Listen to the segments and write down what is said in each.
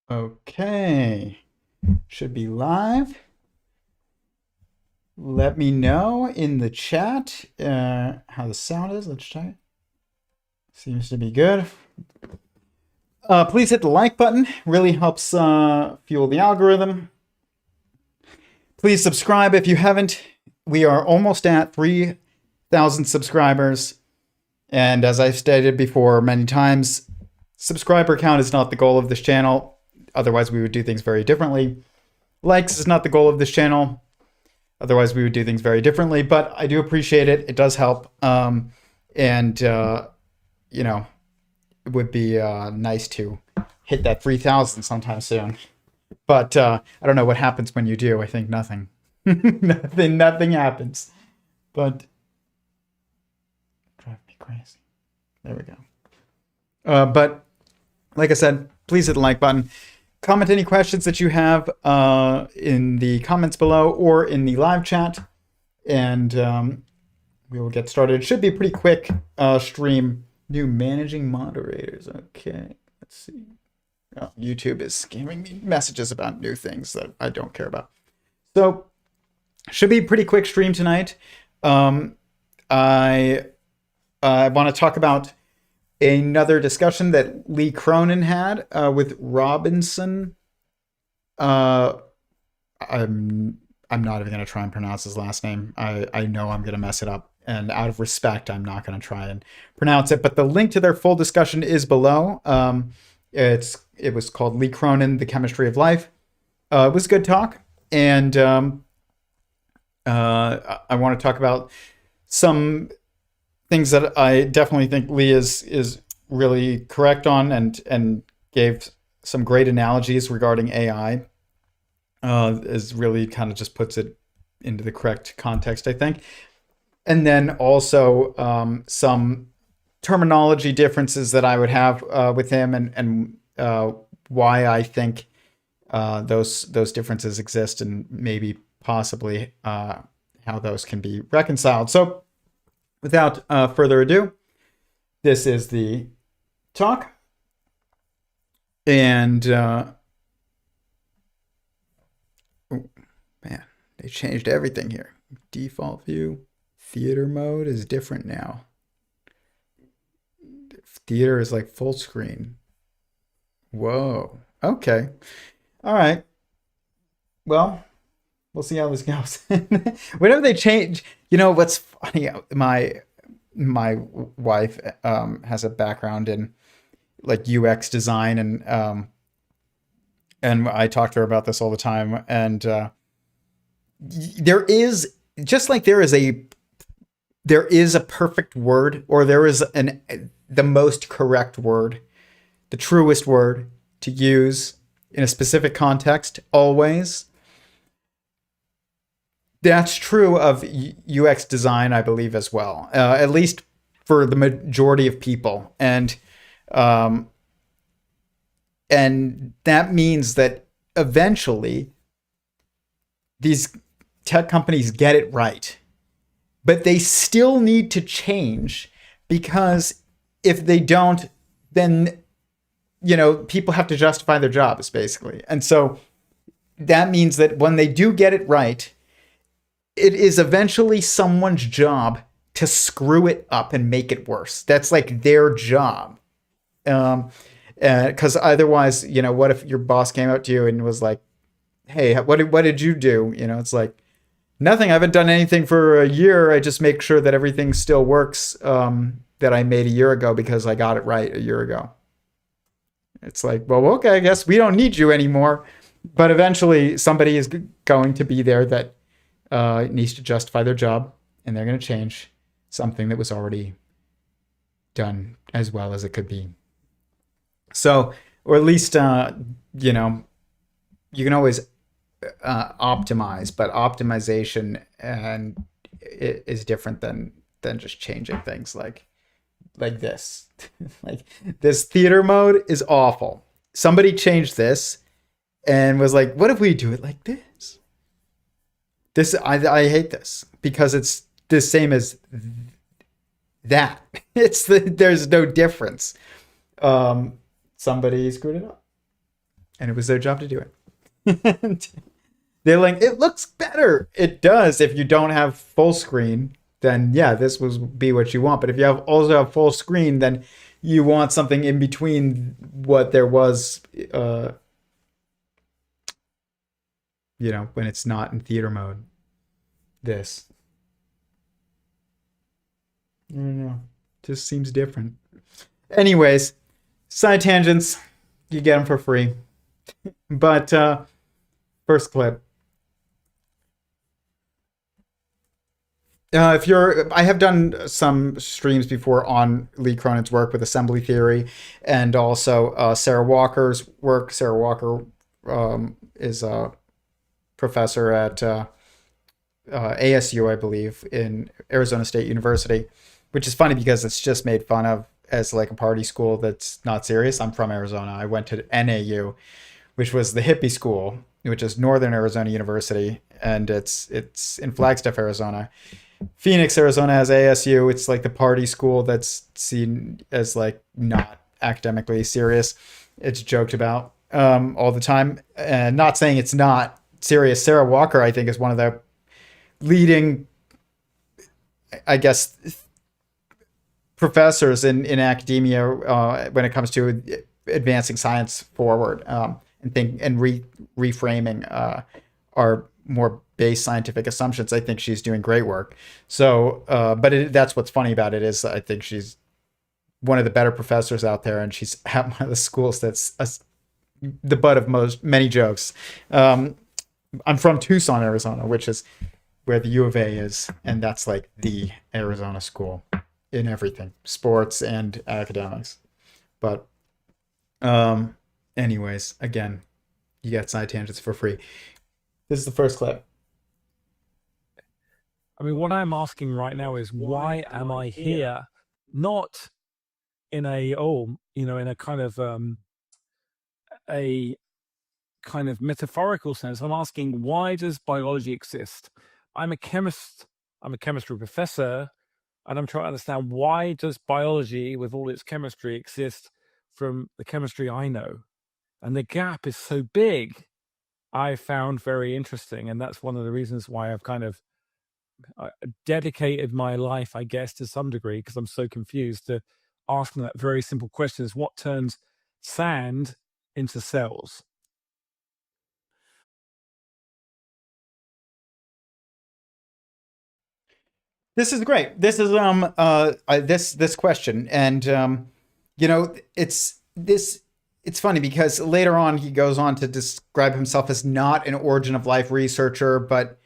Okay, should be live. Let me know in the chat how the sound is. Let's check. Seems to be good. Please hit the like button. Really helps fuel the algorithm. Please subscribe if you haven't. We are almost at 3,000 subscribers. And as I've stated before many times, subscriber count is not the goal of this channel. Otherwise, we would do things very differently. Likes is not the goal of this channel. Otherwise, we would do things very differently. But I do appreciate it. It does help. You know, it would be nice to hit that 3,000 sometime soon. But I don't know what happens when you do. I think nothing. nothing happens. But drive me crazy. There we go. But like I said, please hit the like button. Comment any questions that you have in the comments below or in the live chat, and we will get started. It should be a pretty quick stream. New managing moderators. Okay, let's see. Oh, YouTube is giving me messages about new things that I don't care about. So, should be a pretty quick stream tonight. I want to talk about another discussion that Lee Cronin had with Robinson. I'm not even going to try and pronounce his last name. I know I'm going to mess it up. And out of respect, I'm not going to try and pronounce it. But the link to their full discussion is below. It was called Lee Cronin, The Chemistry of Life. It was a good talk. And I want to talk about some things that I definitely think Lee is really correct on, and gave some great analogies regarding AI. Is really kind of just puts it into the correct context, I think. And then also some terminology differences that I would have with him, and why I think those differences exist, and maybe possibly how those can be reconciled. So without further ado, this is the talk. And oh, man, they changed everything here. Default view. Theater mode is different now. Theater is like full screen. Whoa. Okay. All right. Well, we'll see how this goes. Whenever they change, you know what's funny? My wife has a background in like UX design, and I talk to her about this all the time. And there is, just like there is a perfect word, or there is the most correct word, the truest word to use in a specific context always. That's true of UX design, I believe, as well, at least for the majority of people. And that means that eventually these tech companies get it right. But they still need to change, because if they don't, then, people have to justify their jobs, basically. And so that means that when they do get it right, it is eventually someone's job to screw it up and make it worse. That's like their job. Because otherwise, what if your boss came out to you and was like, hey, what did you do? It's like, nothing. I haven't done anything for a year. I just make sure that everything still works that I made a year ago because I got it right a year ago. It's like, well, okay, I guess we don't need you anymore. But eventually somebody is going to be there that needs to justify their job, and they're going to change something that was already done as well as it could be. So, or at least, you can always optimize, but optimization is different than just changing things like this. Like, this theater mode is awful. Somebody changed this and was like, what if we do it like this? I hate this, because it's the same as that. There's no difference. Somebody screwed it up. and it was their job to do it. And they're like, it looks better. It does. If you don't have full screen, then yeah, this will be what you want. But if you also have full screen, then you want something in between what there was, when it's not in theater mode. This. I don't know. Just seems different. Anyways, side tangents, you get them for free. But first clip. I have done some streams before on Lee Cronin's work with assembly theory, and also Sarah Walker's work. Sarah Walker is a professor at ASU, I believe, in Arizona State University, which is funny because it's just made fun of as like a party school that's not serious. I'm from Arizona. I went to NAU, which was the hippie school, which is Northern Arizona University, and it's in Flagstaff, Arizona. Phoenix, Arizona has ASU. It's like the party school that's seen as like not academically serious. It's joked about all the time. And not saying it's not serious. Sarah Walker, I think, is one of the leading, I guess, professors in academia when it comes to advancing science forward and reframing our more base scientific assumptions. I think she's doing great work. So, but that's what's funny about it is I think she's one of the better professors out there, and she's at one of the schools that's the butt of many jokes. I'm from Tucson, Arizona, which is where the U of A is, and that's like the Arizona school in everything, sports and academics. But anyways, again, you got side tangents for free. This is the first clip. I mean, what I'm asking right now is, why am I here? Not in in a kind of metaphorical sense. I'm asking, why does biology exist? I'm a chemist. I'm a chemistry professor, and I'm trying to understand, why does biology, with all its chemistry, exist from the chemistry I know? And the gap is so big. I found very interesting, and that's one of the reasons why I've kind of dedicated my life, I guess, to some degree, because I'm so confused, to asking that very simple question: is what turns sand into cells? This is great. This is this question, and it's funny because later on he goes on to describe himself as not an origin of life researcher, but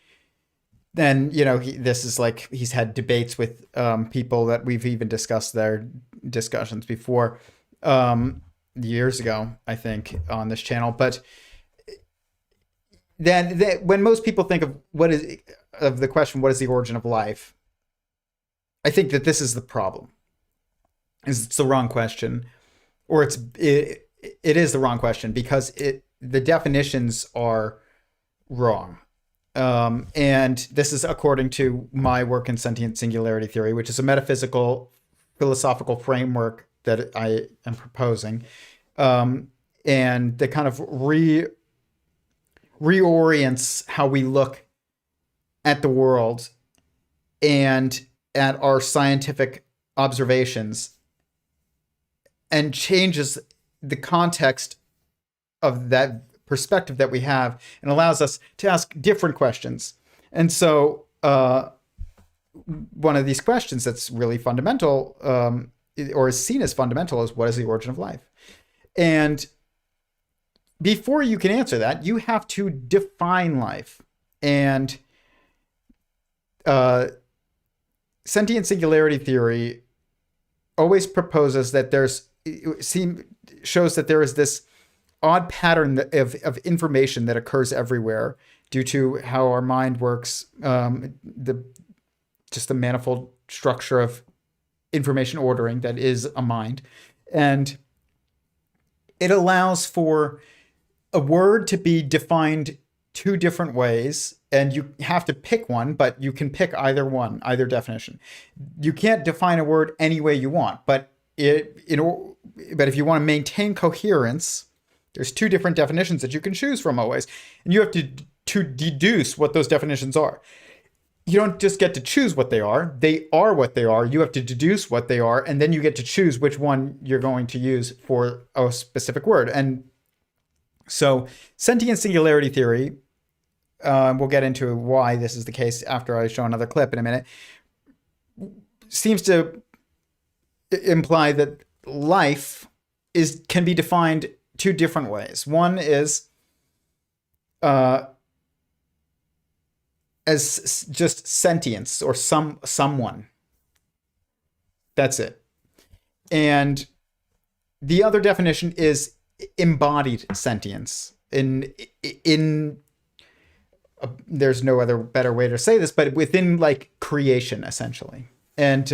then this is like he's had debates with people that we've even discussed their discussions before years ago, I think, on this channel. But then when most people think of the question, what is the origin of life? I think that this is the problem. It's the wrong question, or it is the wrong question because the definitions are wrong. And this is according to my work in Sentient Singularity Theory, which is a metaphysical philosophical framework that I am proposing, and that kind of reorients how we look at the world and at our scientific observations, and changes the context of that perspective that we have, and allows us to ask different questions. And so one of these questions that's really fundamental, or is seen as fundamental, is what is the origin of life? And before you can answer that, you have to define life. And Sentient Singularity Theory always proposes that shows that there is this odd pattern of information that occurs everywhere due to how our mind works, just the manifold structure of information ordering that is a mind. And it allows for a word to be defined two different ways, and you have to pick one, but you can pick either definition. You can't define a word any way you want, but if you want to maintain coherence, There's two different definitions that you can choose from always. And you have to deduce what those definitions are. You don't just get to choose what they are. They are what they are. You have to deduce what they are, and then you get to choose which one you're going to use for a specific word. And so sentient singularity theory, we'll get into why this is the case after I show another clip in a minute, seems to imply that life can be defined two different ways. One is as just sentience or someone. That's it. And the other definition is embodied sentience. There's no other better way to say this, but within like creation, essentially. And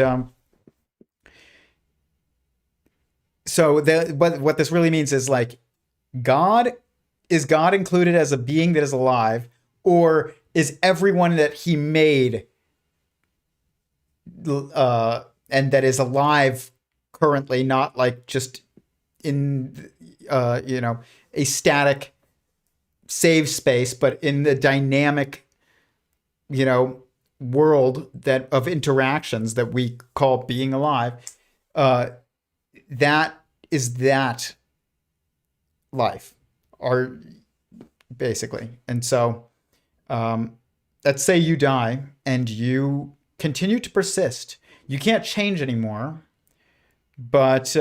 so what this really means is like, is God included as a being that is alive, or is everyone that he made and that is alive currently not like just in a static save space, but in the dynamic world that of interactions that we call being alive, that is that life, or basically. And so let's say you die and you continue to persist. You can't change anymore, but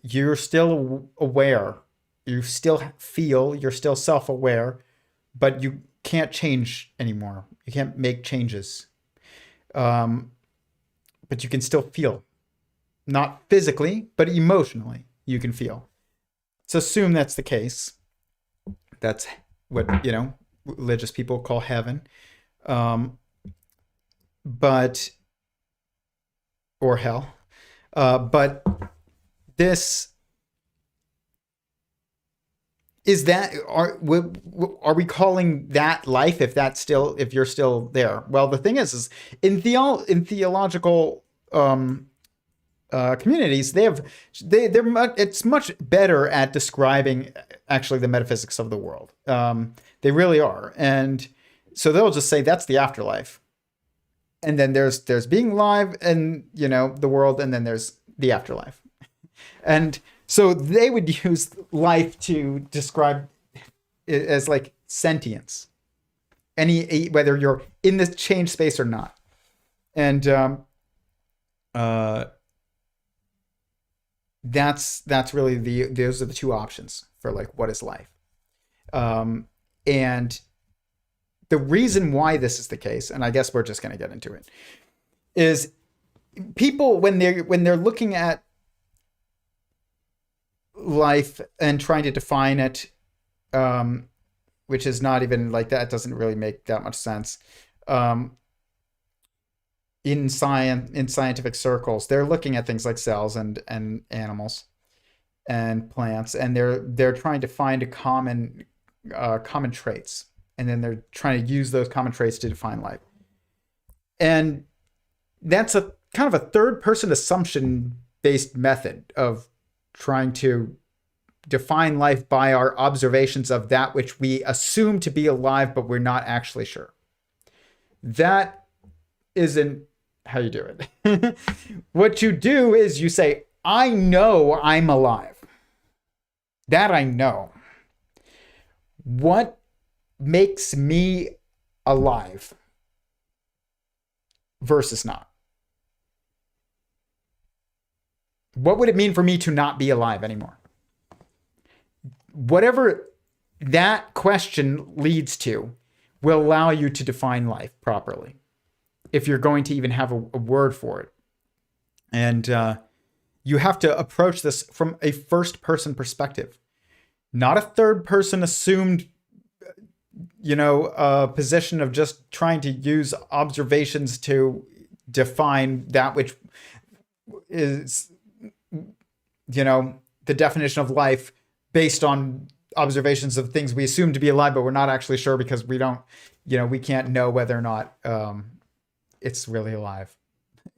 you're still aware. You still feel, you're still self-aware, but you can't change anymore. You can't make changes. But you can still feel. Not physically, but emotionally, you can feel. Let's assume that's the case. That's what, religious people call heaven. Or hell. But this is that, are we calling that life if you're still there? Well, the thing is in theological communities, it's much better at describing actually the metaphysics of the world. They really are. And so they'll just say that's the afterlife. And then there's being alive and, the world, and then there's the afterlife. And so they would use life to describe it as like sentience, whether you're in this change space or not. And that's really those are the two options for like what is life. And the reason why this is the case, and I guess we're just going to get into it, is people when they're looking at life and trying to define it, which is not even like that, doesn't really make that much sense. In scientific circles, they're looking at things like cells and animals and plants, and they're trying to find common traits, and then they're trying to use those common traits to define life. And that's a kind of a third person assumption based method of trying to define life by our observations of that which we assume to be alive, but we're not actually sure. That isn't how you do it. What you do is you say, I know I'm alive. That I know. What makes me alive versus not? What would it mean for me to not be alive anymore? Whatever that question leads to will allow you to define life properly, if you're going to even have a word for it. And you have to approach this from a first person perspective, not a third person assumed position of just trying to use observations to define that which is the definition of life based on observations of things we assume to be alive, but we're not actually sure because we don't, we can't know whether or not it's really alive.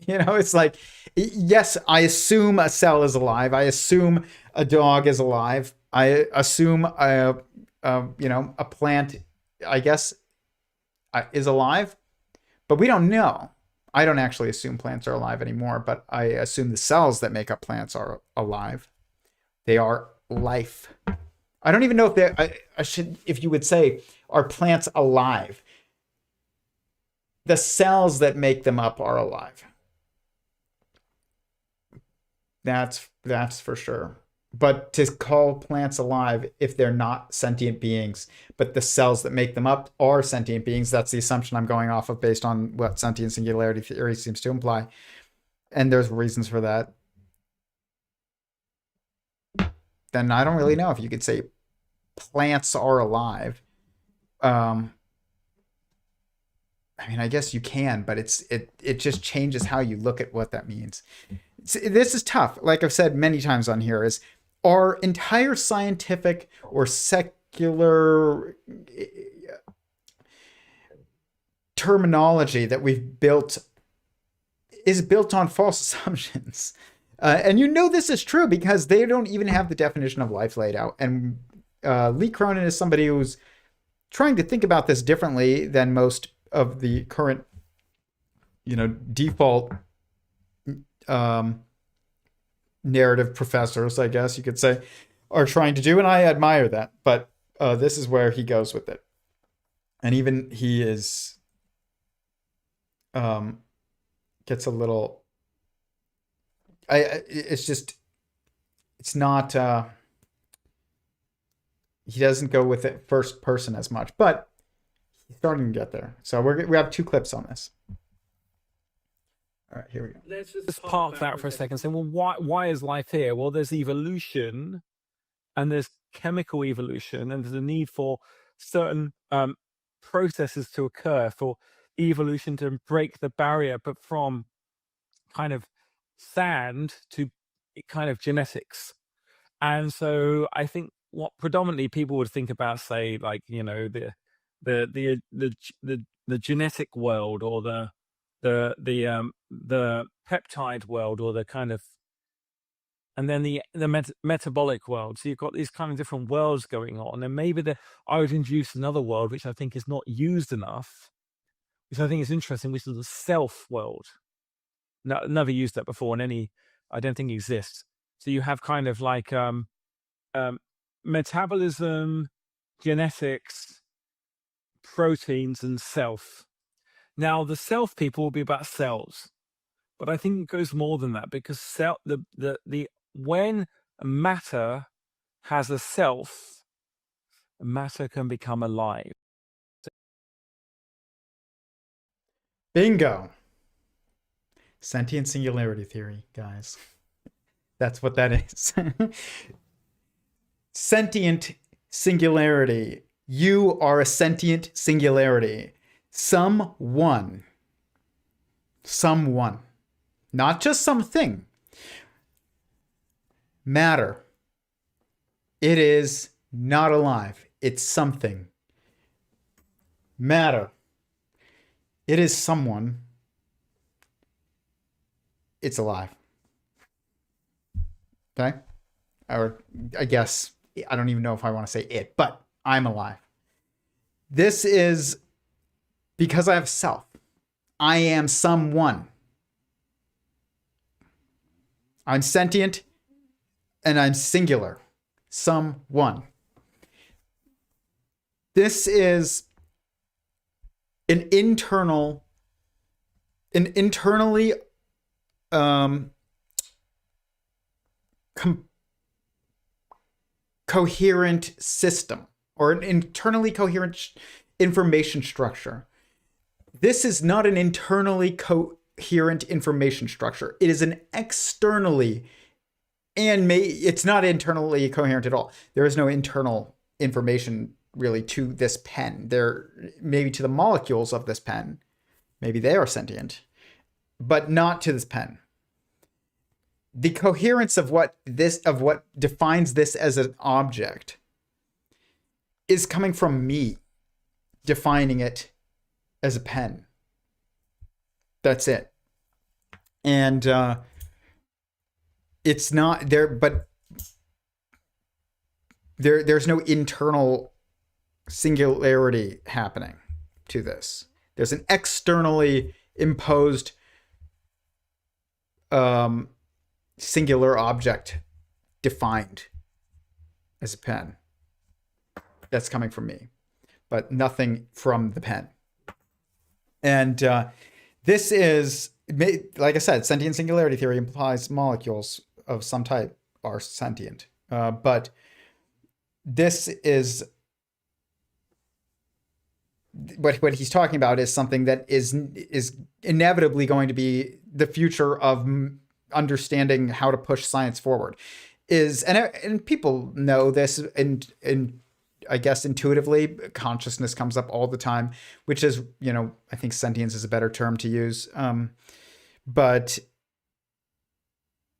It's like, yes, I assume a cell is alive. I assume a dog is alive, I assume a plant, I guess, is alive, but we don't know. I don't actually assume plants are alive anymore, but I assume the cells that make up plants are alive. They are life. I don't even know if they. I should, if you would say, are plants alive? The cells that make them up are alive. That's for sure. But to call plants alive if they're not sentient beings, but the cells that make them up are sentient beings, that's the assumption I'm going off of based on what sentient singularity theory seems to imply. And there's reasons for that. Then I don't really know if you could say plants are alive. I mean, I guess you can, but it just changes how you look at what that means. This is tough. Like I've said many times on here, is our entire scientific or secular terminology that we've built is built on false assumptions. And this is true because they don't even have the definition of life laid out. And Lee Cronin is somebody who's trying to think about this differently than most of the current, default narrative professors, I guess you could say, are trying to do. And I admire that. But this is where he goes with it. And even he is, gets a little, it's not, he doesn't go with it first person as much, but he's starting to get there. So we have 2 clips on this. All right, here we go. Let's just park that for a second. Say, well, why is life here? Well, there's evolution, and there's chemical evolution, and there's a need for certain processes to occur for evolution to break the barrier, but from kind of sand to kind of genetics. And so I think what predominantly people would think about, say, like, the genetic world, or the peptide world, or the kind of, and then the metabolic world. So you've got these kind of different worlds going on, and maybe I would introduce another world which I think is not used enough, which I think is interesting, which is the self world. No, never used that before in any. I don't think exists. So you have kind of like metabolism, genetics, proteins, and self. Now, the self people will be about cells, but I think it goes more than that, because when matter has a self, matter can become alive. Bingo. Sentient singularity theory, guys. That's what that is. Sentient singularity. You are a sentient singularity. Someone. Not just something. Matter. It is not alive. It's something. Matter. It is someone. It's alive. Okay? Or I guess, I don't even know if I want to say it, but I'm alive. This is because I have self. I am someone. I'm sentient and I'm singular. Someone. This is an internally coherent system, or an internally coherent information structure. This is not an internally coherent information structure. It is an externally, and it's not internally coherent at all. There is no internal information really to this pen. There, maybe to the molecules of this pen. Maybe they are sentient, but not to this pen. The coherence of what defines this as an object is coming from me defining it as a pen. That's it. And it's not there, but there's no internal singularity happening to this. There's an externally imposed singular object defined as a pen that's coming from me, but nothing from the pen. And this is, like I said, sentient singularity theory implies molecules of some type are sentient. But this is what he's talking about is something that is inevitably going to be the future of understanding how to push science forward. And people know this, and I guess intuitively, consciousness comes up all the time, which is, I think sentience is a better term to use. But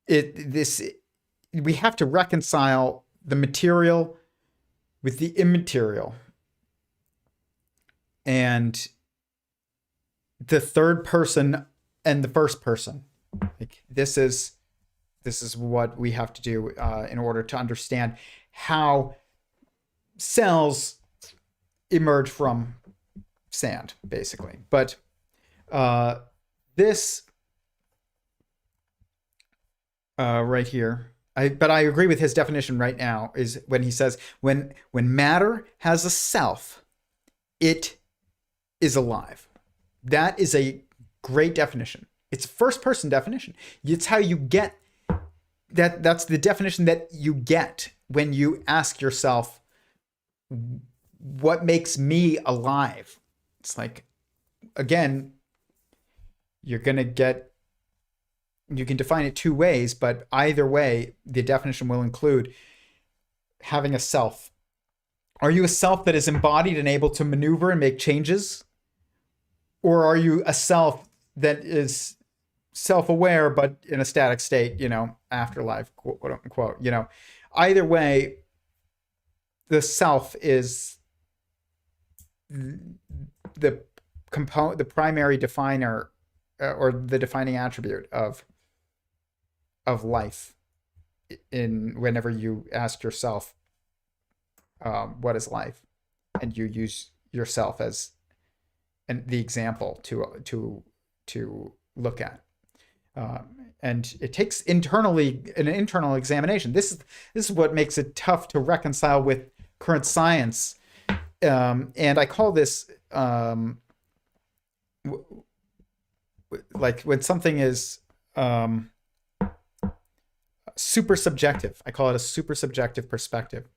we have to reconcile the material with the immaterial. And the third person and the first person. Like this is what we have to do in order to understand how cells emerge from sand, basically. But this right here, but I agree with his definition right now, is when he says when matter has a self, it is alive. That is a great definition. It's a first person definition. It's how you get that. That's the definition that you get when you ask yourself, what makes me alive? It's like, again, you can define it two ways, but either way, the definition will include having a self. Are you a self that is embodied and able to maneuver and make changes? Or are you a self that is self-aware, but in a static state, afterlife, quote unquote, either way, the self is the primary definer or the defining attribute of life. Whenever you ask yourself, what is life, and you use yourself as the example to look at, and it takes an internal examination. This is what makes it tough to reconcile with current science, and I call this like when something is super subjective. I call it a super subjective perspective.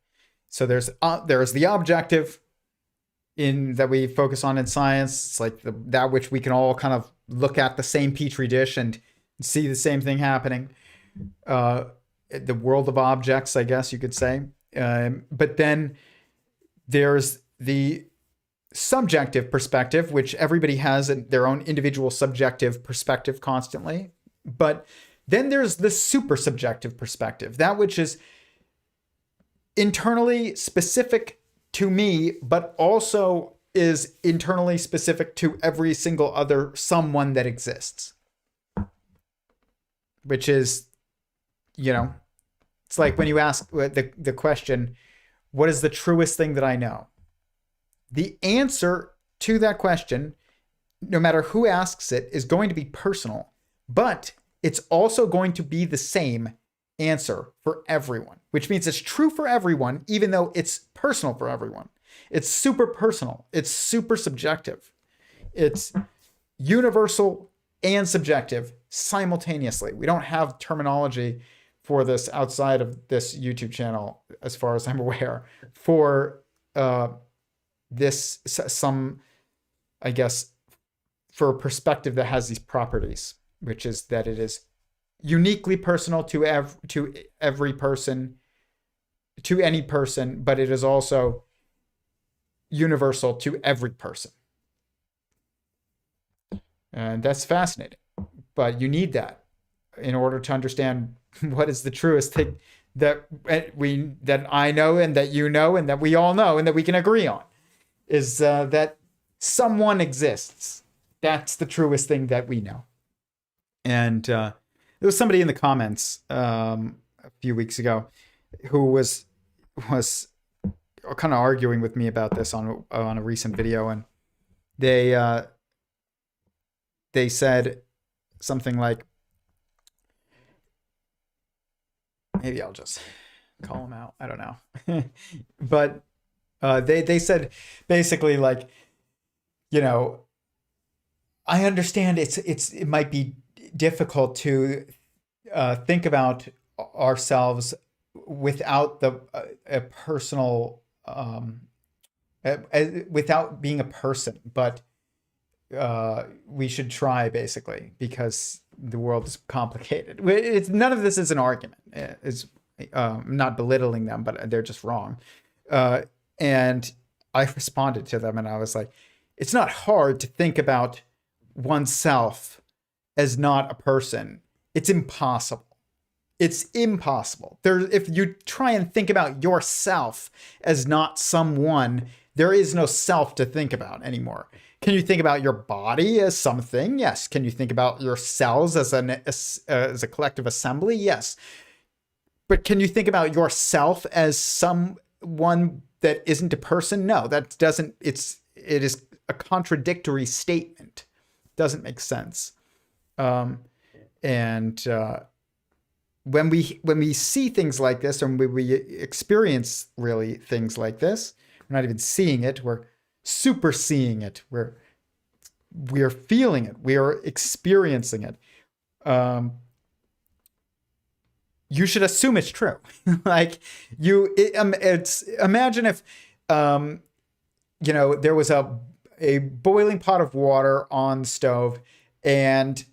So there's the objective in that we focus on in science. It's like that which we can all kind of look at the same petri dish and see the same thing happening. The world of objects, I guess you could say. But then there's the subjective perspective, which everybody has their own individual subjective perspective constantly. But then there's the super subjective perspective, that which is internally specific to me, but also is internally specific to every single other someone that exists. Which is, it's like when you ask the question, what is the truest thing that I know? The answer to that question, no matter who asks it, is going to be personal, but it's also going to be the same answer for everyone, which means it's true for everyone, even though it's personal for everyone. It's super personal. It's super subjective. It's universal and subjective simultaneously. We don't have terminology for this outside of this YouTube channel, as far as I'm aware, for I guess, for a perspective that has these properties, which is that it is uniquely personal to every person, to any person, but it is also universal to every person. And that's fascinating. But you need that in order to understand what is the truest thing that I know, and that you know, and that we all know, and that we can agree on, is that someone exists. That's the truest thing that we know. And there was somebody in the comments a few weeks ago who was kind of arguing with me about this on a recent video, and they said something like, maybe I'll just call them out. I don't know, but they said basically like, I understand it might be difficult to think about ourselves without a personal without being a person, but we should try, basically, because the world is complicated. None of this is an argument. I'm not belittling them, but they're just wrong. And I responded to them, and I was like, it's not hard to think about oneself as not a person. It's impossible. It's impossible. If you try and think about yourself as not someone, there is no self to think about anymore. Can you think about your body as something? Yes. Can you think about your cells as a collective assembly? Yes. But can you think about yourself as someone that isn't a person? No, that doesn't. It is a contradictory statement. Doesn't make sense. When we see things like this, or when we experience really things like this, we're not even seeing it. We're super seeing it. We're feeling it. We are experiencing it. You should assume it's true. Like imagine if, there was a boiling pot of water on the stove, and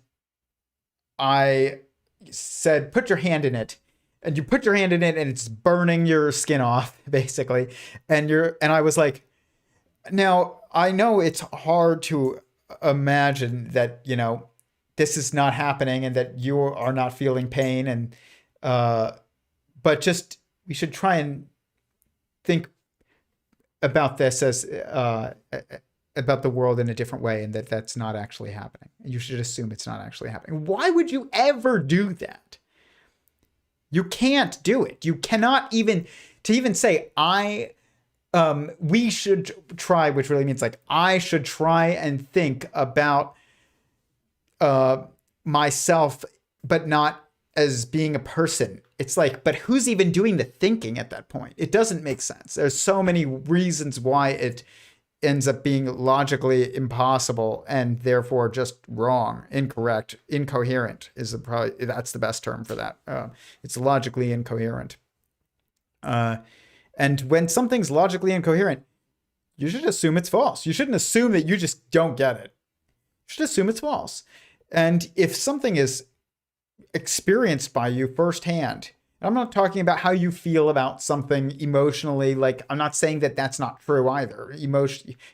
I said, put your hand in it, and you put your hand in it, and it's burning your skin off, basically. And I was like, now I know it's hard to imagine that, this is not happening and that you are not feeling pain, and but just, we should try and think about this as about the world in a different way, and that's not actually happening. You should assume it's not actually happening. Why would you ever do that? You can't do it. You cannot even say, we should try, which really means like, I should try and think about myself, but not as being a person. It's like, but who's even doing the thinking at that point? It doesn't make sense. There's so many reasons why it ends up being logically impossible, and therefore just wrong, incorrect, incoherent that's the best term for that. It's logically incoherent. And when something's logically incoherent, you should assume it's false. You shouldn't assume that you just don't get it. You should assume it's false. And if something is experienced by you firsthand, I'm not talking about how you feel about something emotionally. Like, I'm not saying that that's not true either.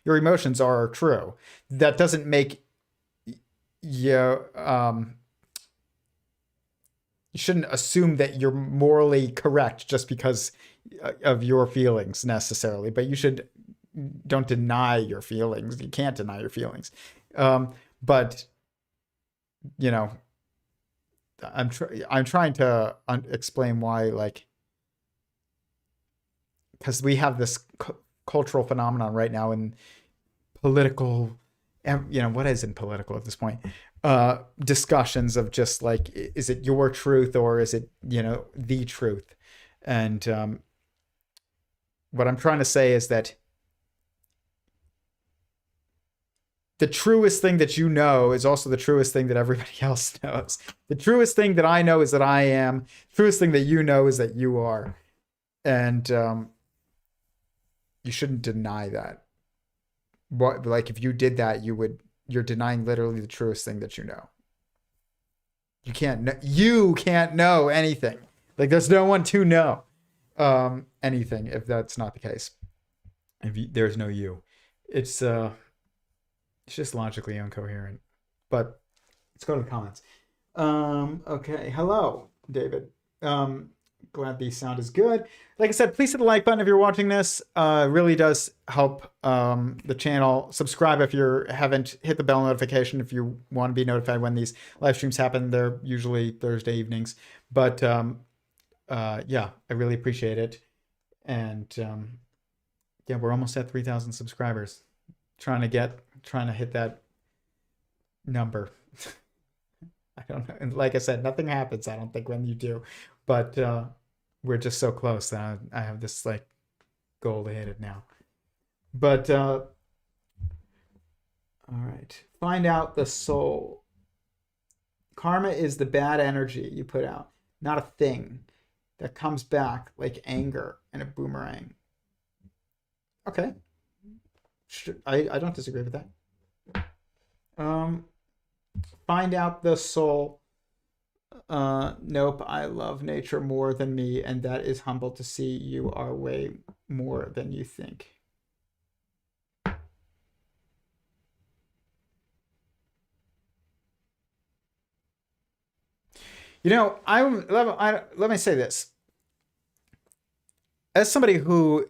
Your emotions are true. That doesn't make you shouldn't assume that you're morally correct just because of your feelings necessarily, but don't deny your feelings. You can't deny your feelings. But I'm trying to explain why, like, because we have this cultural phenomenon right now in political, what isn't political at this point, discussions of just like, is it your truth or is it, the truth? And what I'm trying to say is that the truest thing that you know is also the truest thing that everybody else knows. The truest thing that I know is that I am. The truest thing that you know is that you are. And you shouldn't deny that. Like, if you did that, you're denying literally the truest thing that you know. You can't know anything. Like, there's no one to know anything if that's not the case. There's no you. It's just logically incoherent. But let's go to the comments. Okay. Hello, David. Glad the sound is good. Like I said, please hit the like button if you're watching this. It really does help the channel. Subscribe if you haven't. Hit the bell notification if you want to be notified when these live streams happen. They're usually Thursday evenings. But yeah, I really appreciate it. And Yeah, we're almost at 3,000 subscribers. Trying to hit that number. I don't know. And like I said, nothing happens, I don't think, when you do. But we're just so close that I have this like goal to hit it now. But all right. Find out the soul. Karma is the bad energy you put out, not a thing that comes back like anger and a boomerang. Okay. I don't disagree with that. Find out the soul. Nope, I love nature more than me, and that is humble to see. You are way more than you think. You know, let me say this. As somebody who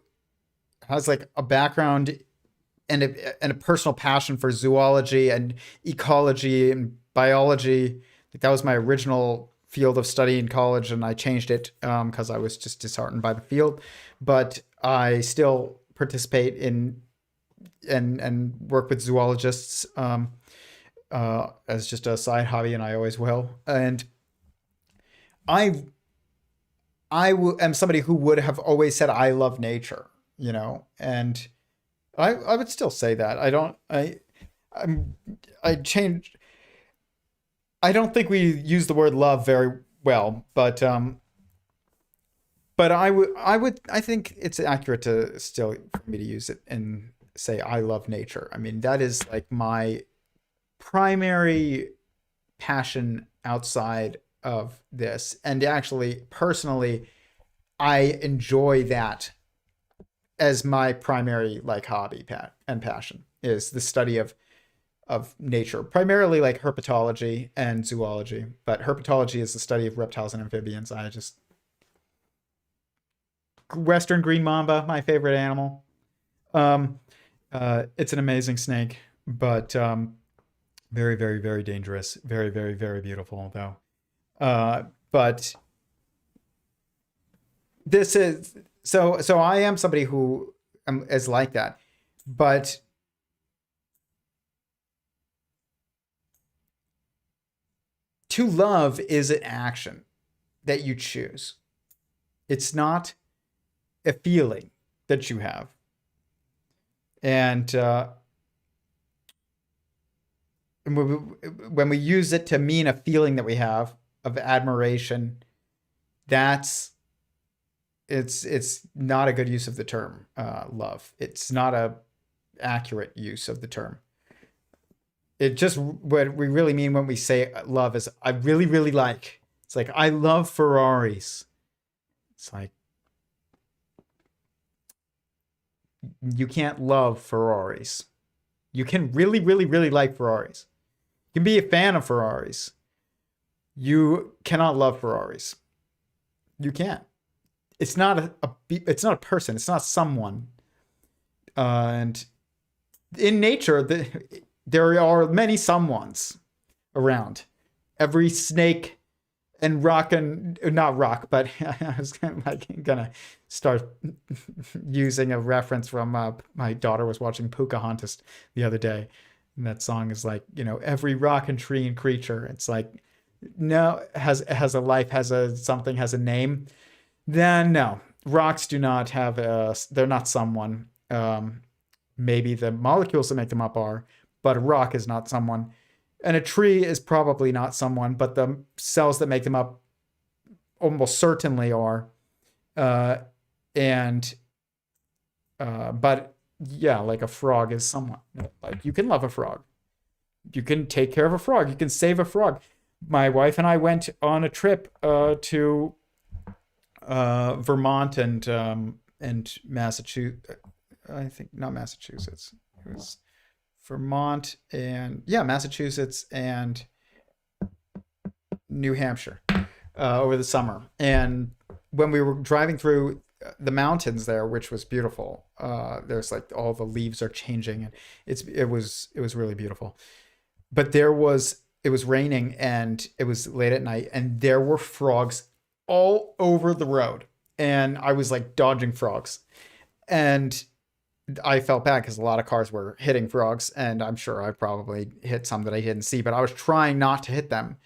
has like a background and a personal passion for zoology and ecology and biology, like that was my original field of study in college, and I changed it because I was just disheartened by the field. But I still participate in and work with zoologists as just a side hobby, and I always will. And I am somebody who would have always said I love nature, you know, and I would still say that. I changed. I don't think we use the word love very well, but I think it's accurate to still for me to use it and say I love nature. I mean, that is like my primary passion outside of this, and actually personally I enjoy that as my primary like hobby and passion is the study of nature, primarily like herpetology and zoology. But herpetology is the study of reptiles and amphibians. Western green mamba, my favorite animal. It's an amazing snake, but very, very, very dangerous. Very, very, very beautiful though. But this is so I am somebody who is like that, but to love is an action that you choose. It's not a feeling that you have. And when we use it to mean a feeling that we have of admiration, it's not a good use of the term love. It's not a accurate use of the term. It just, what we really mean when we say love is I really, really like. It's like I love Ferraris. It's like you can't love Ferraris. You can really, really, really like Ferraris. You can be a fan of Ferraris. You cannot love Ferraris. You can't. It's not it's not a person. It's not someone. And in nature, there are many someones around. Every snake and rock and not rock, but I was gonna start using a reference from my daughter was watching Pocahontas the other day, and that song is like, you know, every rock and tree and creature. It's like, no, has a life, has a something, has a name. Then no, rocks do not have they're not someone. Maybe the molecules that make them up are, but a rock is not someone. And a tree is probably not someone, but the cells that make them up almost certainly are. But yeah, like a frog is someone. Like you can love a frog. You can take care of a frog. You can save a frog. My wife and I went on a trip to Vermont and Massachusetts. I think not Massachusetts. It was Vermont and Massachusetts and New Hampshire over the summer. And when we were driving through the mountains there, which was beautiful, there's like all the leaves are changing, and it was really beautiful. But it was raining and it was late at night, and there were frogs all over the road, and I was like dodging frogs, and I felt bad because a lot of cars were hitting frogs, and I'm sure I probably hit some that I didn't see, but I was trying not to hit them.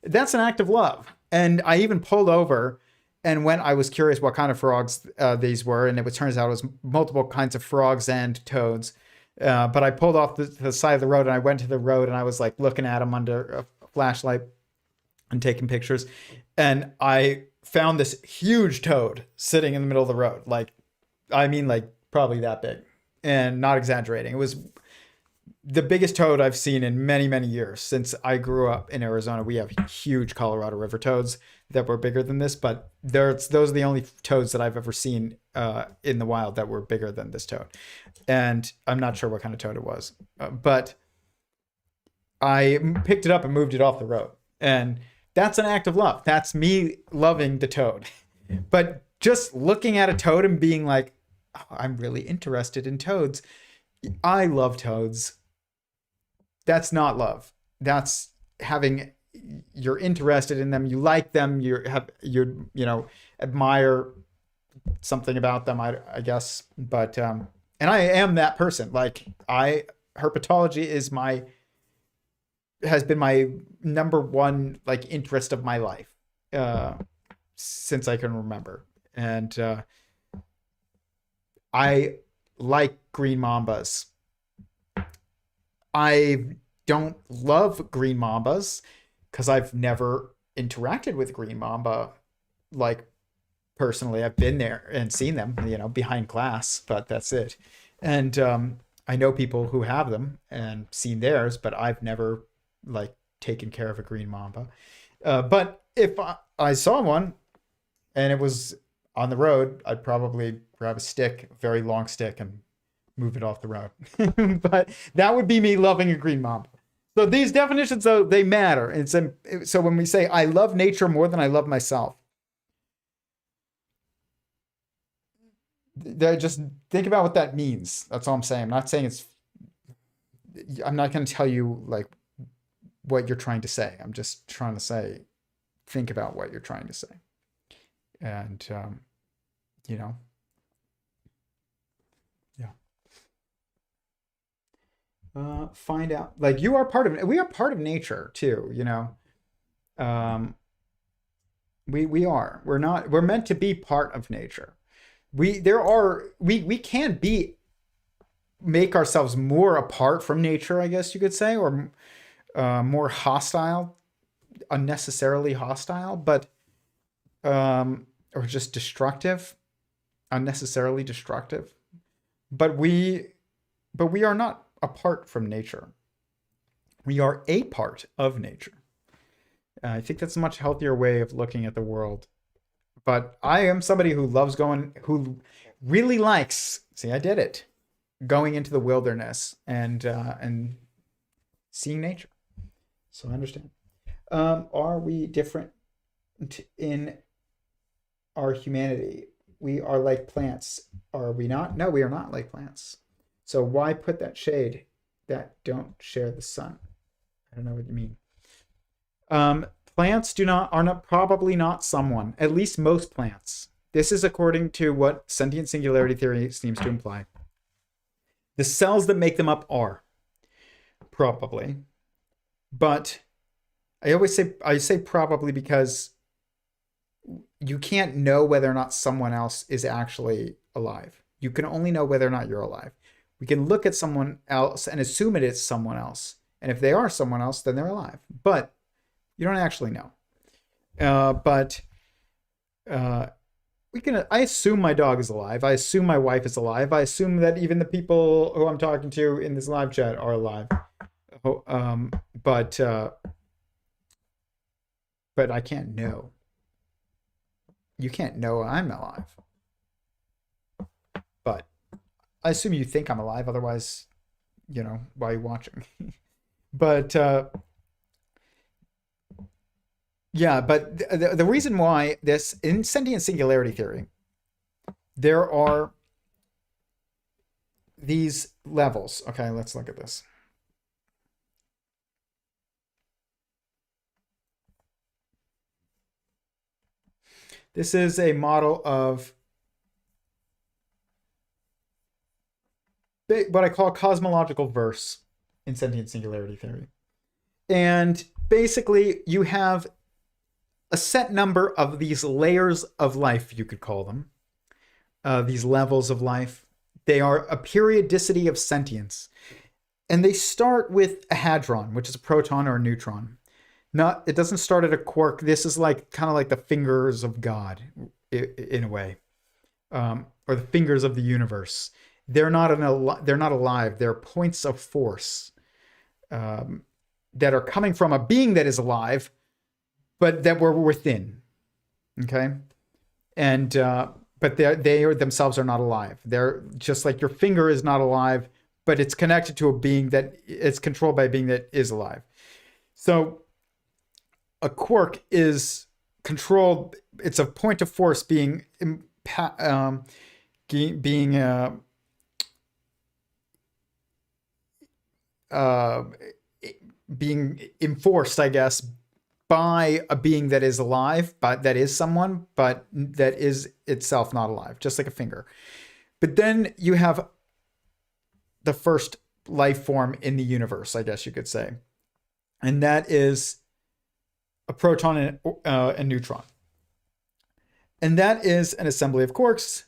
That's an act of love. And I even pulled over, and when I was curious what kind of frogs these were, and turns out it was multiple kinds of frogs and toads. But I pulled off the side of the road, and I went to the road, and I was like looking at them under a flashlight and taking pictures. And I found this huge toad sitting in the middle of the road. Like, I mean, like probably that big, and not exaggerating. It was the biggest toad I've seen in many, many years. Since I grew up in Arizona, we have huge Colorado River toads that were bigger than this, but those are the only toads that I've ever seen in the wild that were bigger than this toad. And I'm not sure what kind of toad it was, but I picked it up and moved it off the road. And that's an act of love. That's me loving the toad. But just looking at a toad and being like, oh, I'm really interested in toads. I love toads. That's not love. That's having, you're interested in them, you like them, admire something about them, I guess. But and I am that person. Like, herpetology has been my number one like interest of my life since I can remember. And I like green mambas. I don't love green mambas because I've never interacted with green mamba. Like, personally, I've been there and seen them, behind glass, but that's it. And I know people who have them and seen theirs, but I've never like taken care of a green mamba. But if I saw one and it was on the road, I'd probably grab a stick, a very long stick, and move it off the road. But that would be me loving a green mamba. So these definitions, though, they matter. So when we say I love nature more than I love myself, just think about what that means. That's all I'm saying. I'm not saying I'm not going to tell you like what you're trying to say. I'm just trying to say, think about what you're trying to say. And, yeah. Find out, like, we are part of nature too, we're meant to be part of nature. We can make ourselves more apart from nature, I guess you could say, or more hostile, unnecessarily hostile, but or just destructive, unnecessarily destructive. But we are not apart from nature. We are a part of nature. I think that's a much healthier way of looking at the world. But I am somebody who really likes, see, I did it, going into the wilderness and seeing nature. So I understand. Are we different in our humanity? We are like plants. Are we not? No, we are not like plants. So why put that shade that don't share the sun? I don't know what you mean. Plants probably not someone, at least most plants. This is according to what Sentient Singularity Theory seems to imply. The cells that make them up are probably, but I say probably because you can't know whether or not someone else is actually alive. You can only know whether or not you're alive. We can look at someone else and assume it is someone else. And if they are someone else, then they're alive. But you don't actually know. I assume my dog is alive. I assume my wife is alive. I assume that even the people who I'm talking to in this live chat are alive. But I can't know. You can't know I'm alive. But I assume you think I'm alive. Otherwise, why are you watching? But yeah, but the reason why this, in Sentient Singularity Theory, there are these levels. Okay, let's look at this. This is a model of what I call cosmological verse in sentient singularity theory. And basically, you have a set number of these layers of life, you could call them, these levels of life. They are a periodicity of sentience. And they start with a hadron, which is a proton or a neutron. It doesn't start at a quark. This is like kind of like the fingers of God in a way, or the fingers of the universe. They're not alive. They're points of force that are coming from a being that is alive, but that we're within. Okay, and but they themselves are not alive. They're just like your finger is not alive, but it's connected to a being that it's controlled by a being that is alive. So a quark is controlled. It's a point of force being enforced, I guess, by a being that is alive, but that is someone, but that is itself not alive, just like a finger. But then you have the first life form in the universe, I guess you could say. And that is a proton and a neutron. And that is an assembly of quarks.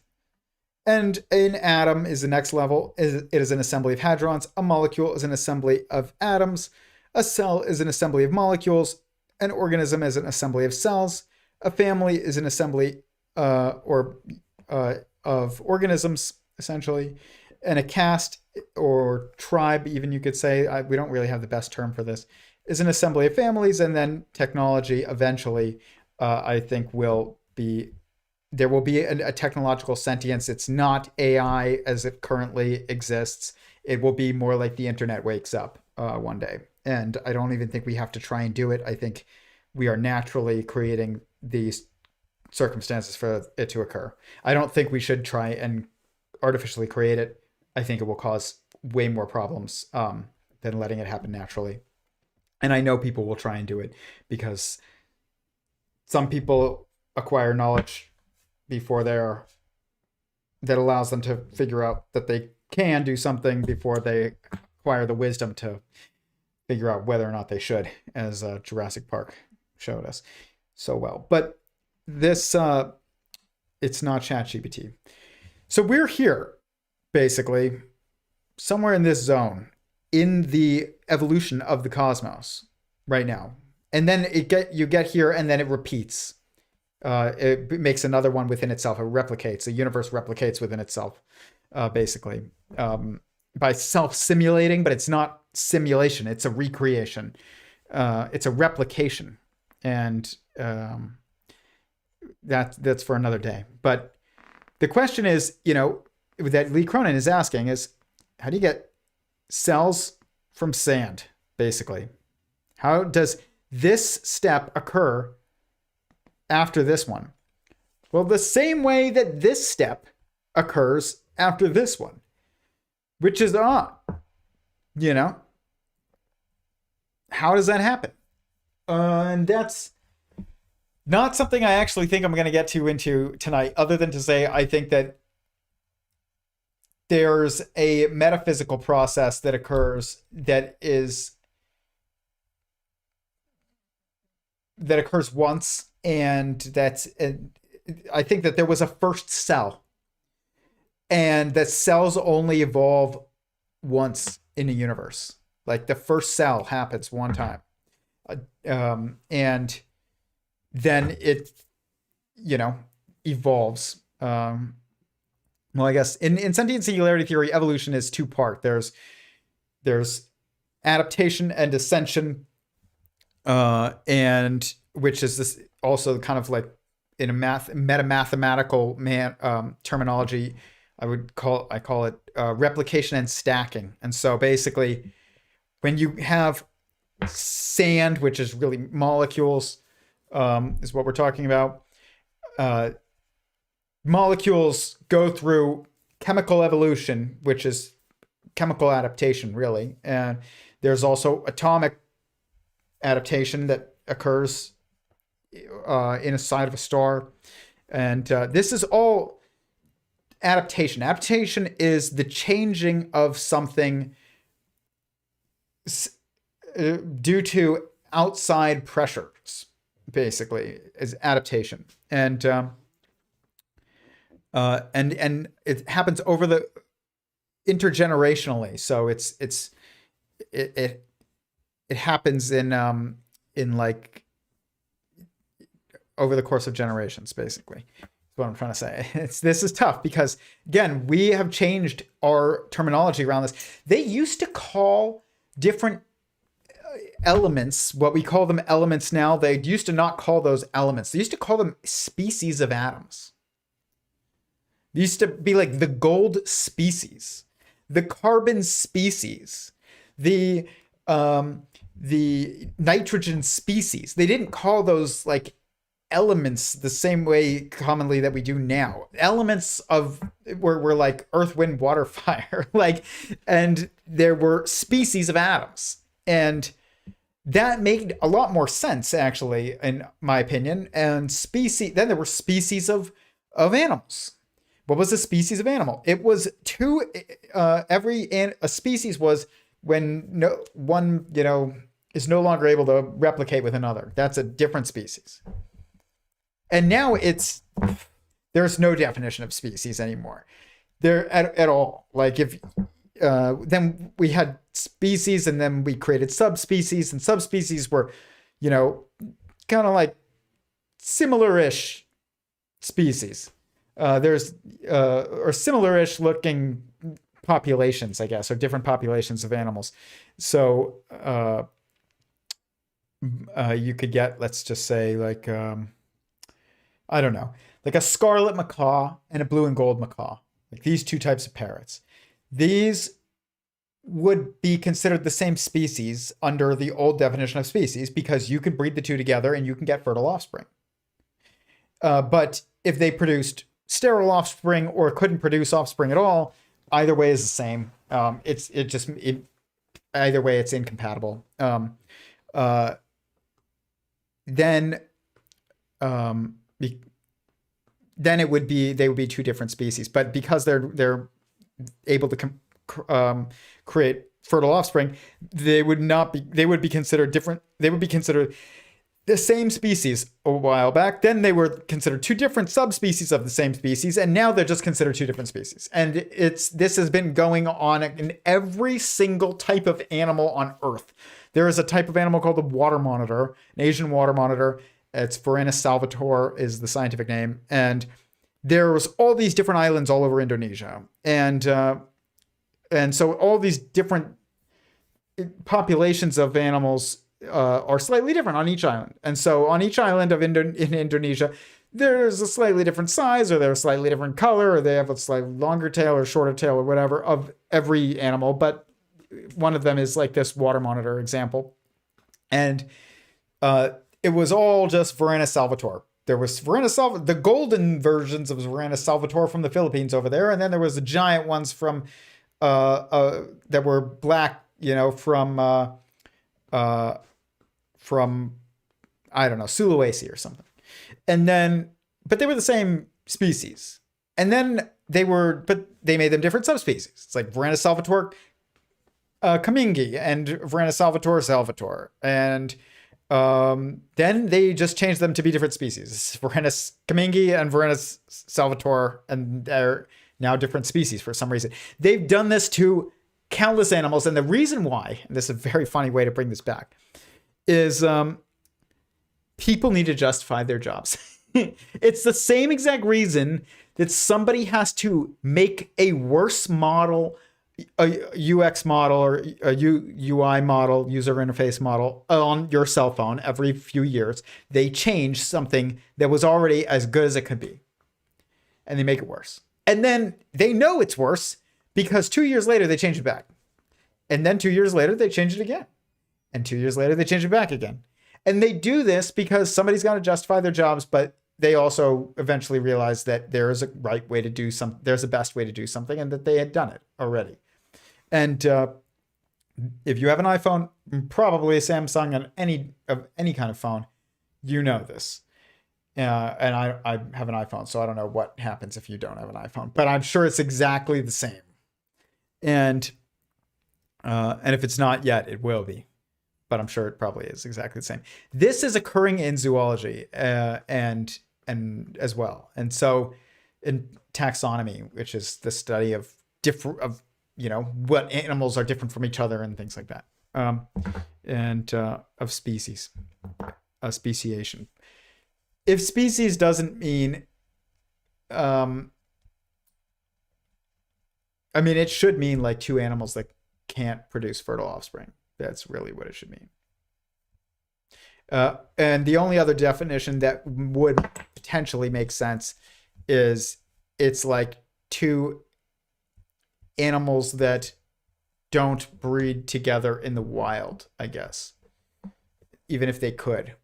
And an atom is the next level. It is an assembly of hadrons. A molecule is an assembly of atoms. A cell is an assembly of molecules. An organism is an assembly of cells. A family is an assembly of organisms, essentially. And a caste or tribe, even you could say, we don't really have the best term for this, is an assembly of families. And then technology eventually, I think, there will be a technological sentience. It's not AI as it currently exists. It will be more like the internet wakes up one day. And I don't even think we have to try and do it. I think we are naturally creating these circumstances for it to occur. I don't think we should try and artificially create it. I think it will cause way more problems than letting it happen naturally. And I know people will try and do it because some people acquire knowledge before that allows them to figure out that they can do something before they acquire the wisdom to figure out whether or not they should, as Jurassic Park showed us so well. But this, it's not ChatGPT. So we're here, basically, somewhere in this zone, in the evolution of the cosmos right now. And then you get here, and then it repeats. It makes another one within itself. It replicates. The universe replicates within itself, basically, by self-simulating, but it's not simulation. It's a recreation. It's a replication. And that's for another day. But the question is, that Lee Cronin is asking is, how do you get cells from sand, basically? How does this step occur after this one? Well, the same way that this step occurs after this one, which is odd. How does that happen? And that's not something I actually think I'm going to get into tonight, other than to say I think that there's a metaphysical process that occurs that occurs once, and I think that there was a first cell, and that cells only evolve once in a universe. Like the first cell happens one time, and then it, evolves. Well, I guess in sentient singularity theory, evolution is two-part. There's adaptation and ascension, and which is this also kind of like in a mathematical terminology, I call it replication and stacking. And so basically, when you have sand, which is really molecules, is what we're talking about. Molecules go through chemical evolution, which is chemical adaptation, really. And there's also atomic adaptation that occurs in a side of a star. And this is all adaptation. Adaptation is the changing of something due to outside pressures, basically, is adaptation. And it happens over the intergenerationally. So it happens in like over the course of generations, basically. That's what I'm trying to say. This is tough because, again, we have changed our terminology around this. They used to call different elements, what we call them elements now, they used to not call those elements. They used to call them species of atoms. They used to be like the gold species, the carbon species, the nitrogen species. They didn't call those like elements the same way commonly that we do now. Elements of were like earth, wind, water, fire, like, and there were species of atoms. And that made a lot more sense, actually, in my opinion. And then there were species of animals. What was a species of animal? It was a species was when one, is no longer able to replicate with another. That's a different species. And now there's no definition of species anymore. There at all. Like then we had species, and then we created subspecies, and subspecies were, kind of like similar-ish species. There's or similar-ish looking populations, I guess, or different populations of animals. So you could get, let's just say, like I don't know, like a scarlet macaw and a blue and gold macaw, like these two types of parrots. These would be considered the same species under the old definition of species because you could breed the two together and you can get fertile offspring. But if they produced sterile offspring or couldn't produce offspring at all, either way is the same. Either way it's incompatible. Then they would be two different species. But because they're able to create fertile offspring, they would be considered different. They would be considered the same species a while back. Then they were considered two different subspecies of the same species, and now they're just considered two different species. And this has been going on in every single type of animal on Earth. There is a type of animal called the water monitor, an Asian water monitor. It's Varanus salvator is the scientific name. And there was all these different islands all over Indonesia. And so all these different populations of animals are slightly different on each island. And so on each island in Indonesia, there's a slightly different size, or they're a slightly different color, or they have a slightly longer tail or shorter tail or whatever of every animal. But one of them is like this water monitor example. And it was all just Varanus salvator. There was the golden versions of Varanus salvator from the Philippines over there. And then there was the giant ones from that were black, from I don't know, Sulawesi or something. And then, but they were the same species. And then they made them different subspecies. It's like Varanus salvator Kamingi and Varanus salvator. And then they just changed them to be different species. Varanus Kamingi and Varanus salvator, and they're now different species for some reason. They've done this to countless animals. And the reason why, and this is a very funny way to bring this back, is people need to justify their jobs. It's the same exact reason that somebody has to make a worse model, a UX model or a UI model, user interface model on your cell phone every few years. They change something that was already as good as it could be, and they make it worse. And then they know it's worse because 2 years later they change it back. And then 2 years later they change it again. And 2 years later they change it back again. And they do this because somebody's got to justify their jobs, but they also eventually realize that there is a right way to do something, there's a best way to do something, and that they had done it already. And if you have an iPhone, probably a Samsung, and any kind of phone, you know this. And I have an iPhone, so I don't know what happens if you don't have an iPhone, but I'm sure it's exactly the same. And if it's not yet, it will be, but I'm sure it probably is exactly the same. This is occurring in zoology and as well, and so in taxonomy, which is the study of what animals are different from each other and things like that, and of species, speciation. If species doesn't mean, it should mean like two animals that can't produce fertile offspring. That's really what it should mean. And the only other definition that would potentially make sense is it's like two animals that don't breed together in the wild, I guess, even if they could.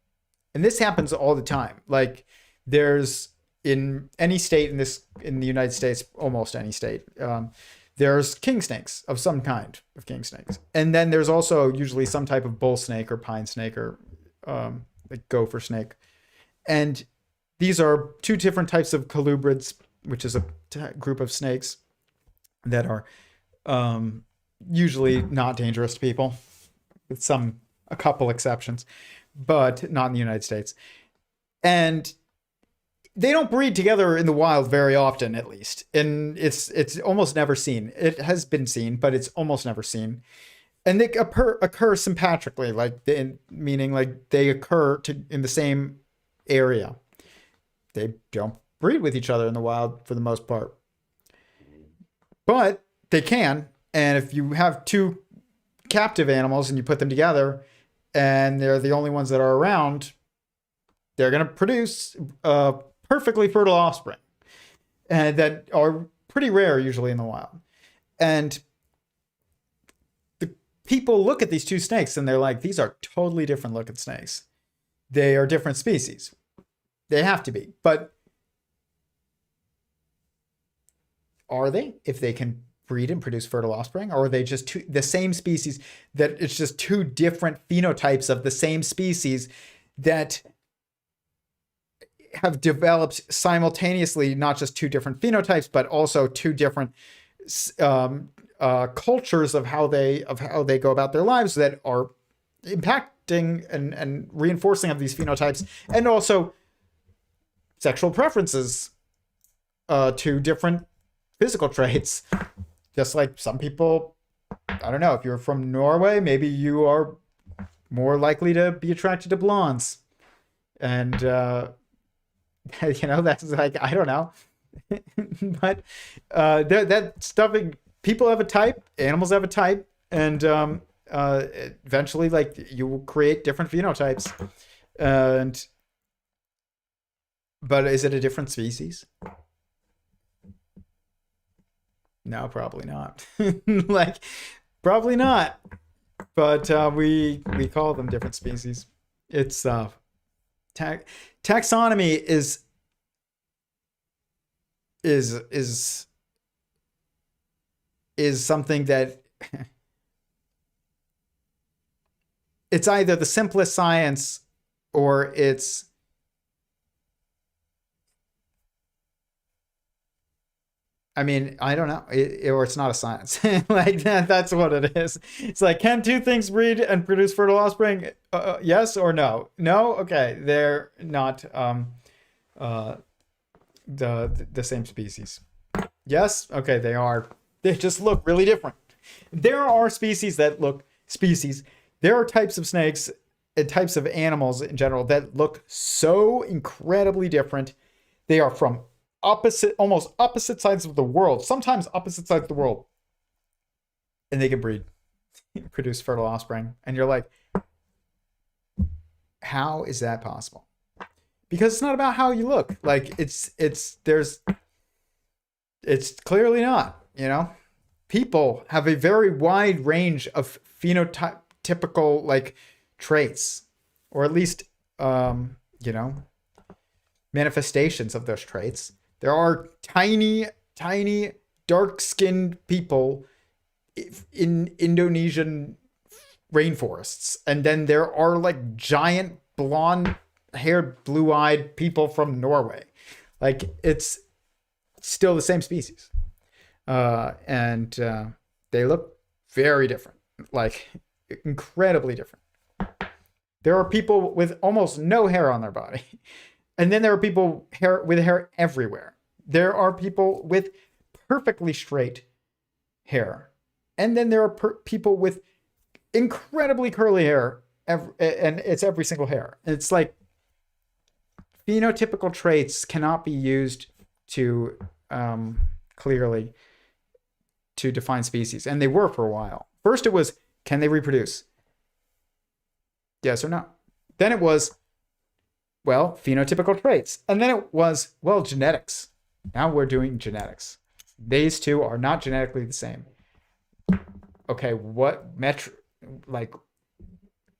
And this happens all the time. Like there's in any state in the United States, almost any state, there's king snakes of some kind of king snakes. And then there's also usually some type of bull snake or pine snake or like gopher snake. And these are two different types of colubrids, which is a group of snakes that are usually not dangerous to people, with a couple exceptions, but not in the United States. And they don't breed together in the wild very often, at least. And it's almost never seen. It has been seen, but it's almost never seen. And they occur sympatrically, meaning like they occur in the same area. They don't breed with each other in the wild for the most part. But they can. And if you have two captive animals and you put them together and they're the only ones that are around, they're going to produce perfectly fertile offspring, and that are pretty rare usually in the wild. And the people look at these two snakes and they're like, these are totally different looking snakes. They are different species. They have to be. But are they, if they can breed and produce fertile offspring? Or are they just the same species, that it's just two different phenotypes of the same species that have developed simultaneously, not just two different phenotypes, but also two different cultures of how they go about their lives that are impacting and reinforcing of these phenotypes, and also sexual preferences to different physical traits. Just like some people, I don't know, if you're from Norway, maybe you are more likely to be attracted to blondes. And, that's like, I don't know. But that stuff, people have a type, animals have a type, and eventually, like, you will create different phenotypes. But is it a different species? No, probably not. Like, probably not. But we call them different species. It's taxonomy is something that it's either the simplest science or it's I don't know, or it's not a science. Like that's what it is. It's like, can two things breed and produce fertile offspring? Yes or no? No? Okay, they're not the same species. Yes? Okay, they are. They just look really different. There are species that look species. There are types of snakes and types of animals in general that look so incredibly different. They are from almost opposite sides of the world, sometimes opposite sides of the world, and they can breed, produce fertile offspring. And you're like, how is that possible? Because it's not about how you look. Like it's clearly not, people have a very wide range of phenotypical like traits, or at least, manifestations of those traits. There are tiny, tiny, dark-skinned people in Indonesian rainforests. And then there are like giant blonde haired, blue-eyed people from Norway. Like, it's still the same species. And they look very different, like incredibly different. There are people with almost no hair on their body. And then there are people with hair everywhere. There are people with perfectly straight hair. And then there are people with incredibly curly hair, and it's every single hair. It's like phenotypical traits cannot be used to clearly to define species. And they were for a while. First it was, can they reproduce? Yes or no. Then it was, well, phenotypical traits. And then it was, well, genetics. Now we're doing genetics. These two are not genetically the same. Okay, what like,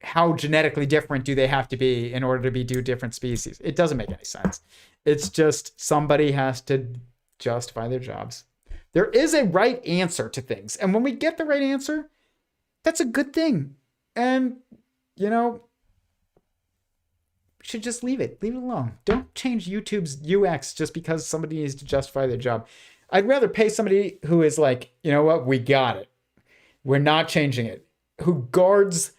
how genetically different do they have to be in order to be two different species? It doesn't make any sense. It's just somebody has to justify their jobs. There is a right answer to things. And when we get the right answer, that's a good thing. And, you know, should just leave it. Leave it alone. Don't change YouTube's UX just because somebody needs to justify their job. I'd rather pay somebody who is like, you know what, we got it. We're not changing it. Who guards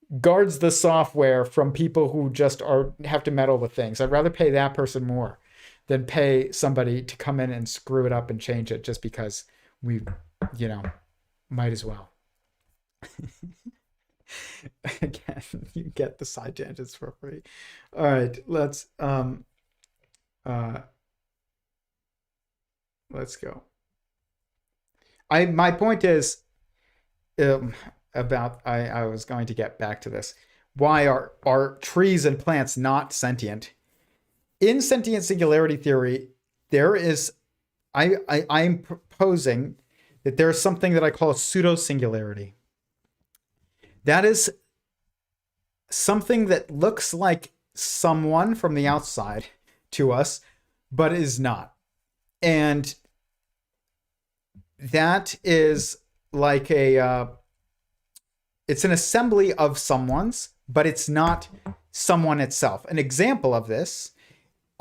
the software from people who just have to meddle with things. I'd rather pay that person more than pay somebody to come in and screw it up and change it just because we, you know, might as well. Again, you get the side tangents for free. All right, let's go. My point is about I was going to get back to this. Why are trees and plants not sentient? In sentient singularity theory, there is I'm proposing that there's something that I call a pseudo singularity. That is something that looks like someone from the outside to us, but is not. And that is like it's an assembly of someone's, but it's not someone itself. An example of this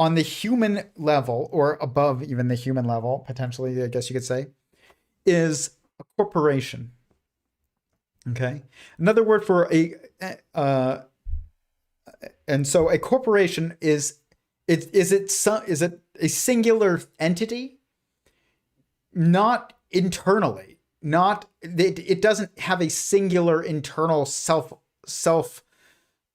on the human level, or above even the human level, potentially, I guess you could say, is a corporation. Okay. Another word for and so a corporation is it a singular entity? Not internally. It doesn't have a singular internal self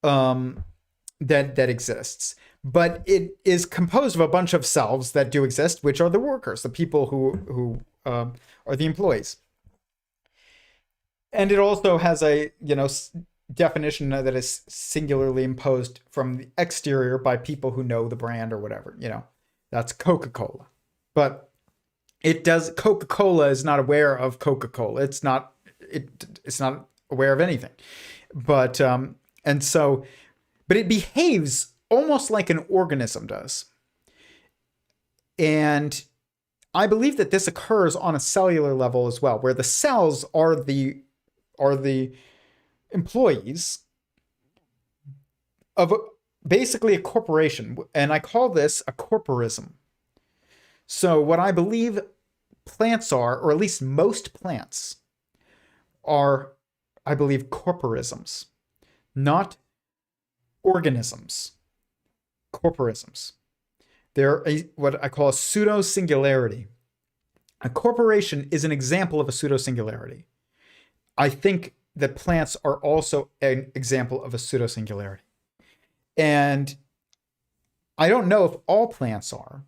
that exists, but it is composed of a bunch of selves that do exist, which are the workers, the people who are the employees. And it also has a, you know, definition that is singularly imposed from the exterior by people who know the brand or whatever, you know. That's Coca-Cola. But Coca-Cola is not aware of Coca-Cola. It's not aware of anything. But but it behaves almost like an organism does. And I believe that this occurs on a cellular level as well, where the cells are the employees of basically a corporation. And I call this a corporism. So what I believe plants are, or at least most plants, are, I believe, corporisms, not organisms. Corporisms. They're what I call a pseudo-singularity. A corporation is an example of a pseudo-singularity. I think that plants are also an example of a pseudo-singularity. And I don't know if all plants are.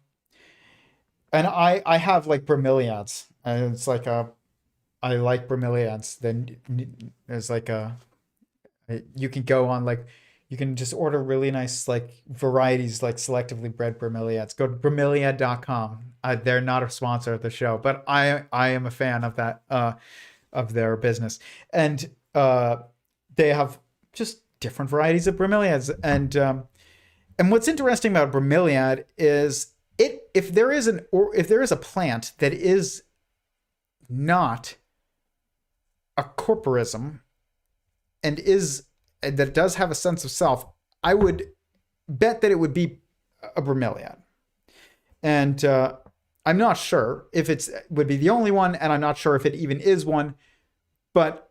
And I have like bromeliads. And it's like I like bromeliads. Then there's like you can go on like, you can just order really nice like varieties, like selectively bred bromeliads. Go to bromeliad.com. They're not a sponsor of the show, but I am a fan of that, of their business. And they have just different varieties of bromeliads. And what's interesting about bromeliad is if there is a plant that is not a corporism and that does have a sense of self, I would bet that it would be a bromeliad. And I'm not sure if it would be the only one, and I'm not sure if it even is one. But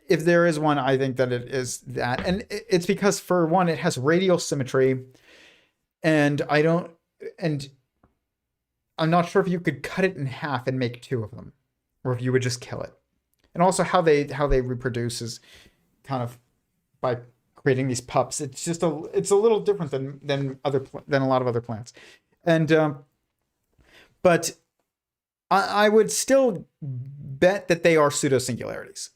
if there is one, I think that it is that. And it's because, for one, it has radial symmetry, and I'm not sure if you could cut it in half and make two of them, or if you would just kill it. And also how they reproduce is kind of by creating these pups. It's just a little different than a lot of other plants. And but I would still bet that they are pseudo-singularities.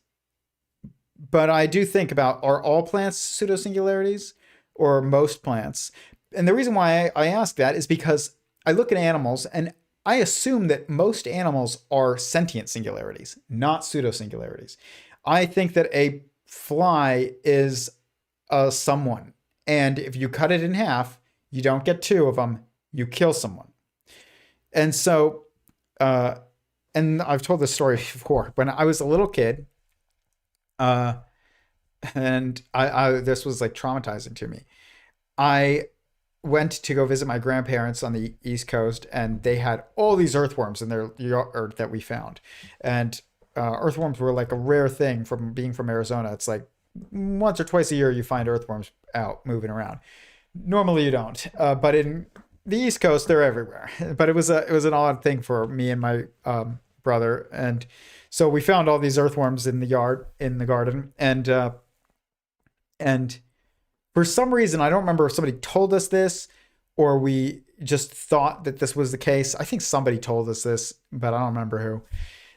But I do think about, are all plants pseudo-singularities, or most plants? And the reason why I ask that is because I look at animals and I assume that most animals are sentient singularities, not pseudo-singularities. I think that a fly is someone. And if you cut it in half, you don't get two of them, you kill someone. And so, and I've told this story before. When I was a little kid, and this was like traumatizing to me. I went to go visit my grandparents on the East Coast, and they had all these earthworms in their yard that we found. And earthworms were like a rare thing from being from Arizona. It's like once or twice a year you find earthworms out moving around. Normally you don't, but in the East Coast they're everywhere. But it was an odd thing for me and my brother, and so we found all these earthworms in the garden, and for some reason, I don't remember if somebody told us this or we just thought that this was the case. I think somebody told us this, but I don't remember who.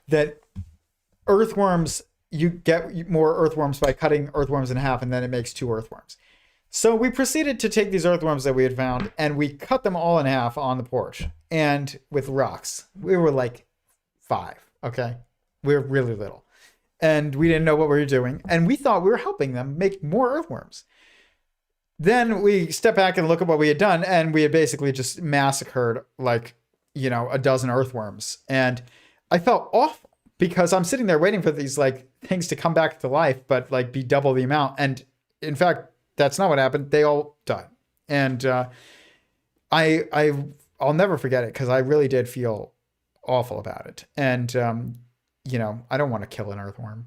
That earthworms, you get more earthworms by cutting earthworms in half, and then it makes two earthworms. So we proceeded to take these earthworms that we had found, and we cut them all in half on the porch, and with rocks. We were like 5, okay? We were really little. And we didn't know what we were doing, and we thought we were helping them make more earthworms. Then we step back and look at what we had done, and we had basically just massacred like, a dozen earthworms. And I felt awful because I'm sitting there waiting for these like things to come back to life, but like be double the amount. And in fact, that's not what happened. They all died. And I'll never forget it because I really did feel awful about it. And I don't want to kill an earthworm.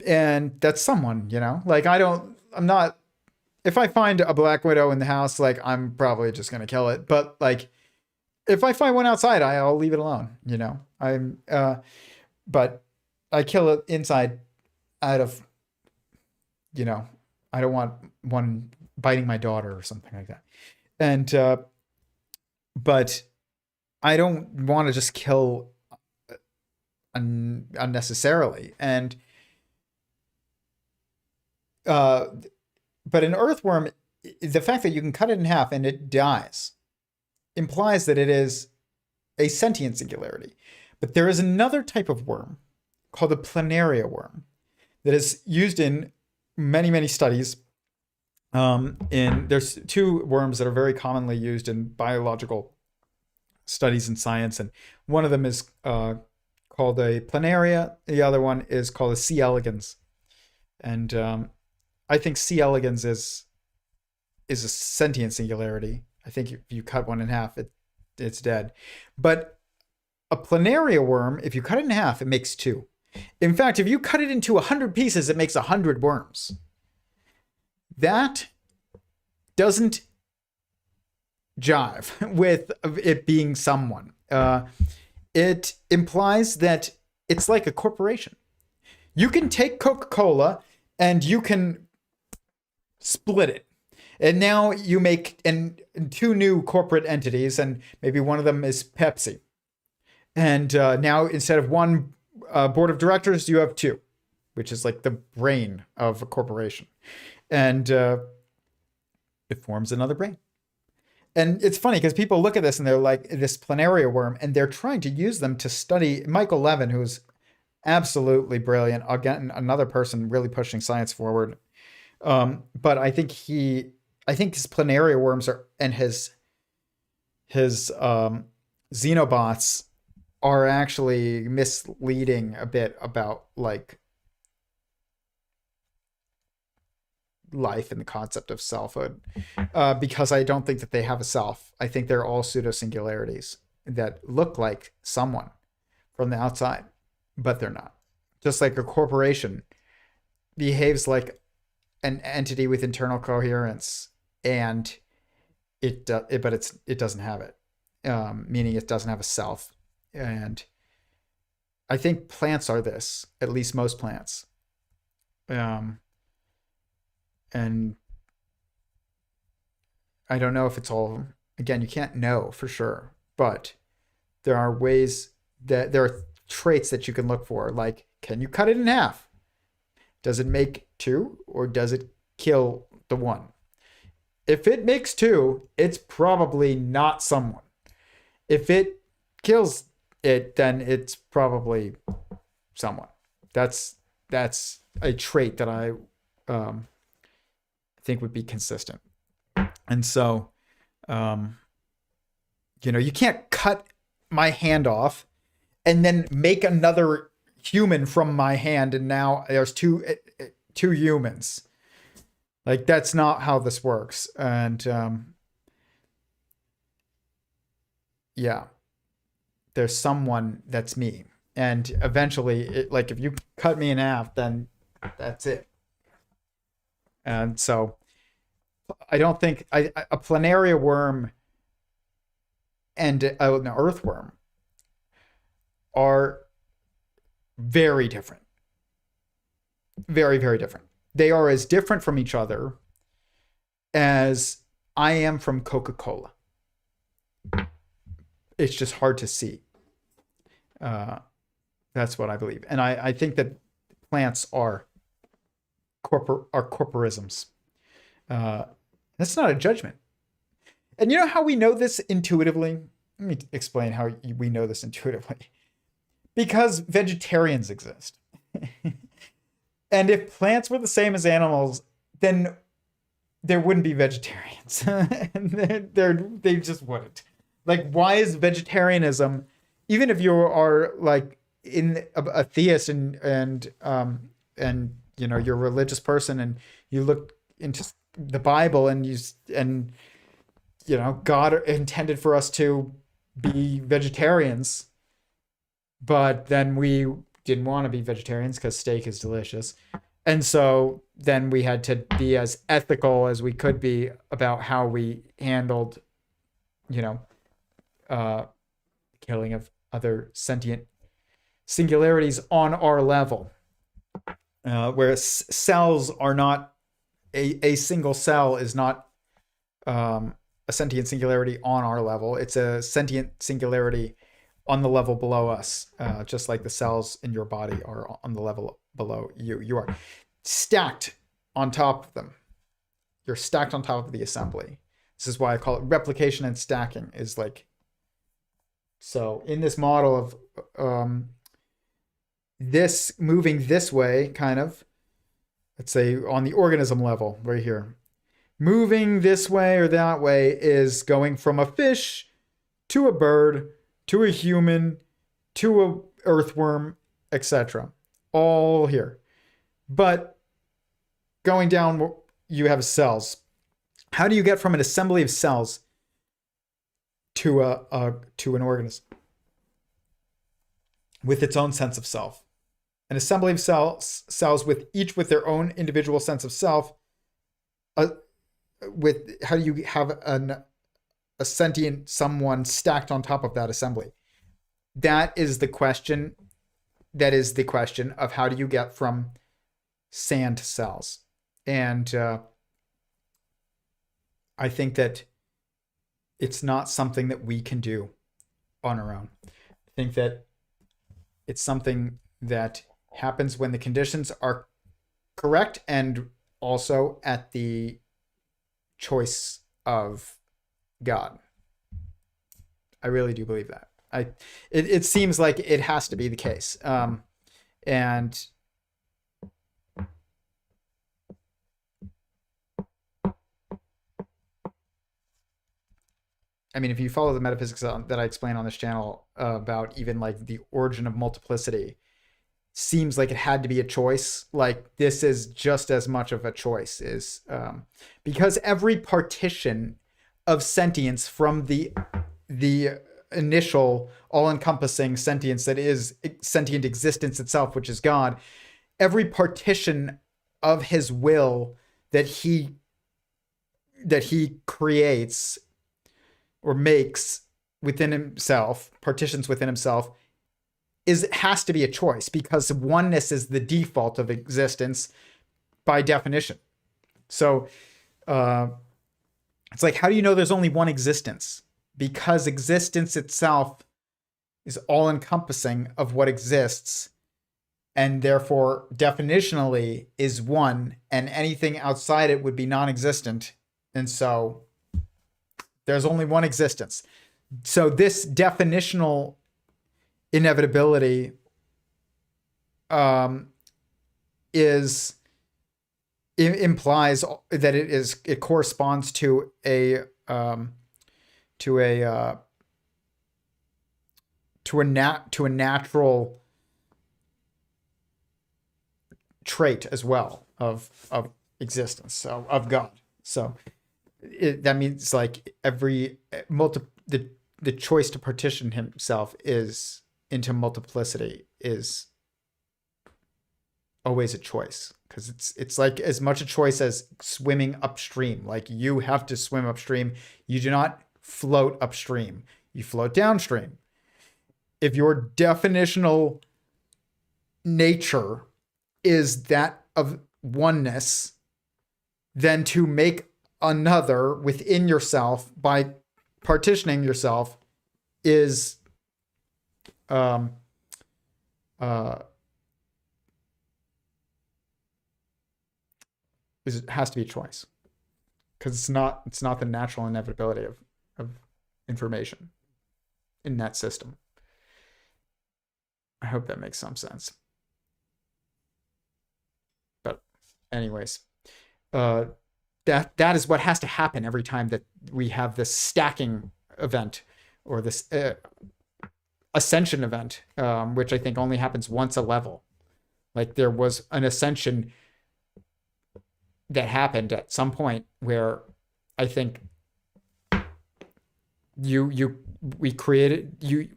And that's someone, like I'm not, if I find a black widow in the house, like I'm probably just going to kill it. But like, if I find one outside, I'll leave it alone, but I kill it inside out of, I don't want one biting my daughter or something like that. And, but I don't want to just kill unnecessarily. And, but an earthworm, the fact that you can cut it in half and it dies implies that it is a sentient singularity. But there is another type of worm called the planaria worm that is used in many, many studies. There's 2 worms that are very commonly used in biological studies and science, and one of them is called a planaria. The other one is called a C. elegans. And I think C. elegans is a sentient singularity. I think if you cut one in half, it's dead. But a planaria worm, if you cut it in half, it makes 2. In fact, if you cut it into 100 pieces, it makes 100 worms. That doesn't jive with it being someone. It implies that it's like a corporation. You can take Coca-Cola and you can split it. And now you make 2 new corporate entities, and maybe one of them is Pepsi. And now instead of 1 board of directors, you have 2, which is like the brain of a corporation. And it forms another brain. And it's funny because people look at this and they're like, this planaria worm, and they're trying to use them to study Michael Levin, who's absolutely brilliant. Again, another person really pushing science forward. But I think his planaria worms and his xenobots are actually misleading a bit about like life and the concept of selfhood, because I don't think that they have a self. I think they're all pseudo singularities that look like someone from the outside, but they're not. Just like a corporation behaves like an entity with internal coherence, and it doesn't have it, meaning it doesn't have a self. And I think plants are this, at least most plants. And I don't know if it's all, again, you can't know for sure, but there are ways that there are traits that you can look for. Like, can you cut it in half? Does it make two, or does it kill the one? If it makes two, it's probably not someone. If it kills it, then it's probably someone. That's a trait that I think would be consistent. And so, you can't cut my hand off and then make another human from my hand, and now there's two humans. Like, that's not how this works. And yeah, there's someone that's me, and eventually, like, if you cut me in half, then that's it. And so I don't think a planaria worm and an earthworm are very different. Very, very different. They are as different from each other as I am from Coca-Cola. It's just hard to see. That's what I believe. And I think that plants are corporisms. That's not a judgment. And you know how we know this intuitively? Let me explain how we know this intuitively. Because vegetarians exist. And if plants were the same as animals, then there wouldn't be vegetarians. They just wouldn't. Like, why is vegetarianism, even if you are like in a theist and you're a religious person and you look into the Bible and God intended for us to be vegetarians, but then we didn't want to be vegetarians because steak is delicious. And so then we had to be as ethical as we could be about how we handled, killing of other sentient singularities on our level. Whereas cells are not, a single cell is not a sentient singularity on our level. It's a sentient singularity on the level below us, just like the cells in your body are on the level below you. You are stacked on top of them. You're stacked on top of the assembly. This is why I call it replication and stacking. Is like, so in this model of this moving this way, kind of, let's say on the organism level right here, moving this way or that way is going from a fish to a bird to a human to a earthworm, etc. All here. But going down, you have cells. How do you get from an assembly of cells to an organism with its own sense of self? An assembly of cells with each with their own individual sense of self. With how do you have a sentient someone stacked on top of that assembly? That is the question. That is the question of how do you get from sand to cells? And I think that it's not something that we can do on our own. I think that it's something that happens when the conditions are correct, and also at the choice of God. I really do believe that. It seems like it has to be the case. And I mean, if you follow the metaphysics that I explain on this channel about even like the origin of multiplicity, seems like it had to be a choice. Like this is just as much of a choice, is because every partition of sentience from the initial all-encompassing sentience that is sentient existence itself, which is God, every partition of his will that he creates or makes within himself, partitions within himself, has to be a choice, because oneness is the default of existence by definition. So it's like, how do you know there's only one existence? Because existence itself is all encompassing of what exists, and therefore definitionally is one, and anything outside it would be non-existent. And so there's only one existence. So this definitional inevitability implies that it corresponds to a natural trait as well of existence, so of God. So that means like the choice to partition himself is into multiplicity is always a choice, because it's like as much a choice as swimming upstream. Like you have to swim upstream. You do not float upstream. You float downstream. If your definitional nature is that of oneness, then to make another within yourself by partitioning yourself is it has to be a choice, because it's not the natural inevitability of information in that system. I hope that makes some sense. But anyways, that is what has to happen every time that we have this stacking event, or this ascension event, which I think only happens once a level. Like there was an ascension that happened at some point where I think we created you,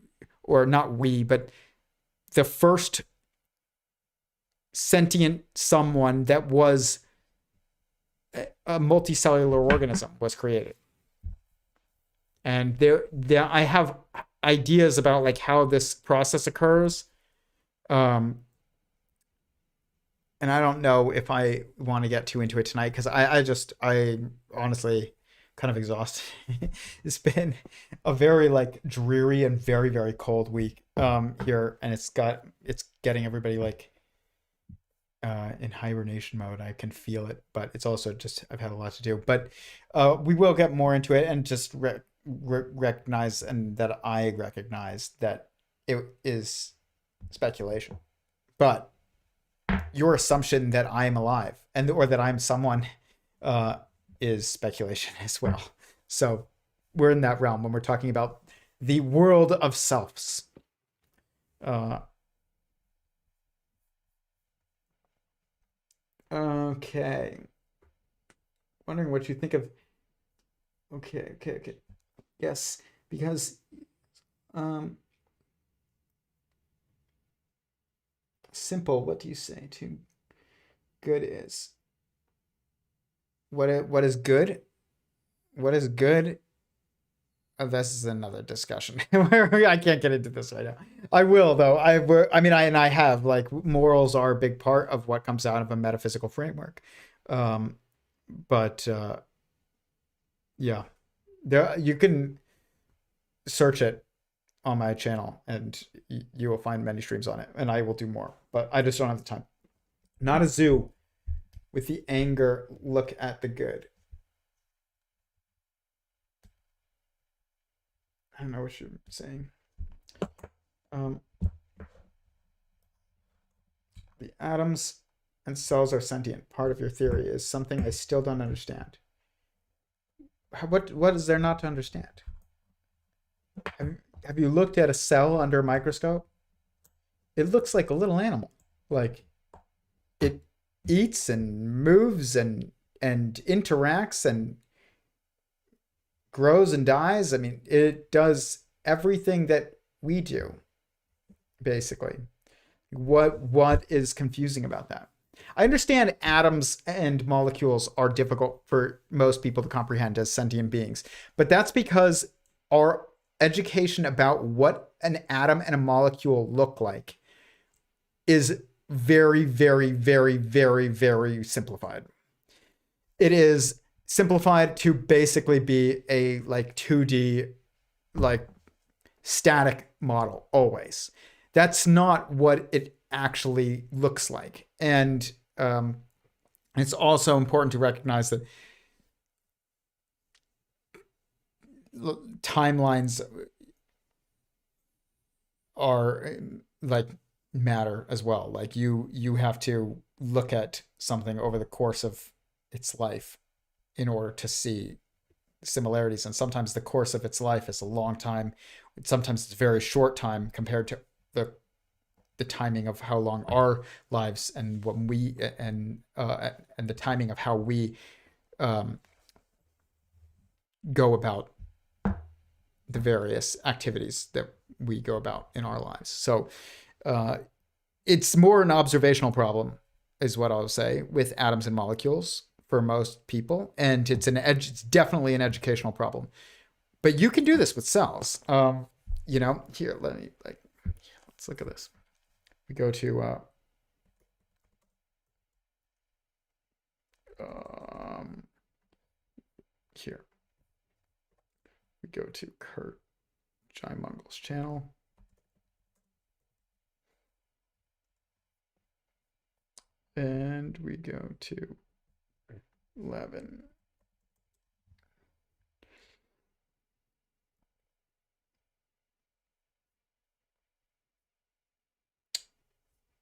or not we, but the first sentient someone that was a multicellular organism was created. And there I have ideas about like how this process occurs. And I don't know if I want to get too into it tonight, because I honestly kind of exhausted. It's been a very like dreary and very, very cold week here, and it's getting everybody like in hibernation mode. I can feel it, but it's also just I've had a lot to do. But we will get more into it, and just recognize, and that I recognize that it is speculation, but your assumption that I'm alive or that I'm someone is speculation as well. So we're in that realm when we're talking about the world of selves. Okay. Wondering what you think of. Okay. Yes, because simple, what do you say to good is? What is good? What is good? Oh, this is another discussion. I can't get into this right now. I will though. I have, like, morals are a big part of what comes out of a metaphysical framework. But yeah, there you can search it on my channel, and you will find many streams on it, and I will do more, but I just don't have the time. Not a zoo with the anger. Look at the good. I don't know what you're saying. The atoms and cells are sentient. Part of your theory is something I still don't understand. What is there not to understand? Have you looked at a cell under a microscope? It looks like a little animal. Like it eats and moves and interacts and grows and dies. I mean, it does everything that we do, basically. What is confusing about that? I understand atoms and molecules are difficult for most people to comprehend as sentient beings, but that's because our education about what an atom and a molecule look like is very, very, very, very, very simplified. It is simplified to basically be a like 2D, like static model always. That's not what it actually looks like. And it's also important to recognize that timelines are like matter as well. Like you have to look at something over the course of its life in order to see similarities. And sometimes the course of its life is a long time. Sometimes it's a very short time compared to the timing of how long our lives and what we and the timing of how we go about the various activities that we go about in our lives. So it's more an observational problem, is what I'll say, with atoms and molecules for most people, and it's definitely an educational problem. But you can do this with cells. Here, let's look at this. We go to here. We go to Kurt Jaimungal's channel. And we go to 11.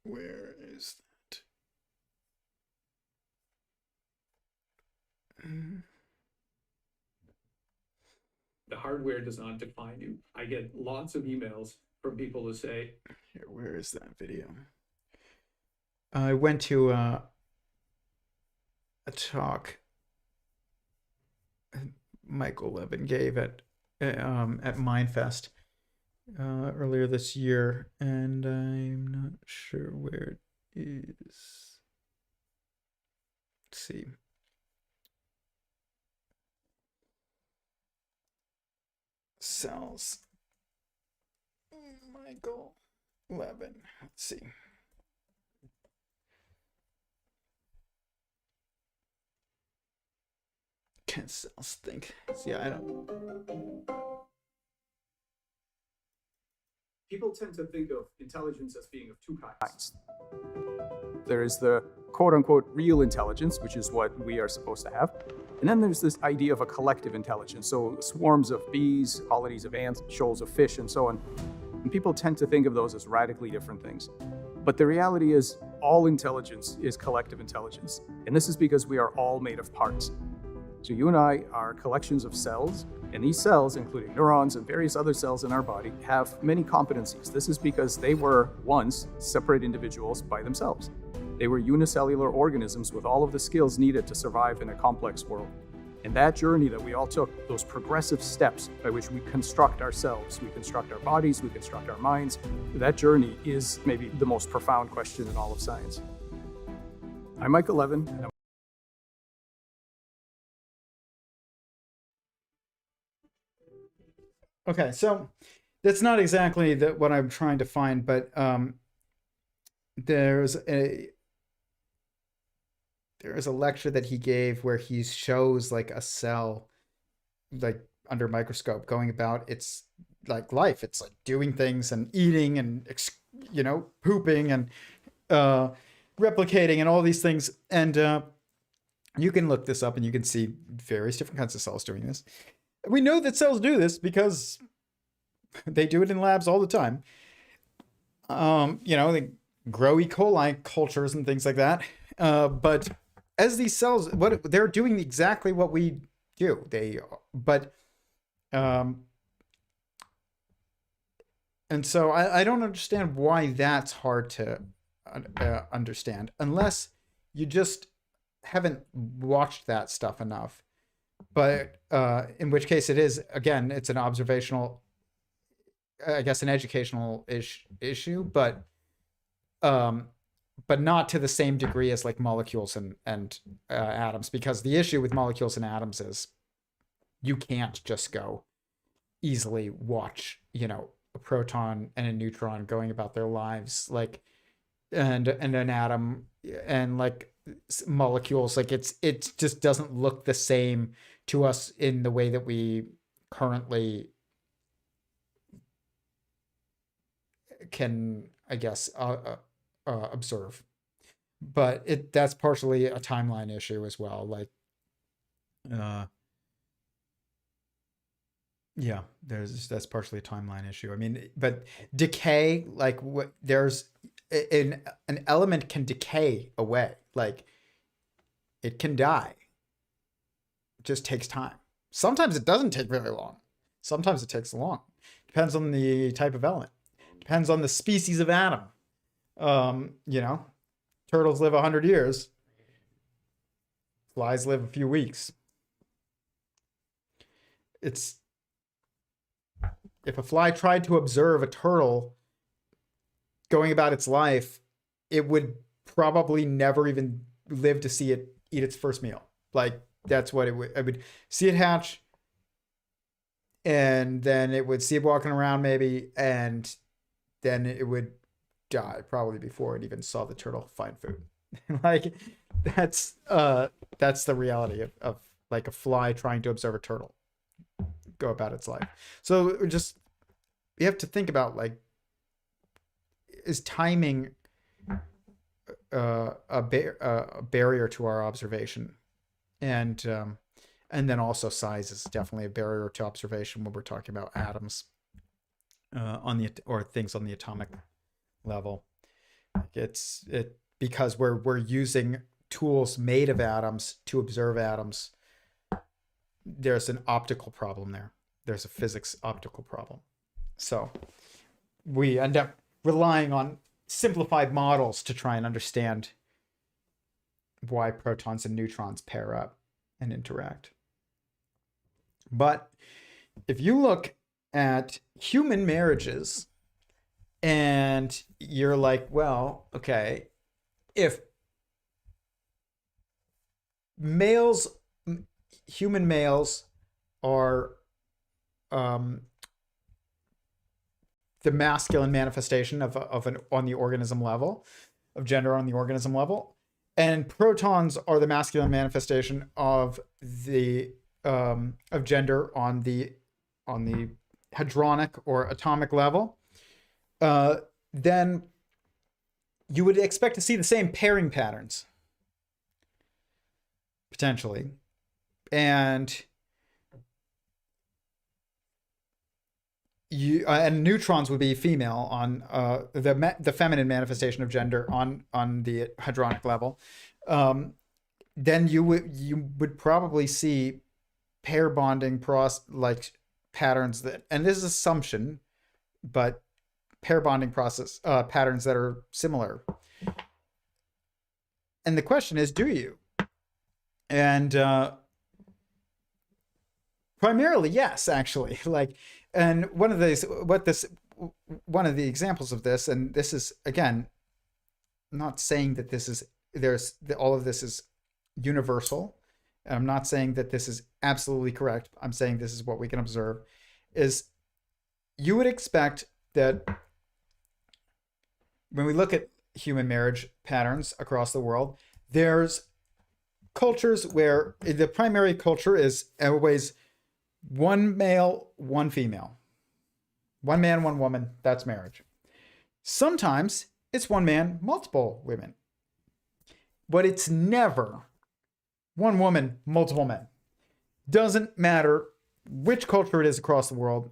Where is that? The hardware does not define you. I get lots of emails from people who say, here, where is that video? I went to a talk Michael Levin gave at Mindfest earlier this year, and I'm not sure where it is. Let's see. Cells. Michael Levin. Let's see. Can cells think? See, I don't. people tend to think of intelligence as being of two kinds. There is the quote-unquote real intelligence, which is what we are supposed to have. And then there's this idea of a collective intelligence. So swarms of bees, colonies of ants, shoals of fish, and so on. And people tend to think of those as radically different things. But the reality is all intelligence is collective intelligence. And this is because we are all made of parts. So you and I are collections of cells, and these cells, including neurons and various other cells in our body, have many competencies. This is because they were once separate individuals by themselves. They were unicellular organisms with all of the skills needed to survive in a complex world. And that journey that we all took, those progressive steps by which we construct ourselves, we construct our bodies, we construct our minds, that journey is maybe the most profound question in all of science. I'm Michael Levin, and I'm Okay, so that's not exactly what I'm trying to find, but there's a lecture that he gave where he shows like a cell, like under a microscope, going about its like life. It's like doing things and eating and pooping and replicating and all these things. And you can look this up and you can see various different kinds of cells doing this. We know that cells do this because they do it in labs all the time. They grow E. coli cultures and things like that. But as these cells, they're doing exactly what we do. And so I don't understand why that's hard to understand, unless you just haven't watched that stuff enough. But in which case it is, again, it's an observational, I guess, an educational issue, but not to the same degree as like molecules and atoms, because the issue with molecules and atoms is you can't just go easily watch, a proton and a neutron going about their lives, like, and an atom and like molecules, like it just doesn't look the same to us in the way that we currently can, I guess, observe. But that's partially a timeline issue as well. Like, yeah, that's partially a timeline issue. I mean, but decay, like there's an element can decay away. Like it can die. It just takes time. Sometimes it doesn't take very long. Sometimes it takes long. Depends on the type of element. Depends on the species of atom. Turtles live 100 years. Flies live a few weeks. If a fly tried to observe a turtle going about its life, it would probably never even live to see it eat its first meal. Like that's what it would. I would see it hatch, and then it would see it walking around maybe, and then it would die probably before it even saw the turtle find food. Like that's the reality of like a fly trying to observe a turtle go about its life. So you have to think about, like, is timing a barrier to our observation, and then also size is definitely a barrier to observation when we're talking about atoms or things on the atomic level. Because we're using tools made of atoms to observe atoms. There's an optical problem there. There's a physics optical problem. So we end up relying on simplified models to try and understand why protons and neutrons pair up and interact. But if you look at human marriages and you're like, well, okay, if human males are the masculine manifestation of on the organism level, of gender on the organism level, and protons are the masculine manifestation of the of gender on the hadronic or atomic level, then you would expect to see the same pairing patterns potentially, and neutrons would be female on the feminine manifestation of gender on the hadronic level. Then you would probably see pair bonding patterns that, and this is assumption, but pair bonding patterns that are similar. And the question is, do you? And primarily, yes, actually. Like, and one of the examples of this, and this is, again, I'm not saying that all of this is universal. And I'm not saying that this is absolutely correct. I'm saying this is what we can observe, is you would expect that when we look at human marriage patterns across the world, there's cultures where the primary culture is always one male, one female. One man, one woman, that's marriage. Sometimes it's one man, multiple women. But it's never one woman, multiple men. Doesn't matter which culture it is across the world.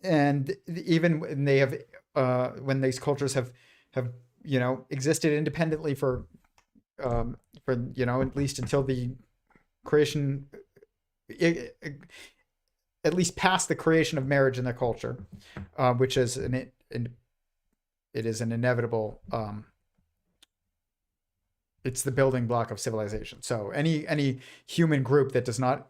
And even when they have, when these cultures have existed independently for at least until the creation, at least past the creation of marriage in their culture, which is it is an inevitable it's the building block of civilization. So any human group that does not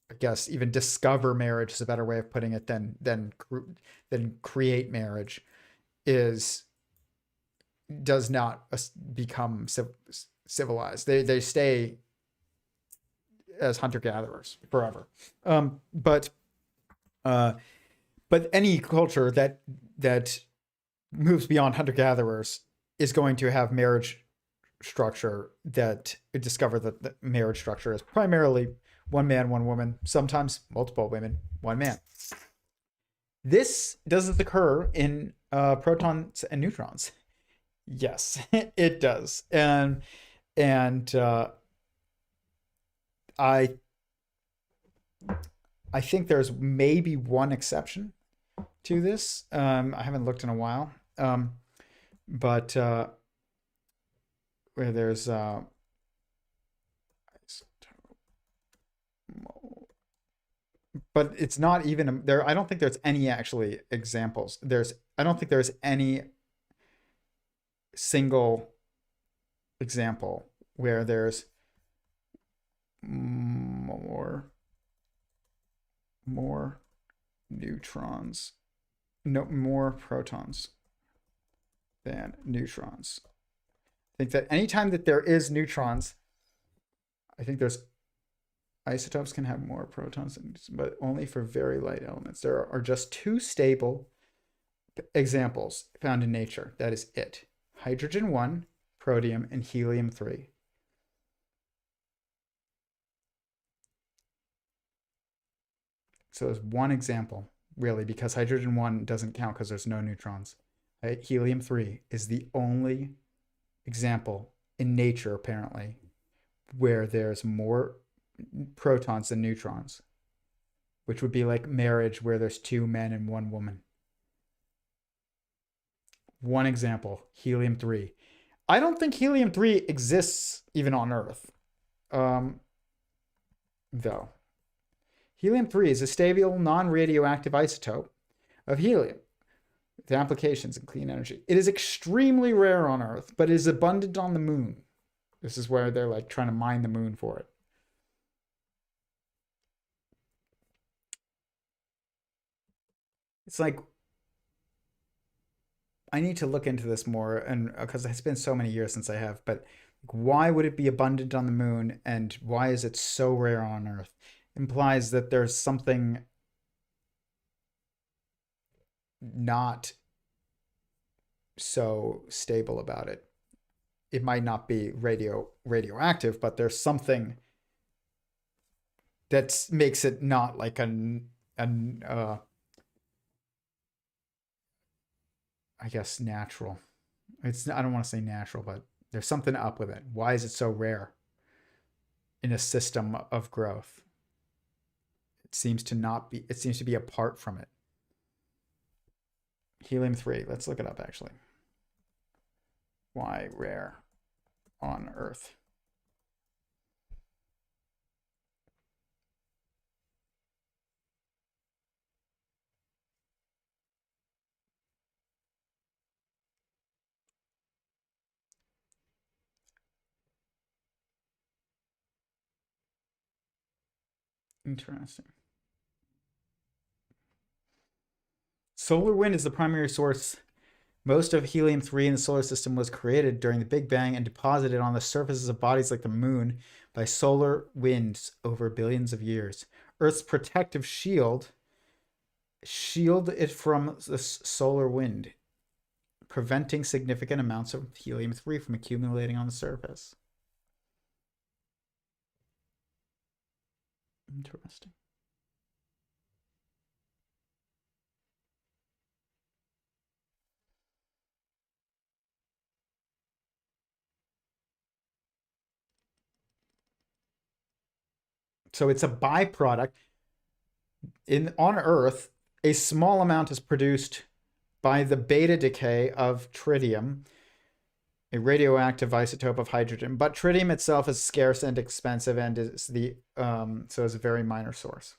I guess even discover marriage is a better way of putting it than create marriage does not become civilized. They stay as hunter-gatherers forever. But any culture that moves beyond hunter-gatherers is going to have marriage structure that discover that the marriage structure is primarily one man, one woman, sometimes multiple women, one man. This doesn't occur in protons and neutrons. Yes, it does. And I think there's maybe one exception to this. I haven't looked in a while. But where there's but it's not even there. I don't think there's any actually examples. I don't think there's any single example where there's more neutrons, no more protons than neutrons. I think that anytime that there is neutrons, I think there's isotopes can have more protons, but only for very light elements. There are just two stable examples found in nature. That is it. Hydrogen-1, protium, and helium-3. So there's one example, really, because hydrogen-1 doesn't count because there's no neutrons. Helium-3 is the only example in nature, apparently, where there's more protons than neutrons, which would be like marriage where there's two men and one woman. One example, helium-3. I don't think helium-3 exists even on Earth, though. Helium-3 is a stable, non-radioactive isotope of helium with applications in clean energy. It is extremely rare on Earth, but is abundant on the moon. This is where they're like trying to mine the moon for it. It's like, I need to look into this more, and because it's been so many years since I have, but why would it be abundant on the moon and why is it so rare on Earth? Implies that there's something not so stable about it. It might not be radioactive, but there's something that makes it not like I guess natural. I don't want to say natural, but there's something up with it. Why is it so rare in a system of growth? It seems to be apart from it. Helium-3, let's look it up actually. Why rare on Earth? Interesting. Solar wind is the primary source. Most of helium-3 in the solar system was created during the Big Bang and deposited on the surfaces of bodies like the moon by solar winds over billions of years. Earth's protective shield it from the solar wind, preventing significant amounts of helium-3 from accumulating on the surface. Interesting. So it's a byproduct. On Earth, a small amount is produced by the beta decay of tritium, a radioactive isotope of hydrogen. But tritium itself is scarce and expensive and is so is a very minor source.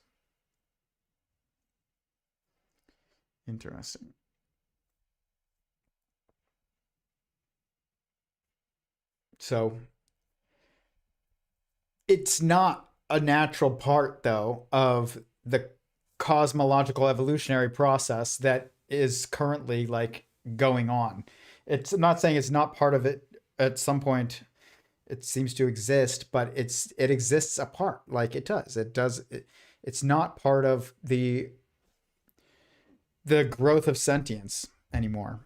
Interesting. So it's not a natural part, though, of the cosmological evolutionary process that is currently like going on. I'm not saying it's not part of it. At some point it seems to exist, but it exists apart. Like it does. It's not part of the growth of sentience anymore.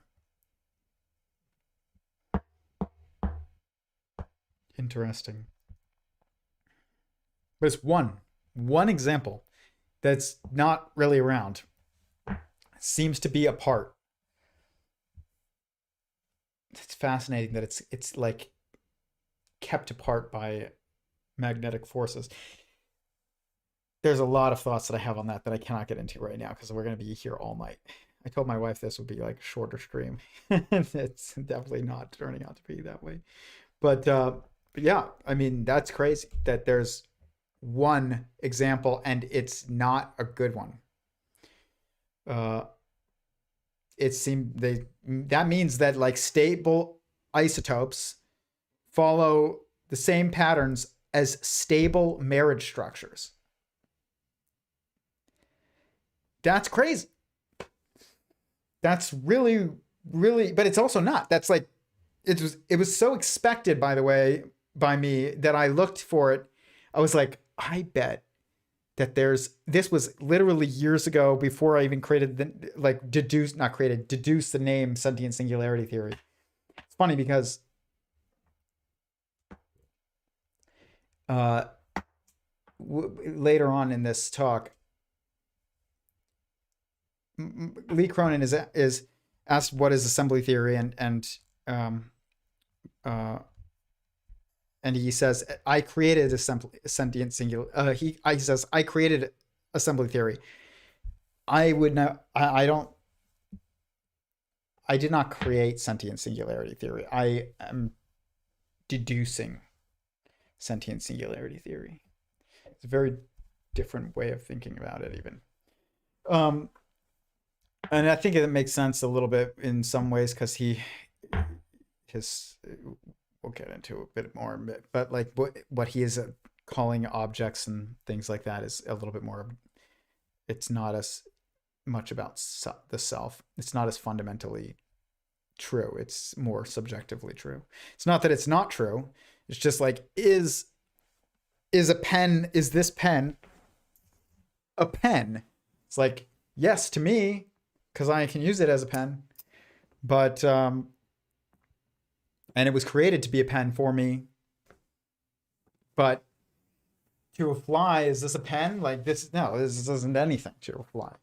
Interesting. But it's one example that's not really around. It seems to be apart. It's fascinating that it's like kept apart by magnetic forces. There's a lot of thoughts that I have on that I cannot get into right now because we're going to be here all night. I told my wife this would be like a shorter stream. It's definitely not turning out to be that way. But yeah, I mean, that's crazy that there's one example and it's not a good one. That means that like stable isotopes follow the same patterns as stable marriage structures. That's crazy. That's really, really, but it's also not. That's like, it was so expected, by the way, by me that I looked for it. I was like, I bet that this was literally years ago before I even created deduced the name Sentient Singularity Theory. It's funny because later on in this talk, Lee Cronin is asked what is assembly theory, and he says, I created sentient singular. He says, I created assembly theory. I did not create sentient singularity theory. I am deducing sentient singularity theory. It's a very different way of thinking about it, even. And I think it makes sense a little bit in some ways because we'll get into a bit more, but like what he is calling objects and things like that is a little bit more. It's not as much about the self. It's not as fundamentally true. It's more subjectively true. It's not that it's not true. It's just like, is this pen a pen? It's like, yes, to me, because I can use it as a pen, but and it was created to be a pen for me. But to a fly, is this a pen? Like this? No, this isn't anything to a fly.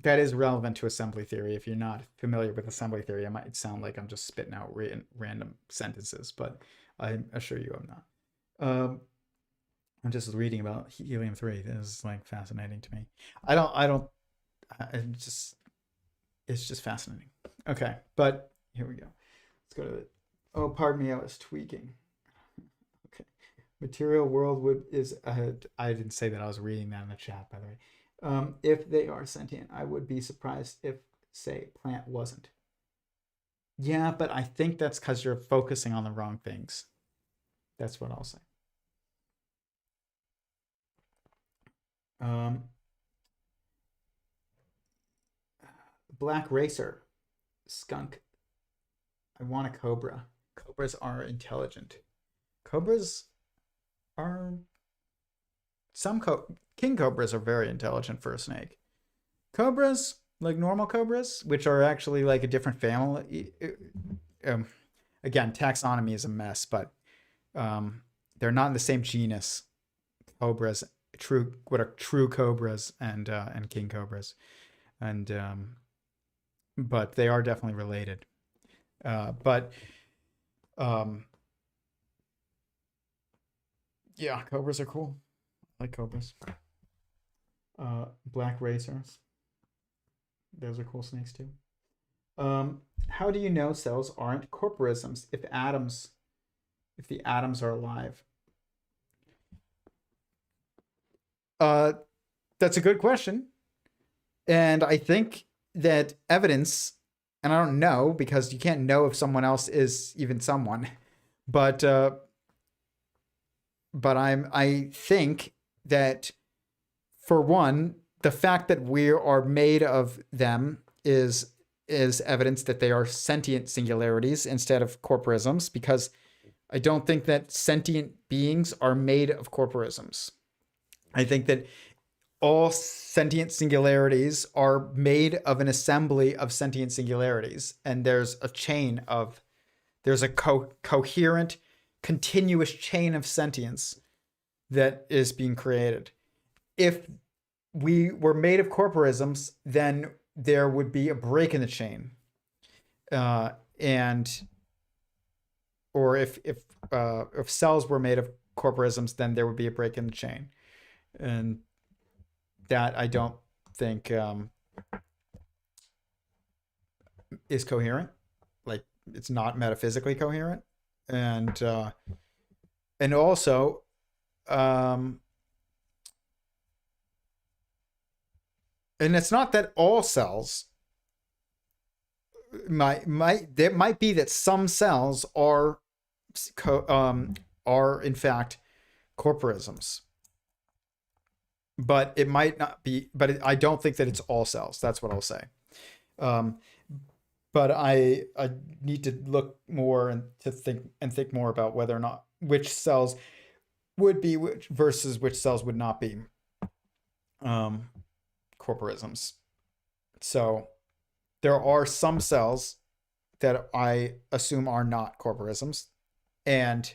That is relevant to assembly theory. If you're not familiar with assembly theory, it might sound like I'm just spitting out random sentences, but I assure you I'm not. I'm just reading about helium-3. This is like fascinating to me. It's just fascinating. Okay, but here we go. Let's go to it. Oh, pardon me, I was tweaking. Okay. Material world is ahead. I didn't say that. I was reading that in the chat, by the way. If they are sentient, I would be surprised if, say, plant wasn't. Yeah, but I think that's because you're focusing on the wrong things. That's what I'll say. Black Racer, skunk. I want a cobra. Cobras are intelligent. Cobras are king cobras are very intelligent for a snake. Cobras, like normal cobras, which are actually like a different family. Again, taxonomy is a mess, but they're not in the same genus. Cobras, what are true cobras and king cobras, and but they are definitely related. Yeah, cobras are cool. I like cobras. Black racers. Those are cool snakes too. How do you know cells aren't corporisms if the atoms are alive? That's a good question. And I think that evidence, and I don't know because you can't know if someone else is even someone, but I think that, for one, the fact that we are made of them is evidence that they are sentient singularities instead of corporisms, because I don't think that sentient beings are made of corporisms. I think that all sentient singularities are made of an assembly of sentient singularities, and there's a coherent, continuous chain of sentience that is being created. If we were made of corporisms, then there would be a break in the chain, or if cells were made of corporisms, then there would be a break in the chain, and that I don't think is coherent. Like, it's not metaphysically coherent, and also, and it's not that all cells there might be that some cells are in fact corporisms, but it might not be. But I don't think that it's all cells. That's what I'll say. But I need to look more and to think more about whether or not which cells would be which versus which cells would not be corporisms. So there are some cells that I assume are not corporisms, and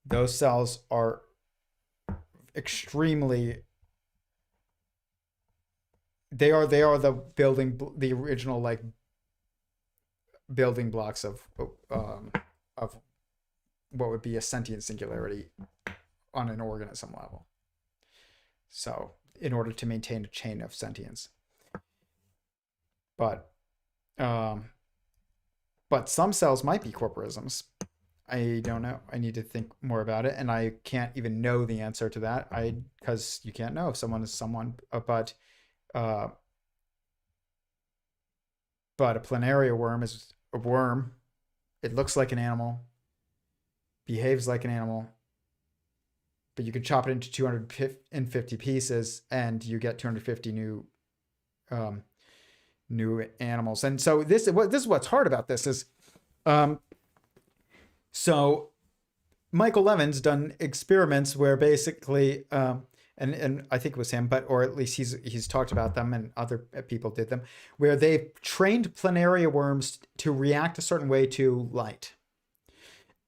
those cells are extremely. They are the original like building blocks of what would be a sentient singularity on an organism level. So, in order to maintain a chain of sentience, but some cells might be corporisms. I don't know. I need to think more about it, and I can't even know the answer to that. Because you can't know if someone is someone, but a planaria worm is a worm. It looks like an animal, behaves like an animal, but you could chop it into 250 pieces, and you get 250 new animals. And so this is what's hard about this is, so Michael Levin's done experiments where basically, and I think it was him, or at least he's talked about them, and other people did them, where they've trained planaria worms to react a certain way to light,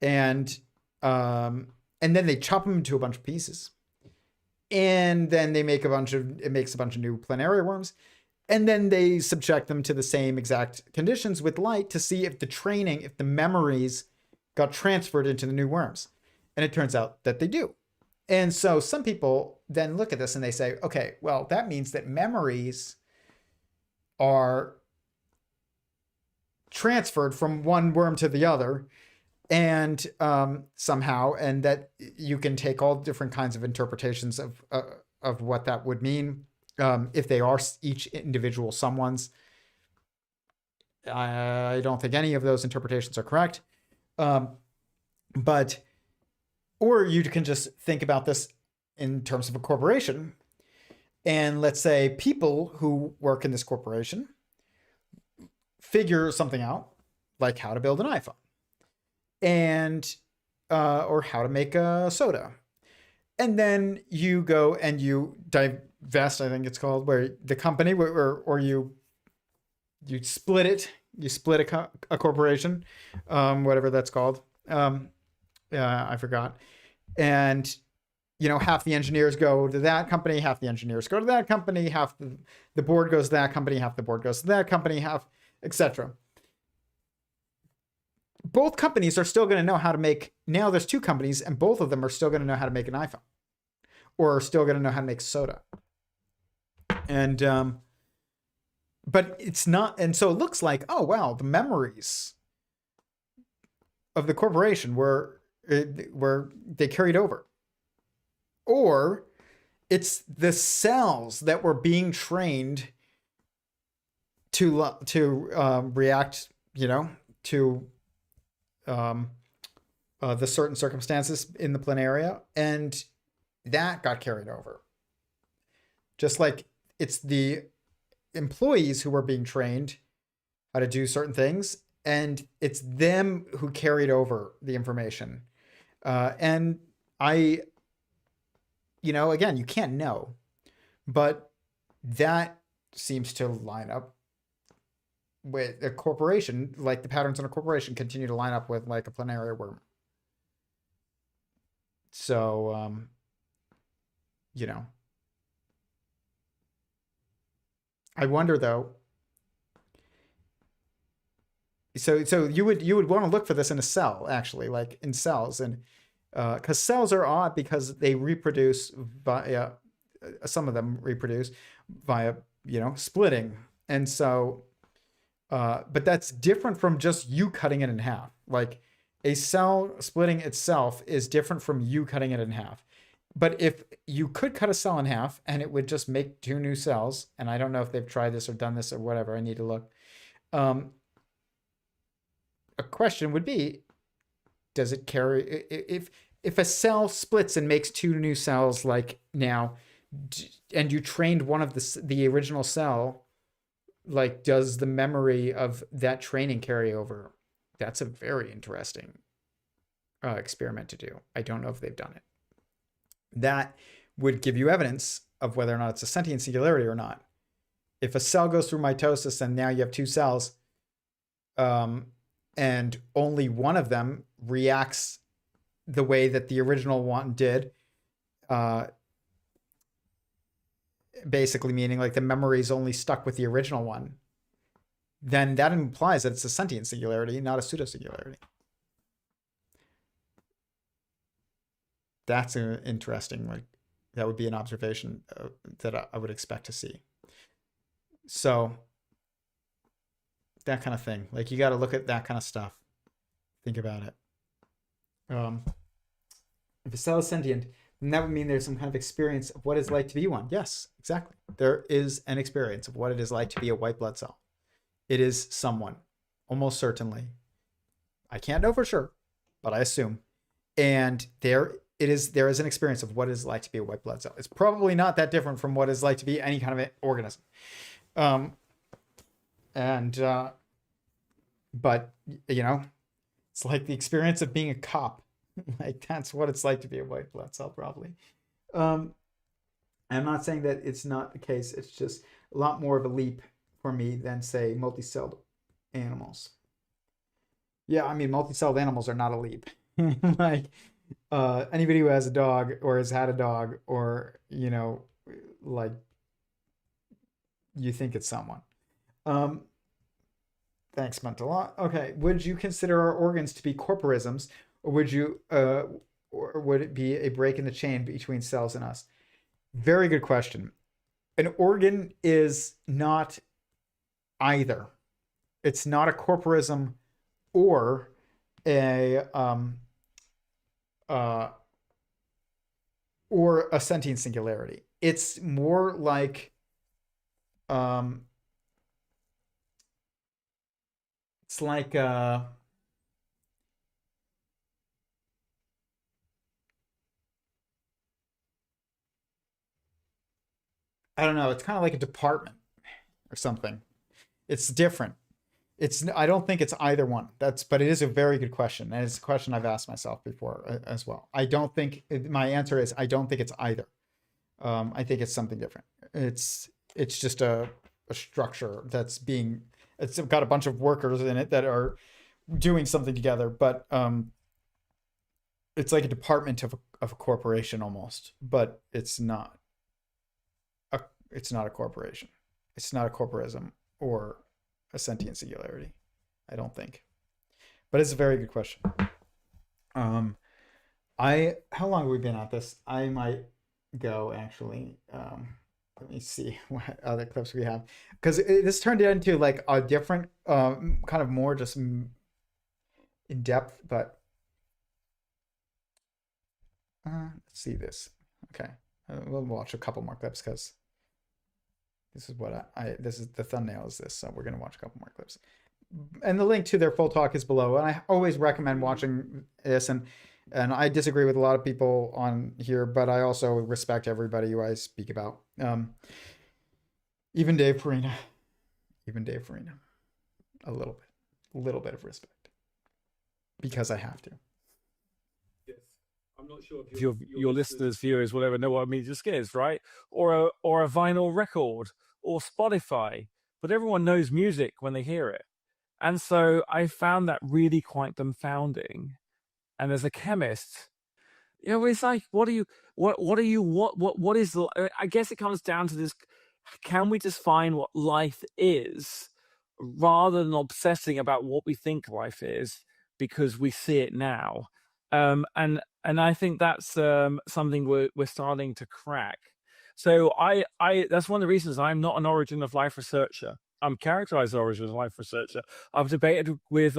and then they chop them into a bunch of pieces, and then it makes a bunch of new planaria worms, and then they subject them to the same exact conditions with light to see if the memories got transferred into the new worms, and it turns out that they do. And so some people then look at this and they say, okay, well, that means that memories are transferred from one worm to the other, and somehow, and that you can take all different kinds of interpretations of what that would mean, if they are each individual someone's. I don't think any of those interpretations are correct. Or you can just think about this in terms of a corporation. And let's say people who work in this corporation figure something out, like how to build an iPhone, and or how to make a soda. And then you go and you divest, I think it's called, where the company, or you split it. You split a corporation, whatever that's called. I forgot. And, half the engineers go to that company, half the engineers go to that company, half the board goes to that company, half the board goes to that company, half, etc. Both companies are still going to know how to make, now there's two companies, and both of them are still going to know how to make an iPhone, or are still going to know how to make soda. And, but it's not, and so it looks like, oh wow, the memories of the corporation were they carried over, or it's the cells that were being trained to react, to the certain circumstances in the planaria, and that got carried over. Just like it's the employees who were being trained how to do certain things, and it's them who carried over the information. And again, you can't know, but that seems to line up with a corporation, like the patterns in a corporation continue to line up with like a planaria worm. So, I wonder though. So you would want to look for this in a cell, actually, like in cells, and because cells are odd because they reproduce via, some of them reproduce via splitting, and so but that's different from just you cutting it in half. Like a cell splitting itself is different from you cutting it in half. But if you could cut a cell in half and it would just make 2 new cells, and I don't know if they've tried this or done this or whatever, I need to look. A question would be, does it carry, if a cell splits and makes 2 new cells like now, and you trained one of the original cell, like, does the memory of that training carry over? That's a very interesting experiment to do. I don't know if they've done it. That would give you evidence of whether or not it's a sentient singularity or not. If a cell goes through mitosis and now you have 2 cells, and only one of them reacts the way that the original one did, basically meaning like the memory is only stuck with the original one, then that implies that it's a sentient singularity, not a pseudo-singularity. That's an interesting, like, that would be an observation that I would expect to see. So that kind of thing, like, you got to look at that kind of stuff. Think about it. If a cell is sentient, then that would mean there's some kind of experience of what it's like to be one. Yes, exactly. There is an experience of what it is like to be a white blood cell. It is someone, almost certainly. I can't know for sure, but I assume. And there is an experience of what it is like to be a white blood cell. It's probably not that different from what it's like to be any kind of an organism. But it's like the experience of being a cop. Like, that's what it's like to be a white blood cell, probably. I'm not saying that it's not the case. It's just a lot more of a leap for me than, say, multicelled animals. Yeah, I mean, multicelled animals are not a leap. Like, anybody who has a dog or has had a dog, or, like, you think it's someone. Thanks, Mentala. Okay, would you consider our organs to be corporisms, or would it be a break in the chain between cells and us? Very good question. An organ is not either. It's not a corporism or a sentient singularity. It's more like it's like I don't know, it's kind of like a department or something. It's different. I don't think it's either one. But it is a very good question, and it's a question I've asked myself before as well. My answer is I don't think it's either. I think it's something different. It's just a structure it's got a bunch of workers in it that are doing something together, but it's like a department of a corporation almost, but it's not a corporation. It's not a corporism or a sentient singularity, I don't think. But it's a very good question. How long have we been at this? I might go, actually. Let me see what other clips we have, because this turned into like a different kind of more just in depth, but let's see this. Okay, we'll watch a couple more clips because This is what this is the thumbnail is this. So we're going to watch a couple more clips. And the link to their full talk is below. And I always recommend watching this. And I disagree with a lot of people on here, but I also respect everybody who I speak about. Even Dave Farina. A little bit of respect. Because I have to. Yes. I'm not sure if Your listeners, viewers, whatever, know what Media Disc is, right? Or a vinyl record or Spotify. But everyone knows music when they hear it. And so I found that really quite dumbfounding. And as a chemist, it's like, what is, I guess it comes down to this, can we define what life is rather than obsessing about what we think life is because we see it now? And I think that's something we're starting to crack. So I that's one of the reasons I'm not an origin of life researcher. I'm characterized as origin of life researcher. I've debated with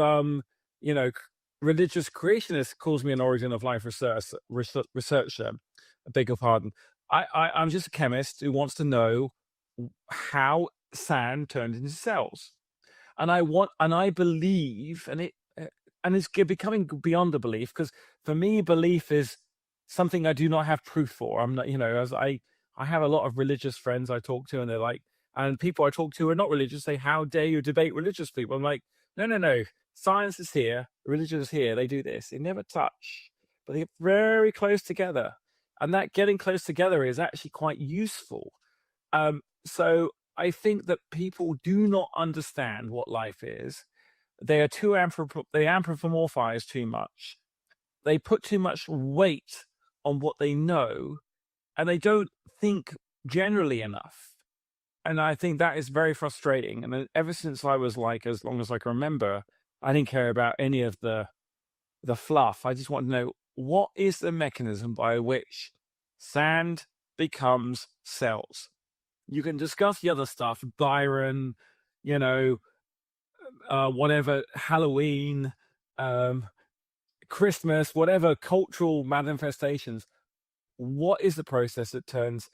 religious creationists calls me an origin of life researcher. I beg your pardon. I'm just a chemist who wants to know how sand turned into cells, and I believe, and it's becoming beyond a belief, because for me, belief is something I do not have proof for. I'm not, as I have a lot of religious friends I talk to, and they're like, and people I talk to are not religious. Say, how dare you debate religious people? I'm like, no. Science is here, religion is here. They do this. They never touch, but they get very close together. And that getting close together is actually quite useful. So I think that people do not understand what life is. They are they anthropomorphize too much. They put too much weight on what they know, and they don't think generally enough. And I think that is very frustrating. And then ever since I was like, as long as I can remember, I didn't care about any of the fluff. I just want to know, what is the mechanism by which sand becomes cells? You can discuss the other stuff, Byron, whatever, Halloween, Christmas, whatever cultural manifestations. What is the process that turns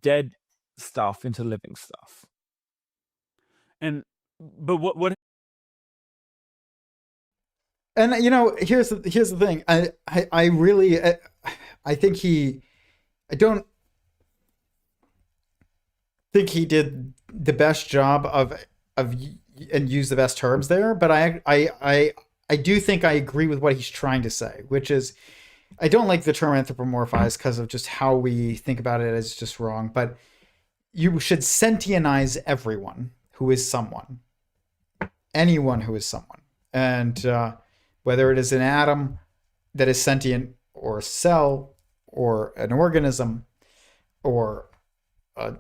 dead stuff into living stuff? But what And here's the thing. I really I think I don't think he did the best job of and use the best terms there, but I do think I agree with what he's trying to say, which is, I don't like the term anthropomorphize because of just how we think about it as just wrong, but you should sentientize everyone who is someone. Anyone who is someone. And whether it is an atom that is sentient, or a cell, or an organism, or a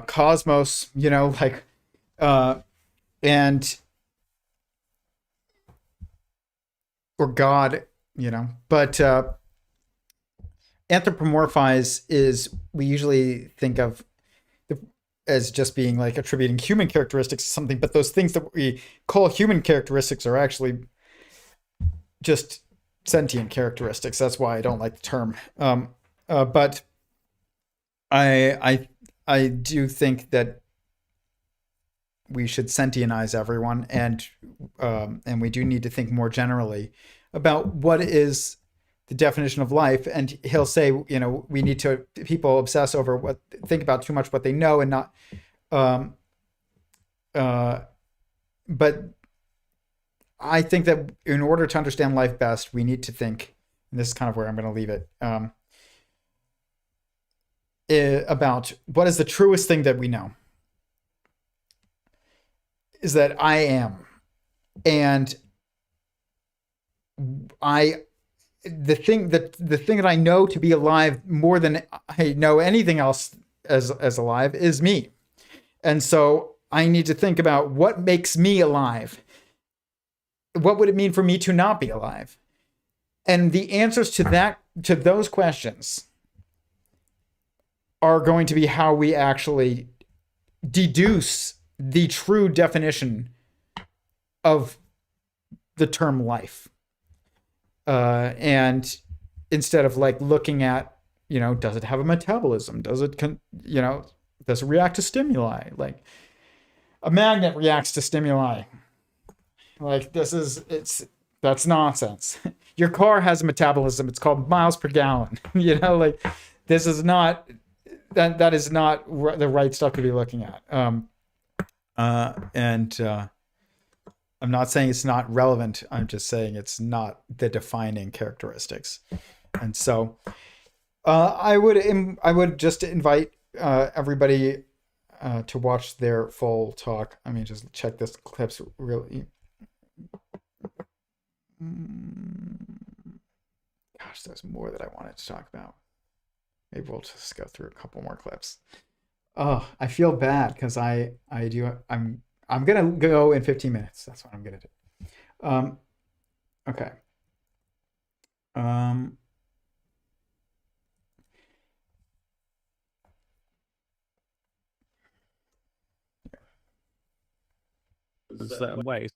cosmos, and or God, but anthropomorphize is, we usually think of as just being like attributing human characteristics to something, but those things that we call human characteristics are actually just sentient characteristics. That's why I don't like the term. But I do think that we should sentientize everyone, and we do need to think more generally about what is the definition of life. And he'll say, we need to, people obsess over think about too much what they know and not, but I think that in order to understand life best, we need to think, and this is kind of where I'm going to leave it, about what is the truest thing that we know. Is that I am. And the thing that I know to be alive more than I know anything else as alive is me. And so I need to think about what makes me alive. What would it mean for me to not be alive? And the answers to those questions are going to be how we actually deduce the true definition of the term life. And instead of like looking at does it have a metabolism? Does it, does it react to stimuli? Like a magnet reacts to stimuli. Like that's nonsense. Your car has a metabolism. It's called miles per gallon. Like this is not, that is not the right stuff to be looking at. And I'm not saying it's not relevant. I'm just saying it's not the defining characteristics. And so I would just invite everybody to watch their full talk. I mean, just check this clips really. Gosh, there's more that I wanted to talk about. Maybe we'll just go through a couple more clips. Oh, I feel bad because I'm gonna go in 15 minutes. That's what I'm gonna do. Okay. Certain ways.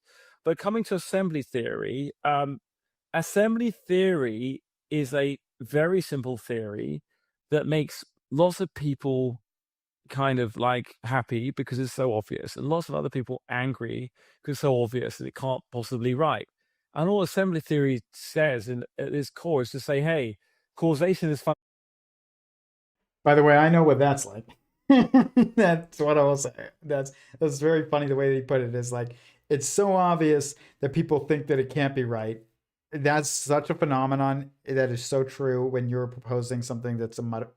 But coming to assembly theory is a very simple theory that makes lots of people kind of like happy because it's so obvious, and lots of other people angry because it's so obvious that it can't possibly right. And all assembly theory says at its core is to say, hey, causation is fun. By the way, I know what that's like. That's what I will say. That's very funny the way that he put it. Is like, it's so obvious that people think that it can't be right. That's such a phenomenon that is so true when you're proposing something that's something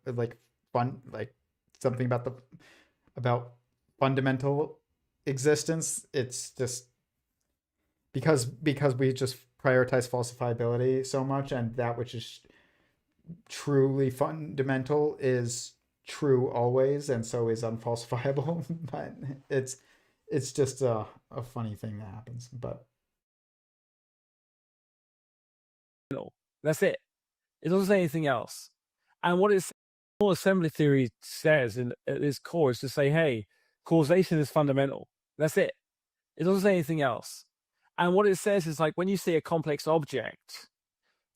about fundamental existence. It's just because we just prioritize falsifiability so much, and that which is truly fundamental is true always, and so is unfalsifiable. But it's just a funny thing that happens. But that's it. It doesn't say anything else. And what all assembly theory says at its core is to say, hey, causation is fundamental. That's it. It doesn't say anything else. And what it says is, like, when you see a complex object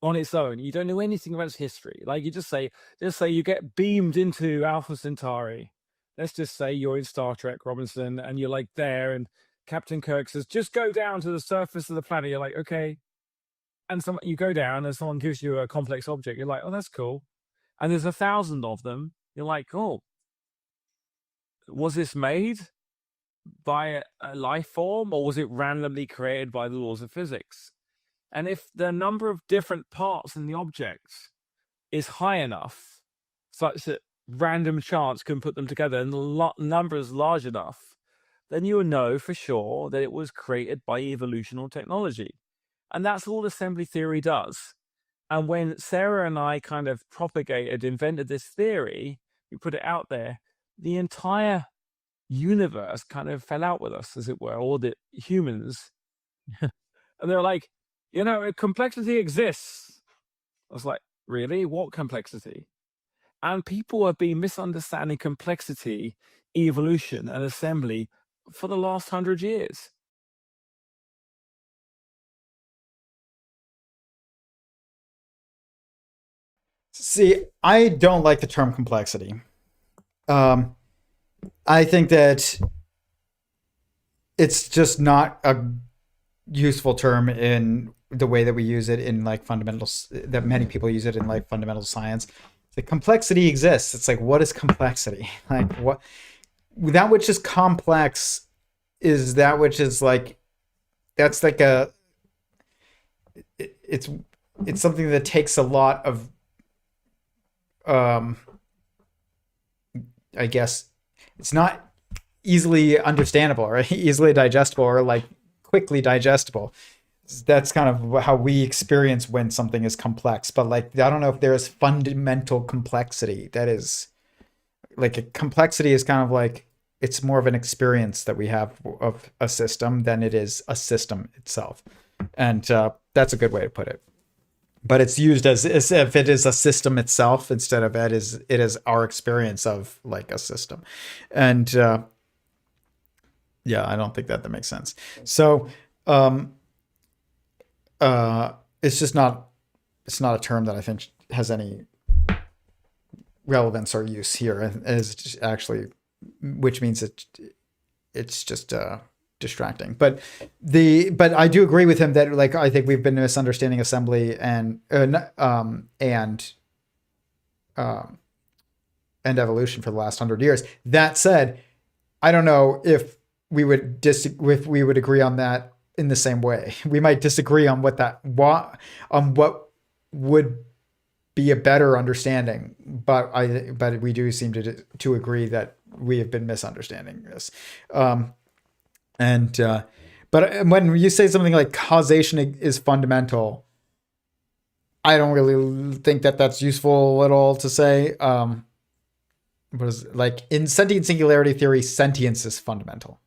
on its own, you don't know anything about its history. Like, you just say you get beamed into Alpha Centauri. Let's just say you're in Star Trek, Robinson, and you're like there, and Captain Kirk says, just go down to the surface of the planet. You're like, okay. And you go down and someone gives you a complex object. You're like, oh, that's cool. And there's 1,000 of them. You're like, oh, was this made by a life form, or was it randomly created by the laws of physics? And if the number of different parts in the object is high enough, such that random chance can put them together, and the number is large enough, then you will know for sure that it was created by evolutional technology. And that's all assembly theory does. And when Sarah and I kind of invented this theory, we put it out there, the entire universe kind of fell out with us, as it were, all the humans. And they're like, complexity exists. I was like, really? What complexity? And people have been misunderstanding complexity, evolution, and assembly for the last 100 years. See, I don't like the term complexity. I think that it's just not a useful term in the way that we use it in like fundamentals, that many people use it in like fundamental science. The complexity exists. It's like, what is complexity? Like, what, that which is complex is that which is like, that's like it's something that takes a lot of, I guess it's not easily understandable or easily digestible or like quickly digestible. That's kind of how we experience when something is complex. But like, I don't know if there's fundamental complexity. That is like, a complexity is kind of like, it's more of an experience that we have of a system than it is a system itself. And that's a good way to put it. But it's used as if it is a system itself instead of it is our experience of like a system. And yeah, I don't think that makes sense. So it's just not, it's not a term that I think has any relevance or use here is actually, which means it's just distracting. But I do agree with him that like I think we've been misunderstanding assembly and evolution for the last 100 years. That said, I don't know if we would agree on that in the same way. We might disagree on what would be a better understanding, but we do seem to agree that we have been misunderstanding this. But when you say something like causation is fundamental, I don't really think that that's useful at all to say. What is it? Like in sentient singularity theory, sentience is fundamental.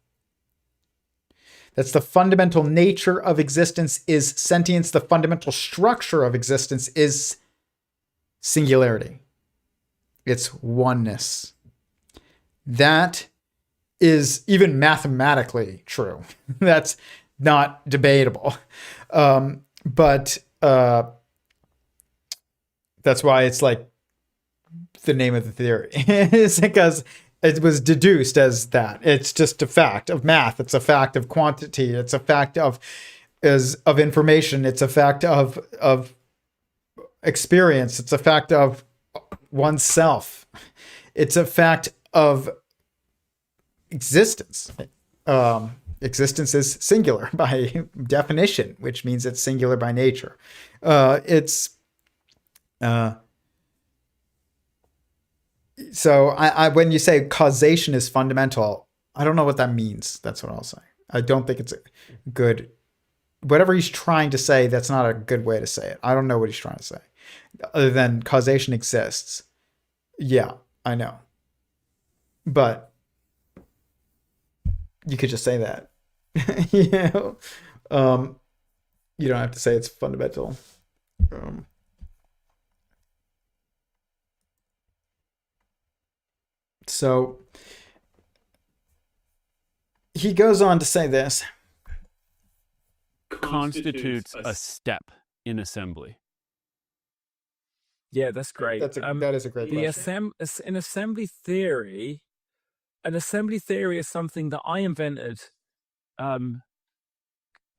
That's the fundamental nature of existence is sentience. The fundamental structure of existence is singularity. It's oneness. That is even mathematically true. That's not debatable. But that's why it's like the name of the theory. It's because it was deduced as that. It's just a fact of math. It's a fact of quantity. It's a fact of information. It's a fact of experience. It's a fact of oneself. It's a fact of existence. Existence is singular by definition, which means it's singular by nature. So I when you say causation is fundamental, I don't know what that means. That's what I'll say. I don't think it's a good, whatever he's trying to say, that's not a good way to say it. I don't know what he's trying to say. Other than causation exists. Yeah, I know. But you could just say that. You know? You don't have to say it's fundamental. So he goes on to say this. Constitutes a step in assembly. Yeah, that's great. That is a great question. An assembly theory is something that I invented. I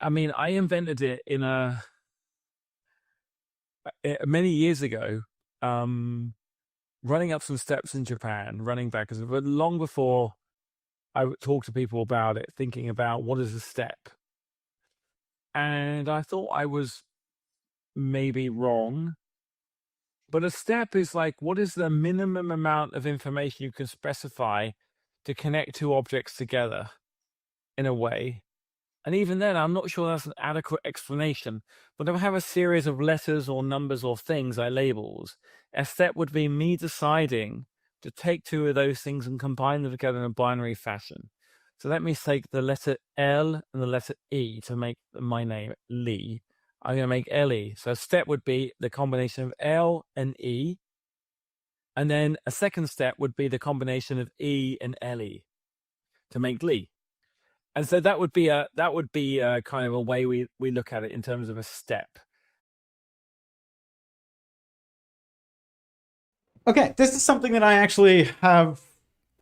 invented it many years ago. Running up some steps in Japan, running back, but long before I would talk to people about it, thinking about what is a step. And I thought I was maybe wrong. But a step is like, what is the minimum amount of information you can specify to connect two objects together in a way? And even then, I'm not sure that's an adequate explanation. But if I have a series of letters or numbers or things I labels, a step would be me deciding to take two of those things and combine them together in a binary fashion. So let me take the letter L and the letter E to make my name Lee. I'm going to make LE. So a step would be the combination of L and E. And then a second step would be the combination of E and LE to make Lee. And so that would be a kind of a way we look at it in terms of a step. Okay, this is something that I actually have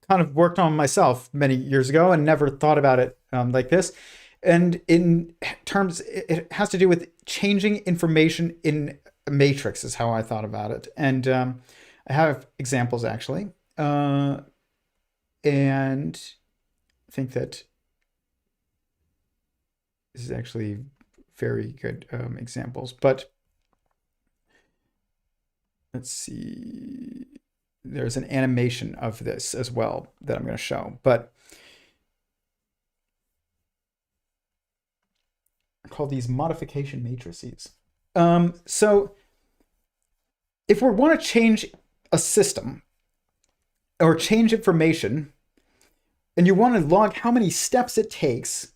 kind of worked on myself many years ago and never thought about it like this. And in terms, it has to do with changing information in a matrix is how I thought about it. And I have examples actually. And I think that this is actually very good examples, but let's see. There's an animation of this as well that I'm going to show, but I call these modification matrices. So if we want to change a system or change information and you want to log how many steps it takes,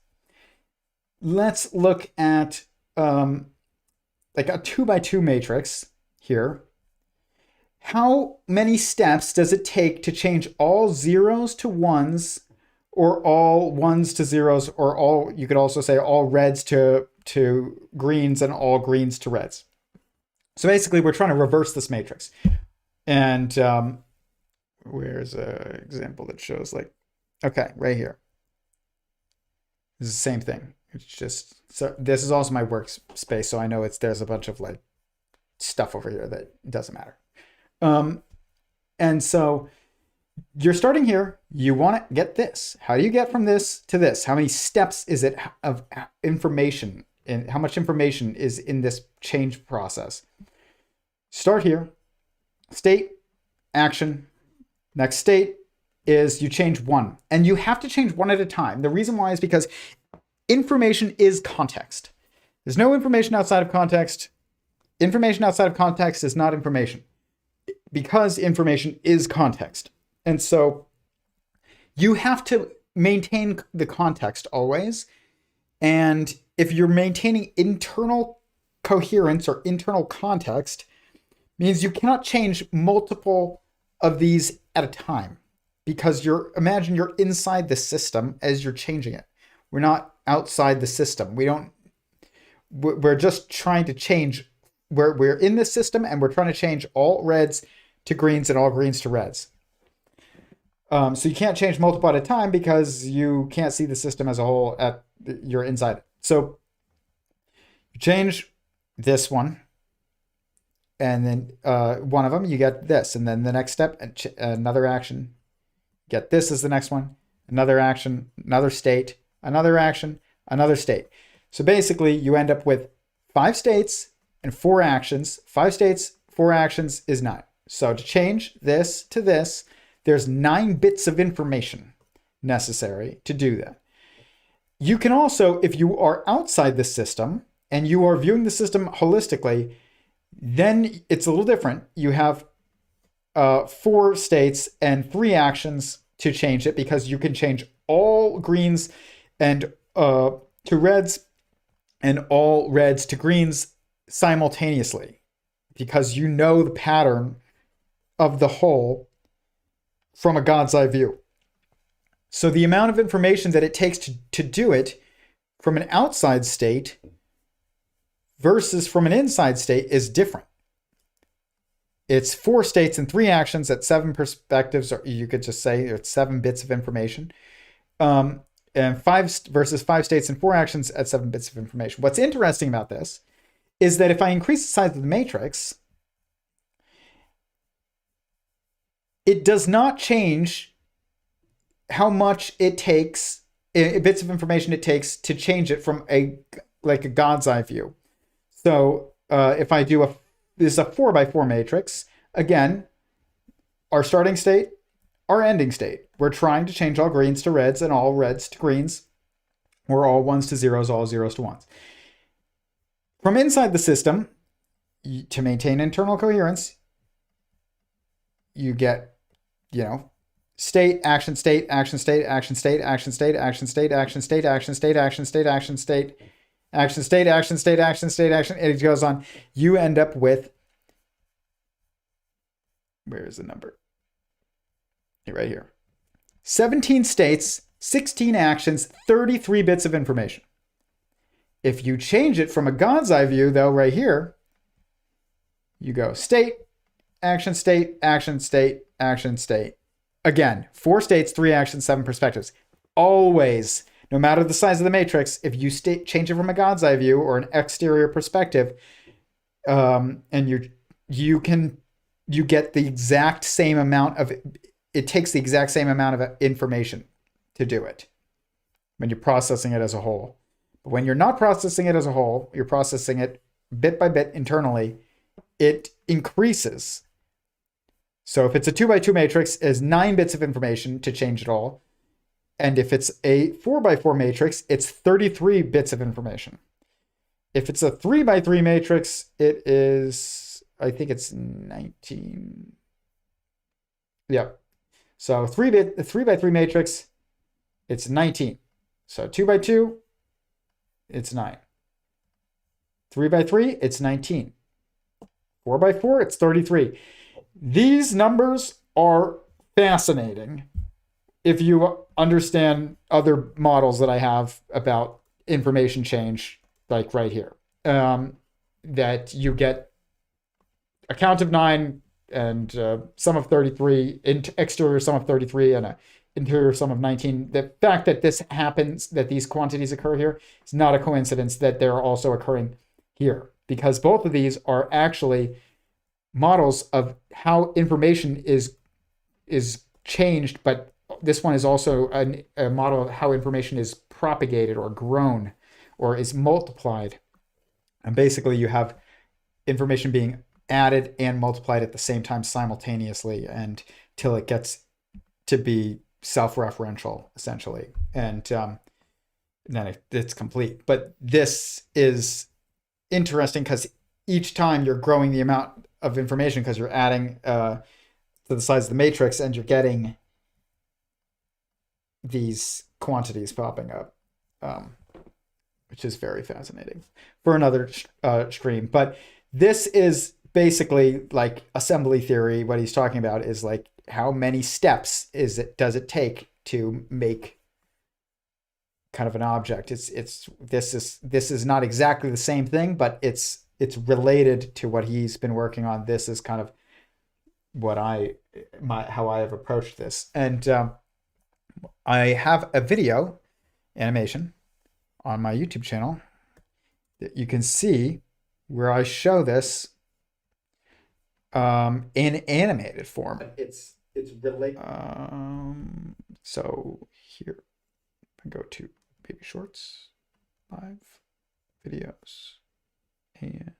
let's look at like a 2x2 matrix here. How many steps does it take to change all zeros to ones, or all ones to zeros, or all, you could also say all reds to greens and all greens to reds? So basically we're trying to reverse this matrix. And where's an example that shows like, okay, right here. This is the same thing. It's just, so this is also my workspace, so I know there's a bunch of like stuff over here that doesn't matter. And so you're starting here, you want to get this. How do you get from this to this? How many steps is it of information, and how much information is in this change process? Start here, state, action. Next state is you change one, and you have to change one at a time. The reason why is because information is context. There's no information outside of context. Information outside of context is not information, because information is context. And so you have to maintain the context always. And if you're maintaining internal coherence or internal context, means you cannot change multiple of these at a time, because imagine you're inside the system as you're changing it. We're not outside the system. We're just trying to change. We're in the system, and we're trying to change all reds to greens and all greens to reds. So you can't change multiple at a time because you can't see the system as a whole. You're inside it. So you change this one, and then one of them, you get this. And then the next step, another action. Get this as the next one. Another action, another state, another action, another state. So basically, you end up with 5 states and 4 actions. 5 states, 4 actions is 9. So to change this to this, there's 9 bits of information necessary to do that. You can also, if you are outside the system and you are viewing the system holistically, then it's a little different. You have 4 states and 3 actions to change it, because you can change all greens and to reds and all reds to greens simultaneously, because you know the pattern of the whole from a God's eye view. So the amount of information that it takes to do it from an outside state versus from an inside state is different. It's 4 states and 3 actions at 7 perspectives, or you could just say it's 7 bits of information. And 5 versus 5 states and 4 actions at 7 bits of information. What's interesting about this is that if I increase the size of the matrix, it does not change how much it takes, bits of information it takes to change it from a God's eye view. So if I do this is a 4x4 matrix, again, our starting state, our ending state. We're trying to change all greens to reds and all reds to greens, or all 1s to 0s, all 0s to 1s. From inside the system, to maintain internal coherence, you get, state, action, state, action, state, action, state, action, state, action, state, action, state, action, state, action, state, action, state, action, state, action, state, action, state, action, and it goes on. You end up with, where is the number? Right here. 17 states, 16 actions, 33 bits of information. If you change it from a God's eye view, though, right here, you go state, action, state, action, state, action, state. Again, 4 states, 3 actions, 7 perspectives. Always, no matter the size of the matrix, if you change it from a God's eye view or an exterior perspective, and you get the exact same amount of, it takes the exact same amount of information to do it when you're processing it as a whole. But when you're not processing it as a whole, you're processing it bit by bit internally, it increases. So if it's a 2x2 matrix, it's 9 bits of information to change it all. And if it's a 4x4 matrix, it's 33 bits of information. If it's a 3x3 matrix, it is, I think it's 19. Yeah. So 3x3 matrix, it's 19. So 2x2, it's 9. 3x3, it's 19. 4x4, it's 33. These numbers are fascinating if you understand other models that I have about information change, like right here. That you get a count of 9 and sum of 33, exterior sum of 33, and a interior sum of 19. The fact that this happens, that these quantities occur here, is not a coincidence that they're also occurring here, because both of these are actually models of how information is changed, but this one is also a model of how information is propagated or grown or is multiplied. And basically you have information being added and multiplied at the same time simultaneously, and till it gets to be self-referential essentially, and then it's complete. But this is interesting because each time you're growing the amount of information, because you're adding to the size of the matrix, and you're getting these quantities popping up, which is very fascinating for another stream. But this is basically like assembly theory. What he's talking about is like, how many steps does it take to make kind of an object? This is not exactly the same thing, but it's related to what he's been working on. This is kind of what how I have approached this. And I have a video animation on my YouTube channel that you can see where I show this in animated form. It's related. So here I go to Baby Shorts, live videos, and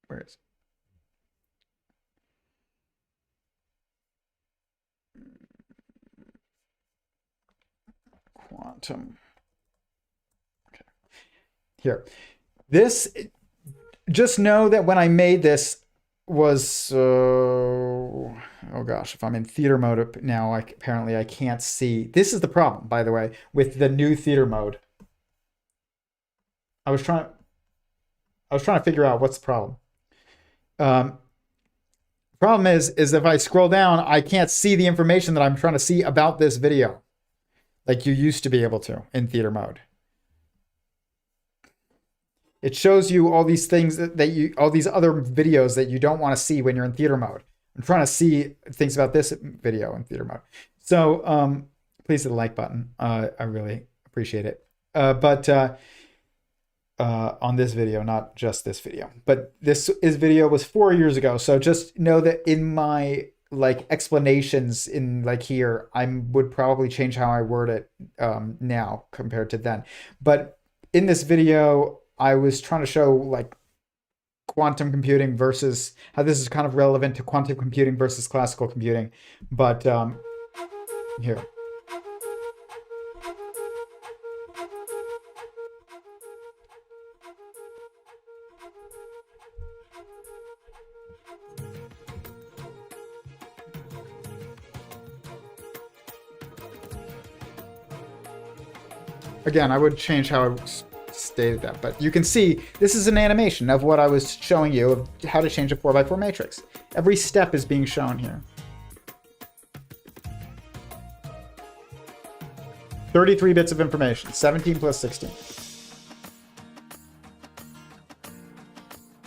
where is it? Quantum. Okay. Here. This, just know that when I made this was, oh gosh, if I'm in theater mode now, apparently I can't see. This is the problem, by the way, with the new theater mode. I was trying to figure out what's the problem. Problem is if I scroll down, I can't see the information that I'm trying to see about this video, like you used to be able to in theater mode. It shows you all these things all these other videos that you don't want to see when you're in theater mode. I'm trying to see things about this video in theater mode. So please hit the like button. I really appreciate it. But on this video, not just this video, but this video was 4 years ago. So just know that in my like explanations in like here, I would probably change how I word it now compared to then. But in this video, I was trying to show like quantum computing versus how this is kind of relevant to quantum computing versus classical computing. But here. Again, I would change how I stated that, but you can see this is an animation of what I was showing you of how to change a 4x4 matrix. Every step is being shown here. 33 bits of information, 17 plus 16.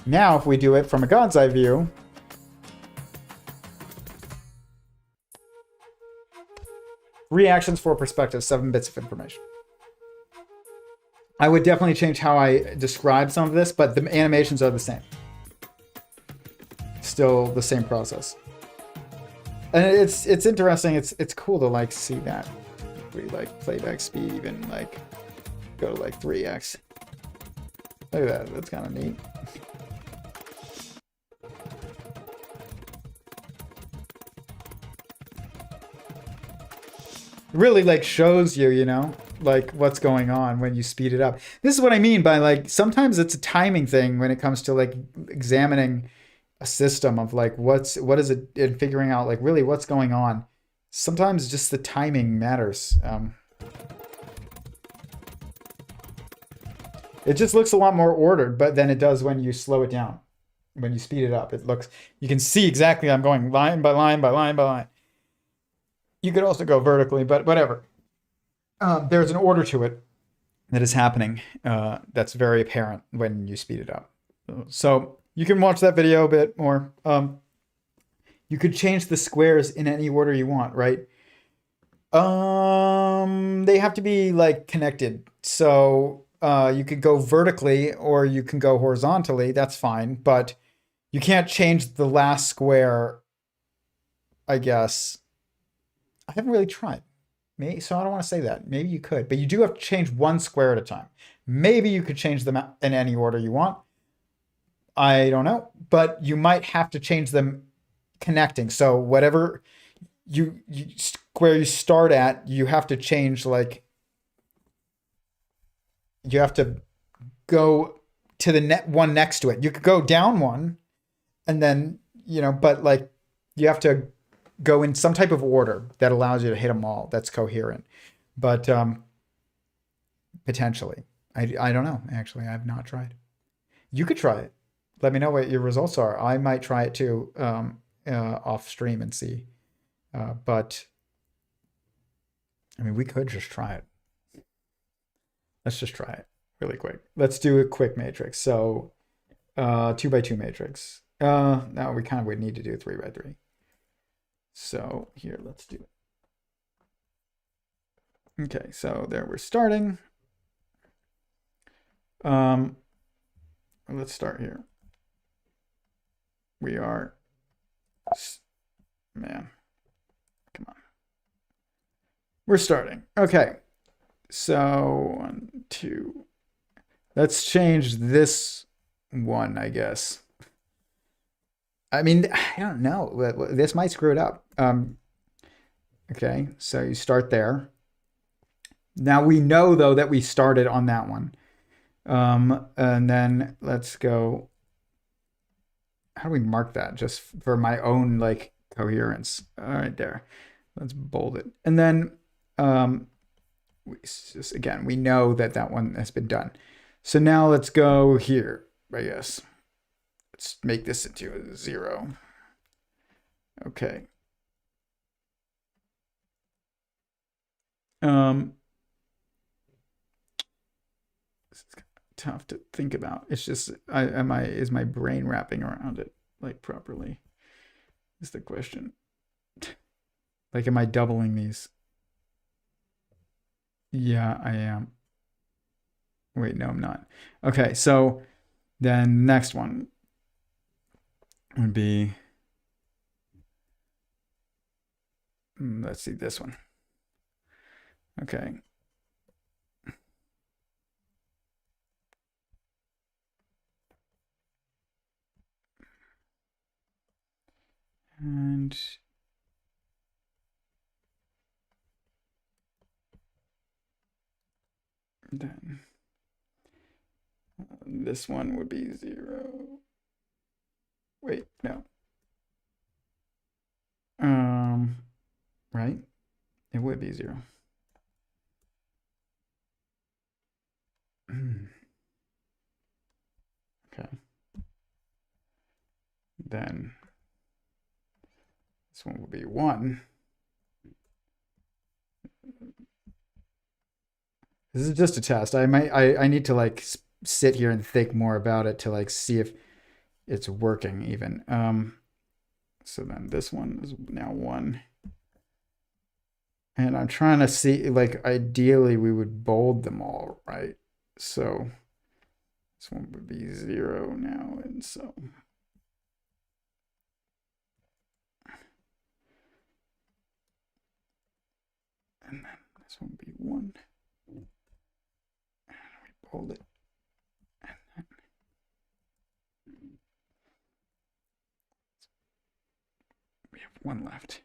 Now, if we do it from a God's eye view, three actions, four perspectives, 7 bits of information. I would definitely change how I describe some of this, but the animations are the same. Still the same process. And it's interesting. It's cool to like see that. If we like playback speed even like go to like 3x. Look at that. That's kind of neat. Really like shows you, you know, like what's going on when you speed it up. This is what I mean by like, sometimes it's a timing thing when it comes to like examining a system of like, what is it, and figuring out like really what's going on. Sometimes just the timing matters. It just looks a lot more ordered, but than it does when you slow it down. When you speed it up, it looks, you can see exactly I'm going line by line by line by line. You could also go vertically, but whatever. There's an order to it. that is happening. That's very apparent when you speed it up. So you can watch that video a bit more. You could change the squares in any order you want, right? They have to be like connected. So you could go vertically or you can go horizontally. That's fine, but you can't change the last square, I guess. I haven't really tried. Maybe, so I don't want to say that. Maybe you could, but you do have to change one square at a time. Maybe you could change them in any order you want. I don't know, but you might have to change them connecting. So whatever you square you start at, you have to change, like, you have to go to the one next to it. You could go down one and then, but like you have to go in some type of order that allows you to hit them all. That's coherent. But potentially, I don't know. Actually, I've not tried. You could try it. Let me know what your results are. I might try it too off stream and see. But I mean, we could just try it. Let's just try it really quick. Let's do a quick matrix. So 2x2 matrix. No, we kind of would need to do 3x3. So here, let's do it. Okay, so there we're starting. Let's start here. We are, man, come on. We're starting. Okay, so 1, 2. Let's change this one, I guess. I mean, I don't know. This might screw it up. Okay, so you start there. Now we know, though, that we started on that one. And then let's go. How do we mark that? Just for my own, like, coherence. All right, there. Let's bold it. And then, again, we know that that one has been done. So now let's go here, I guess. Let's make this into a 0. Okay. This is tough to think about. It's just, is my brain wrapping around it like properly? Is the question. Like, am I doubling these? Yeah, I am. Wait, no, I'm not. Okay, so then next one would be, let's see, this one. Okay. And then this one would be 0. Wait, no. Right? It would be 0. Okay. Then this one will be 1. This is just a test. I need to like sit here and think more about it to like see if it's working even. So then this one is now 1. And I'm trying to see, like, ideally we would bold them all, right? So this one would be 0 now, and so and then this one would be 1. And we bold it. And then we have 1 left.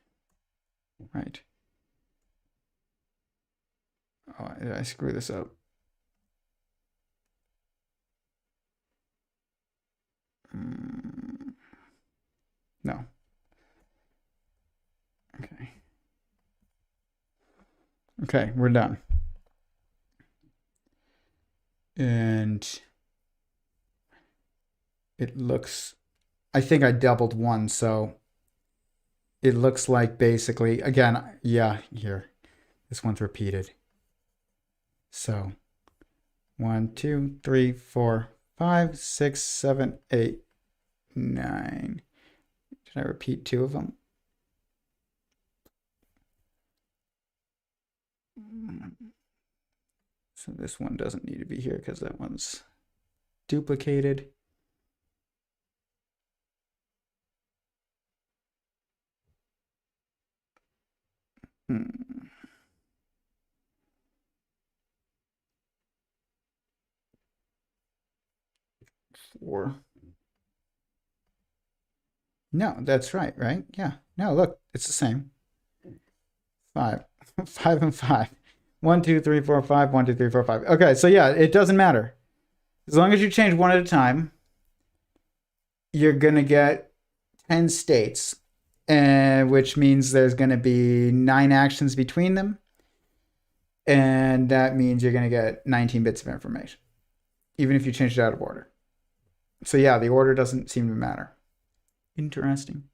Right. Oh, did I screw this up? No. Okay. Okay, we're done. And it looks, I think I doubled 1, so it looks like basically, again, yeah, here, this one's repeated. So 1, 2, 3, 4, 5, 6, 7, 8, 9. Did I repeat 2 of them? So this one doesn't need to be here because that one's duplicated. Hmm. 4. No, that's right? Yeah. No, look, it's the same. 5. 5 and 5. 1, 2, 3, 4, 5. 1, 2, 3, 4, 5. Okay, so yeah, it doesn't matter. As long as you change one at a time, you're going to get 10 states, which means there's going to be 9 actions between them. And that means you're going to get 19 bits of information, even if you change it out of order. So yeah, the order doesn't seem to matter. Interesting.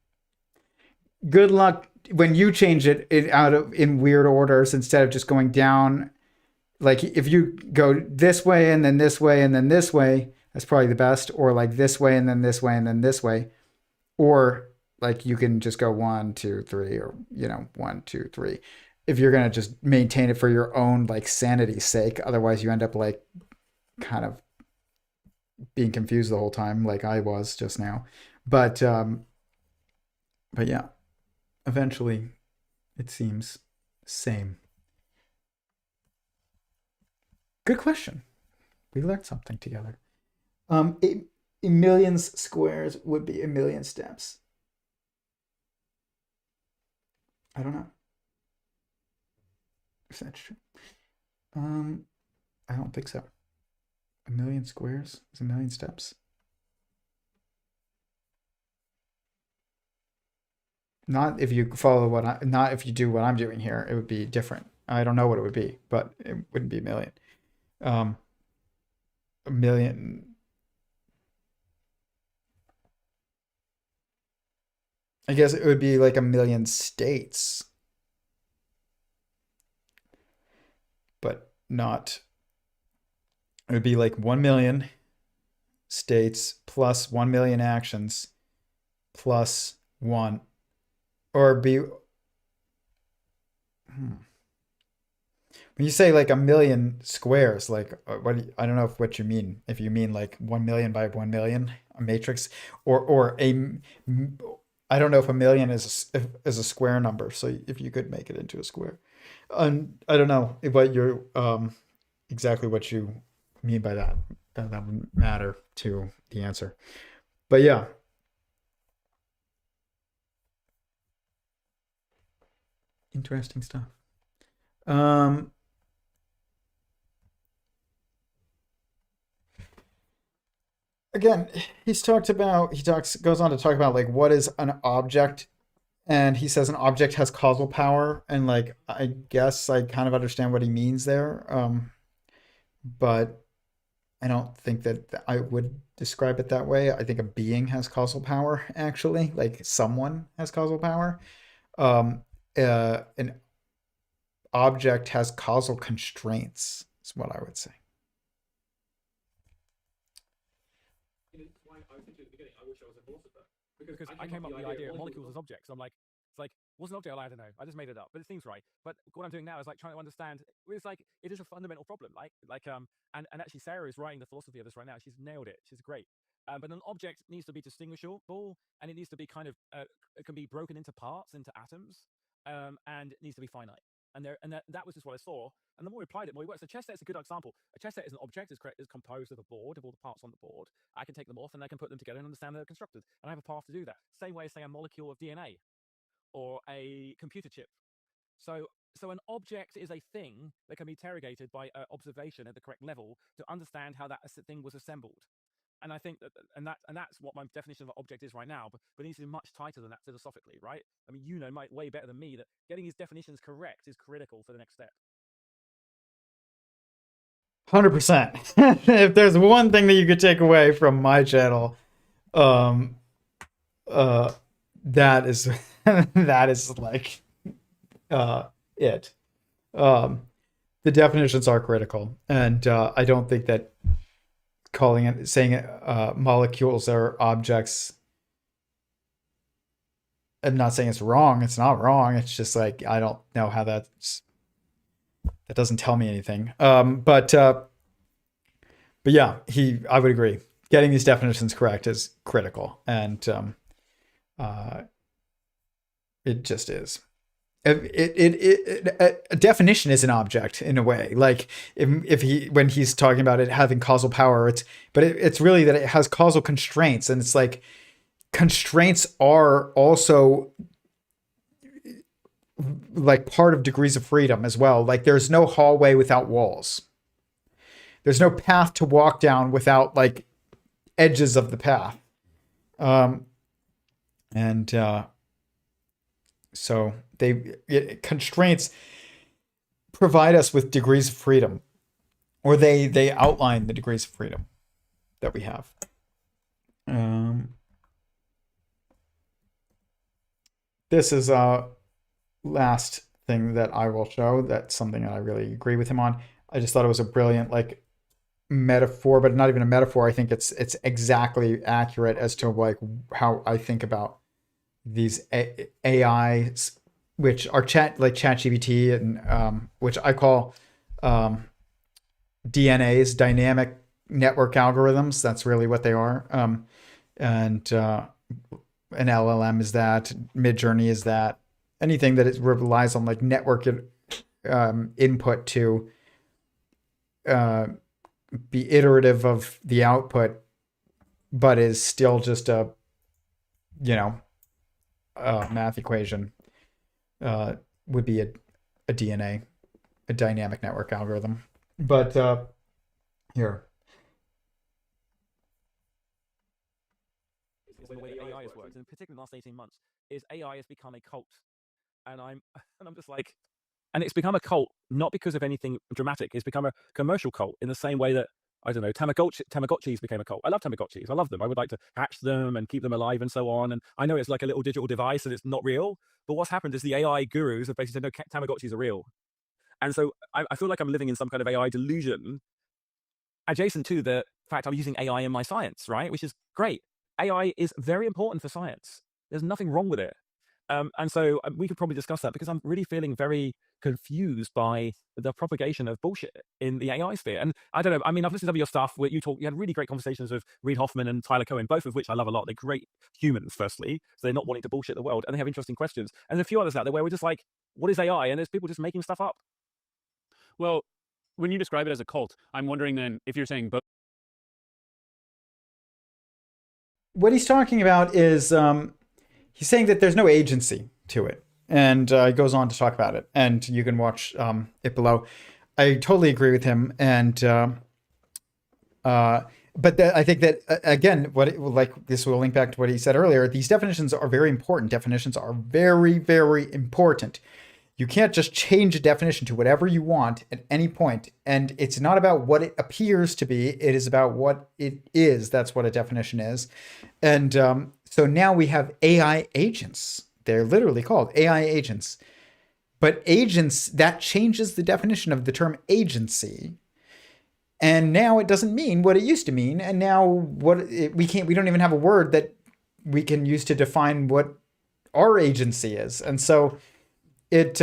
Good luck when you change it in weird orders instead of just going down. Like if you go this way and then this way and then this way, that's probably the best. Or like this way and then this way and then this way. Or like you can just go 1, 2, 3, or 1, 2, 3. If you're gonna just maintain it for your own like sanity's sake, otherwise you end up like kind of being confused the whole time, like I was just now. But yeah, eventually it seems same. Good question. We learned something together. A million squares would be a million steps. I don't know if that's true. I don't think so. A million squares is a million steps. Not if you follow not if you do what I'm doing here, it would be different. I don't know what it would be, but it wouldn't be a million. A million. I guess it would be like a million states, but not. It would be like 1 million states plus 1 million actions plus 1, or be. When you say like a million squares, like I don't know what you mean. If you mean like 1 million by 1 million, a matrix, or I don't know if a million is a square number. So if you could make it into a square, I don't know what you're exactly what you mean by that. That wouldn't matter to the answer, but yeah. Interesting stuff. Again, goes on to talk about like what is an object, and he says an object has causal power, and like I guess I kind of understand what he means there, but I don't think that I would describe it that way. I think a being has causal power, actually, like someone has causal power. An object has causal constraints, is what I would say. Because I came up with the idea of molecules as objects. I'm like, it's like, what's an object? I don't know. I just made it up, but it seems right. But what I'm doing now is like trying to understand. It's like it is a fundamental problem. And actually Sarah is writing the philosophy of this right now. She's nailed it. She's great. But an object needs to be distinguishable, and it needs to be kind of it can be broken into parts, into atoms, and it needs to be finite. And that was just what I saw. And the more we applied it, the more it works. A chess set is a good example. A chess set is an object. It's composed of a board, of all the parts on the board. I can take them off and I can put them together and understand they're constructed. And I have a path to do that. Same way as, say, a molecule of DNA or a computer chip. So an object is a thing that can be interrogated by observation at the correct level to understand how that thing was assembled. And I think that's what my definition of an object is right now, but it needs to be much tighter than that philosophically, right? I mean, you know way better than me that getting his definitions correct is critical for the next step. 100%. If there's one thing that you could take away from my channel, that is that is like it. the definitions are critical, and I don't think that saying molecules are objects. I'm not saying it's wrong. It's not wrong. It's just like I don't know how that doesn't tell me anything. But yeah, I would agree. Getting these definitions correct is critical, and it just is. A definition is an object in a way. Like when he's talking about it having causal power, it's really that it has causal constraints, and it's like constraints are also like part of degrees of freedom as well. Like there's no hallway without walls. There's no path to walk down without like edges of the path. So constraints provide us with degrees of freedom, or they outline the degrees of freedom that we have. This is a last thing that I will show. That's something that I really agree with him on. I just thought it was a brilliant like metaphor, but not even a metaphor. I think it's exactly accurate as to like how I think about these AIs, which are ChatGPT, and which I call DNAs, dynamic network algorithms. That's really what they are. And an LLM is that. Midjourney is that. Anything that relies on like network input to be iterative of the output, but is still just a math equation, would be a DNA, a dynamic network algorithm. But here. The way AI has worked, and particularly in the last 18 months, is AI has become a cult. And I'm just like, and it's become a cult not because of anything dramatic. It's become a commercial cult in the same way that, I don't know, Tamagotchis became a cult. I love Tamagotchis. I love them. I would like to hatch them and keep them alive and so on. And I know it's like a little digital device and it's not real. But what's happened is the AI gurus have basically said, no, Tamagotchis are real. And so I feel like I'm living in some kind of AI delusion adjacent to the fact I'm using AI in my science, right? Which is great. AI is very important for science. There's nothing wrong with it. And so we could probably discuss that because I'm really feeling very confused by the propagation of bullshit in the AI sphere. And I don't know, I mean, I've listened to some of your stuff where you had really great conversations with Reid Hoffman and Tyler Cohen, both of which I love a lot. They're great humans, firstly. So they're not wanting to bullshit the world, and they have interesting questions. And there's a few others out there where we're just like, what is AI? And there's people just making stuff up. Well, when you describe it as a cult, I'm wondering then if you're saying both. What he's talking about is he's saying that there's no agency to it, and he goes on to talk about it, and you can watch it below. I totally agree with him, and I think that again, this will link back to what he said earlier. These definitions are very important. Definitions are very, very important. You can't just change a definition to whatever you want at any point. And it's not about what it appears to be. It is about what it is. That's what a definition is. And so now we have AI agents. They're literally called AI agents. But agents, that changes the definition of the term agency. And now it doesn't mean what it used to mean. And now we don't even have a word that we can use to define what our agency is. And so it's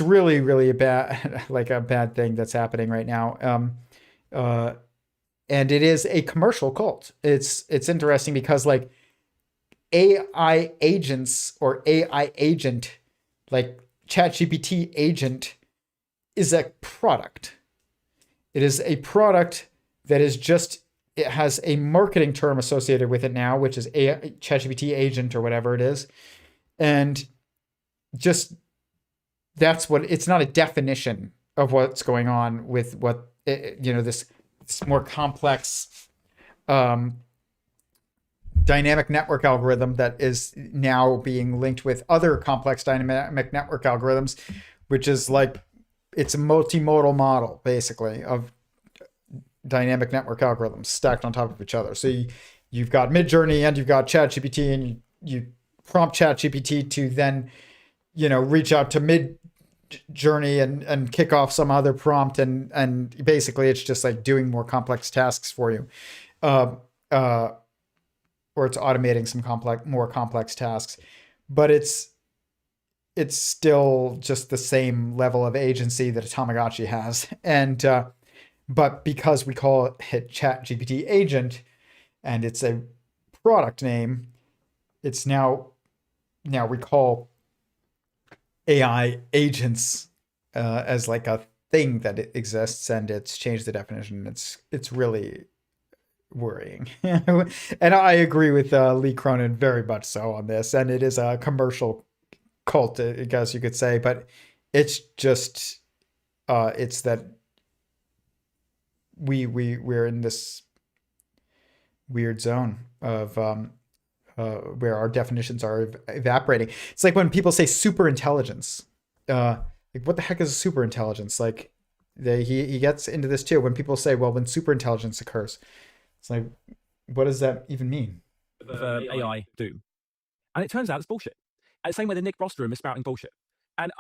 really, really a bad thing that's happening right now. And it is a commercial cult. It's interesting because like AI agents or AI agent, like ChatGPT agent, is a product. It is a product that is it has a marketing term associated with it now, which is ChatGPT agent or whatever it is. And that's what it's not a definition of what's going on with what this more complex dynamic network algorithm that is now being linked with other complex dynamic network algorithms, which is like it's a multimodal model basically of dynamic network algorithms stacked on top of each other. So you've got Midjourney and you've got ChatGPT, and you prompt ChatGPT to then reach out to journey and kick off some other prompt, and basically it's just like doing more complex tasks for you, or it's automating some more complex tasks, but it's still just the same level of agency that a Tamagotchi has. And but because we call it ChatGPT Agent and it's a product name, it's now we call AI agents as like a thing that it exists, and it's changed the definition. It's really worrying. And I agree with Lee Cronin very much so on this, and it is a commercial cult, I guess you could say, but it's just it's that we're in this weird zone of where our definitions are evaporating. It's like when people say super intelligence, like what the heck is a super intelligence? Like he gets into this too. When people say, well, when super intelligence occurs, it's like, what does that even mean? AI do. And it turns out it's bullshit. And the same way that Nick Bostrom is spouting bullshit. And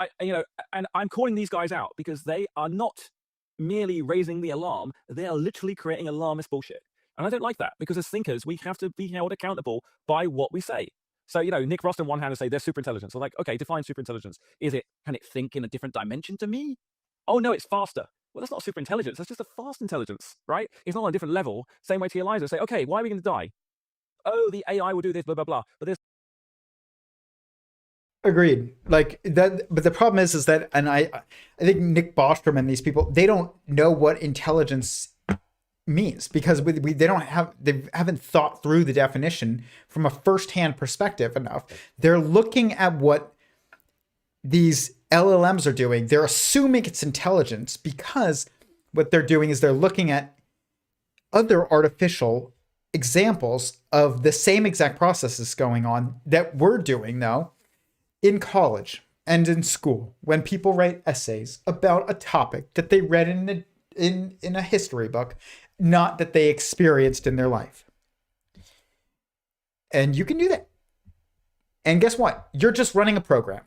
I'm calling these guys out because they are not merely raising the alarm. They are literally creating alarmist bullshit. And I don't like that, because as thinkers, we have to be held accountable by what we say. So, Nick Frost on one hand will say they're super intelligence. So like, okay, define super intelligence. Can it think in a different dimension to me? Oh no, it's faster. Well, that's not super intelligence. That's just a fast intelligence, right? It's not on a different level. Same way to Eliza. Say, okay, why are we going to die? Oh, the AI will do this, blah, blah, blah. But there's Agreed. Like that, but the problem is that, and I think Nick Bostrom and these people, they don't know what intelligence means, because they haven't thought through the definition from a firsthand perspective enough. They're looking at what these LLMs are doing. They're assuming it's intelligence because what they're doing is they're looking at other artificial examples of the same exact processes going on that we're doing though in college and in school, when people write essays about a topic that they read in a history book, not that they experienced in their life. And you can do that. And guess what? You're just running a program.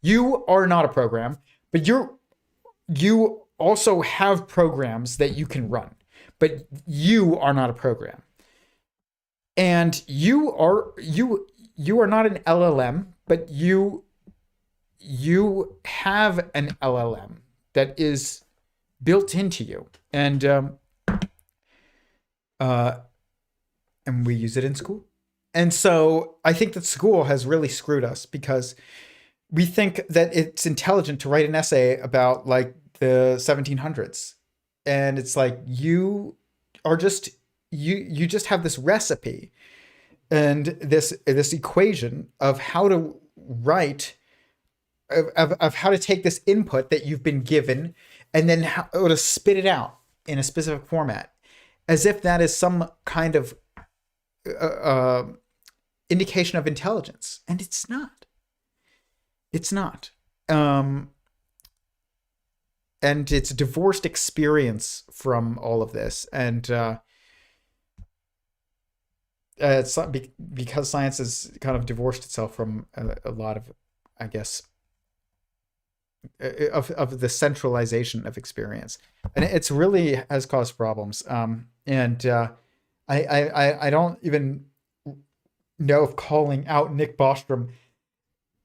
You are not a program, but you also have programs that you can run, but you are not a program. And you are not an LLM, but you have an LLM that is built into you. And we use it in school. And so I think that school has really screwed us, because we think that it's intelligent to write an essay about like the 1700s. And it's like, you are just, you just have this recipe and this equation of how to write, of how to take this input that you've been given and then how to spit it out in a specific format, as if that is some kind of indication of intelligence. And it's not. It's not. And it's a divorced experience from all of this. And it's because science has kind of divorced itself from a lot of, I guess, of the centralization of experience. And it's really has caused problems. I don't even know if calling out Nick Bostrom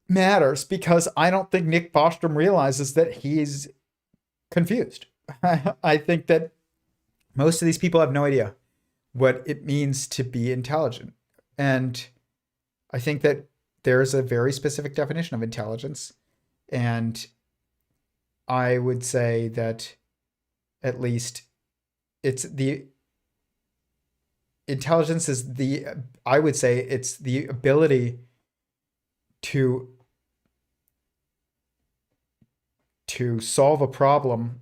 matters, because I don't think Nick Bostrom realizes that he's confused. I think that most of these people have no idea what it means to be intelligent. And I think that there's a very specific definition of intelligence. And I would say that at least intelligence is I would say it's the ability to solve a problem,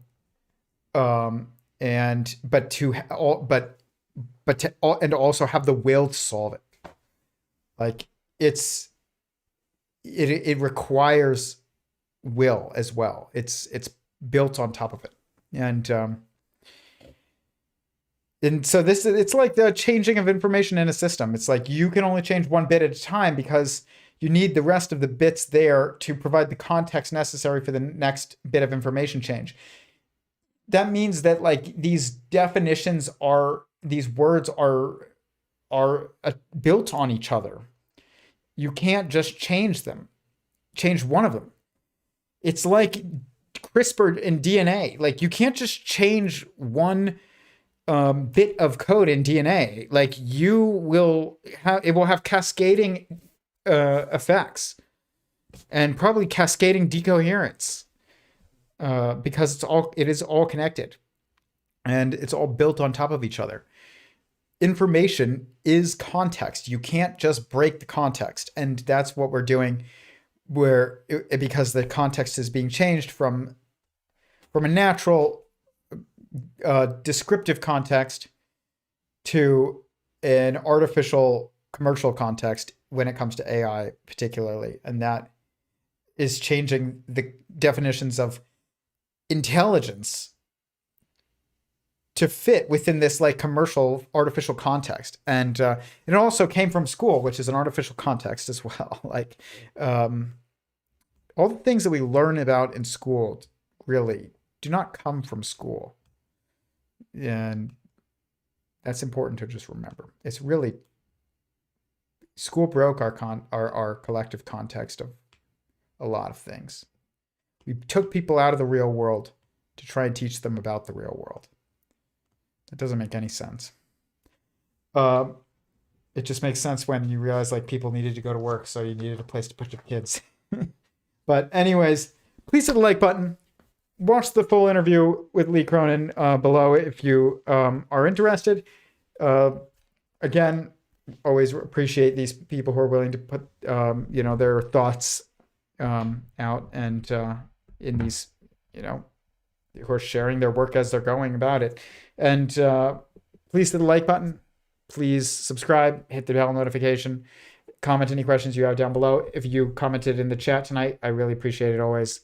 and also have the will to solve it. Like it requires will as well. It's built on top of it. And so it's like the changing of information in a system. It's like you can only change one bit at a time, because you need the rest of the bits there to provide the context necessary for the next bit of information change. That means that like these definitions are, these words are built on each other. You can't just change one of them. It's like CRISPR in DNA. Like you can't just change one bit of code in DNA. Like it will have cascading effects and probably cascading decoherence because it is all connected and it's all built on top of each other. Information is context. You can't just break the context, and that's what we're doing. Because the context is being changed from a natural descriptive context to an artificial commercial context when it comes to AI particularly, and that is changing the definitions of intelligence to fit within this like commercial artificial context. And it also came from school, which is an artificial context as well. Like all the things that we learn about in school really do not come from school. And that's important to just remember. It's really, school broke our collective context of a lot of things. We took people out of the real world to try and teach them about the real world. It doesn't make any sense. It just makes sense when you realize like people needed to go to work, so you needed a place to put your kids. But anyways, please hit the like button. Watch the full interview with Lee Cronin below if you are interested. Again, always appreciate these people who are willing to put their thoughts out and in these, who are sharing their work as they're going about it. And please hit the like button. Please subscribe, hit the bell notification, comment any questions you have down below. If you commented in the chat tonight, I really appreciate it always.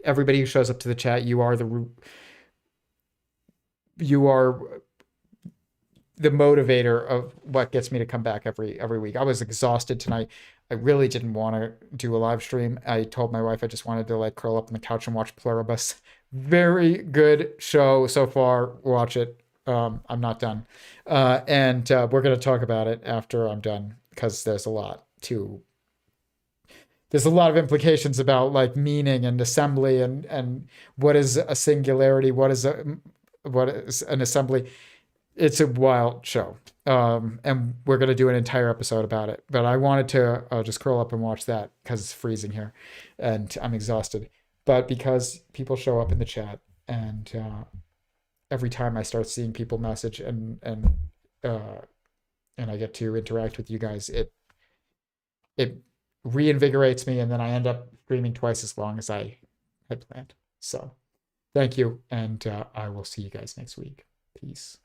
Everybody who shows up to the chat, you are the motivator of what gets me to come back every week. I was exhausted tonight. I really didn't want to do a live stream. I told my wife I just wanted to like curl up on the couch and watch Pluribus. Very good show so far. Watch it. I'm not done. And we're going to talk about it after I'm done because there's a lot of implications about like meaning and assembly and what is a singularity, what is an assembly. It's a wild show. And we're going to do an entire episode about it. But I wanted to just curl up and watch that because it's freezing here and I'm exhausted. But because people show up in the chat and every time I start seeing people message and I get to interact with you guys, it reinvigorates me, and then I end up streaming twice as long as I had planned. So thank you, and I will see you guys next week. Peace.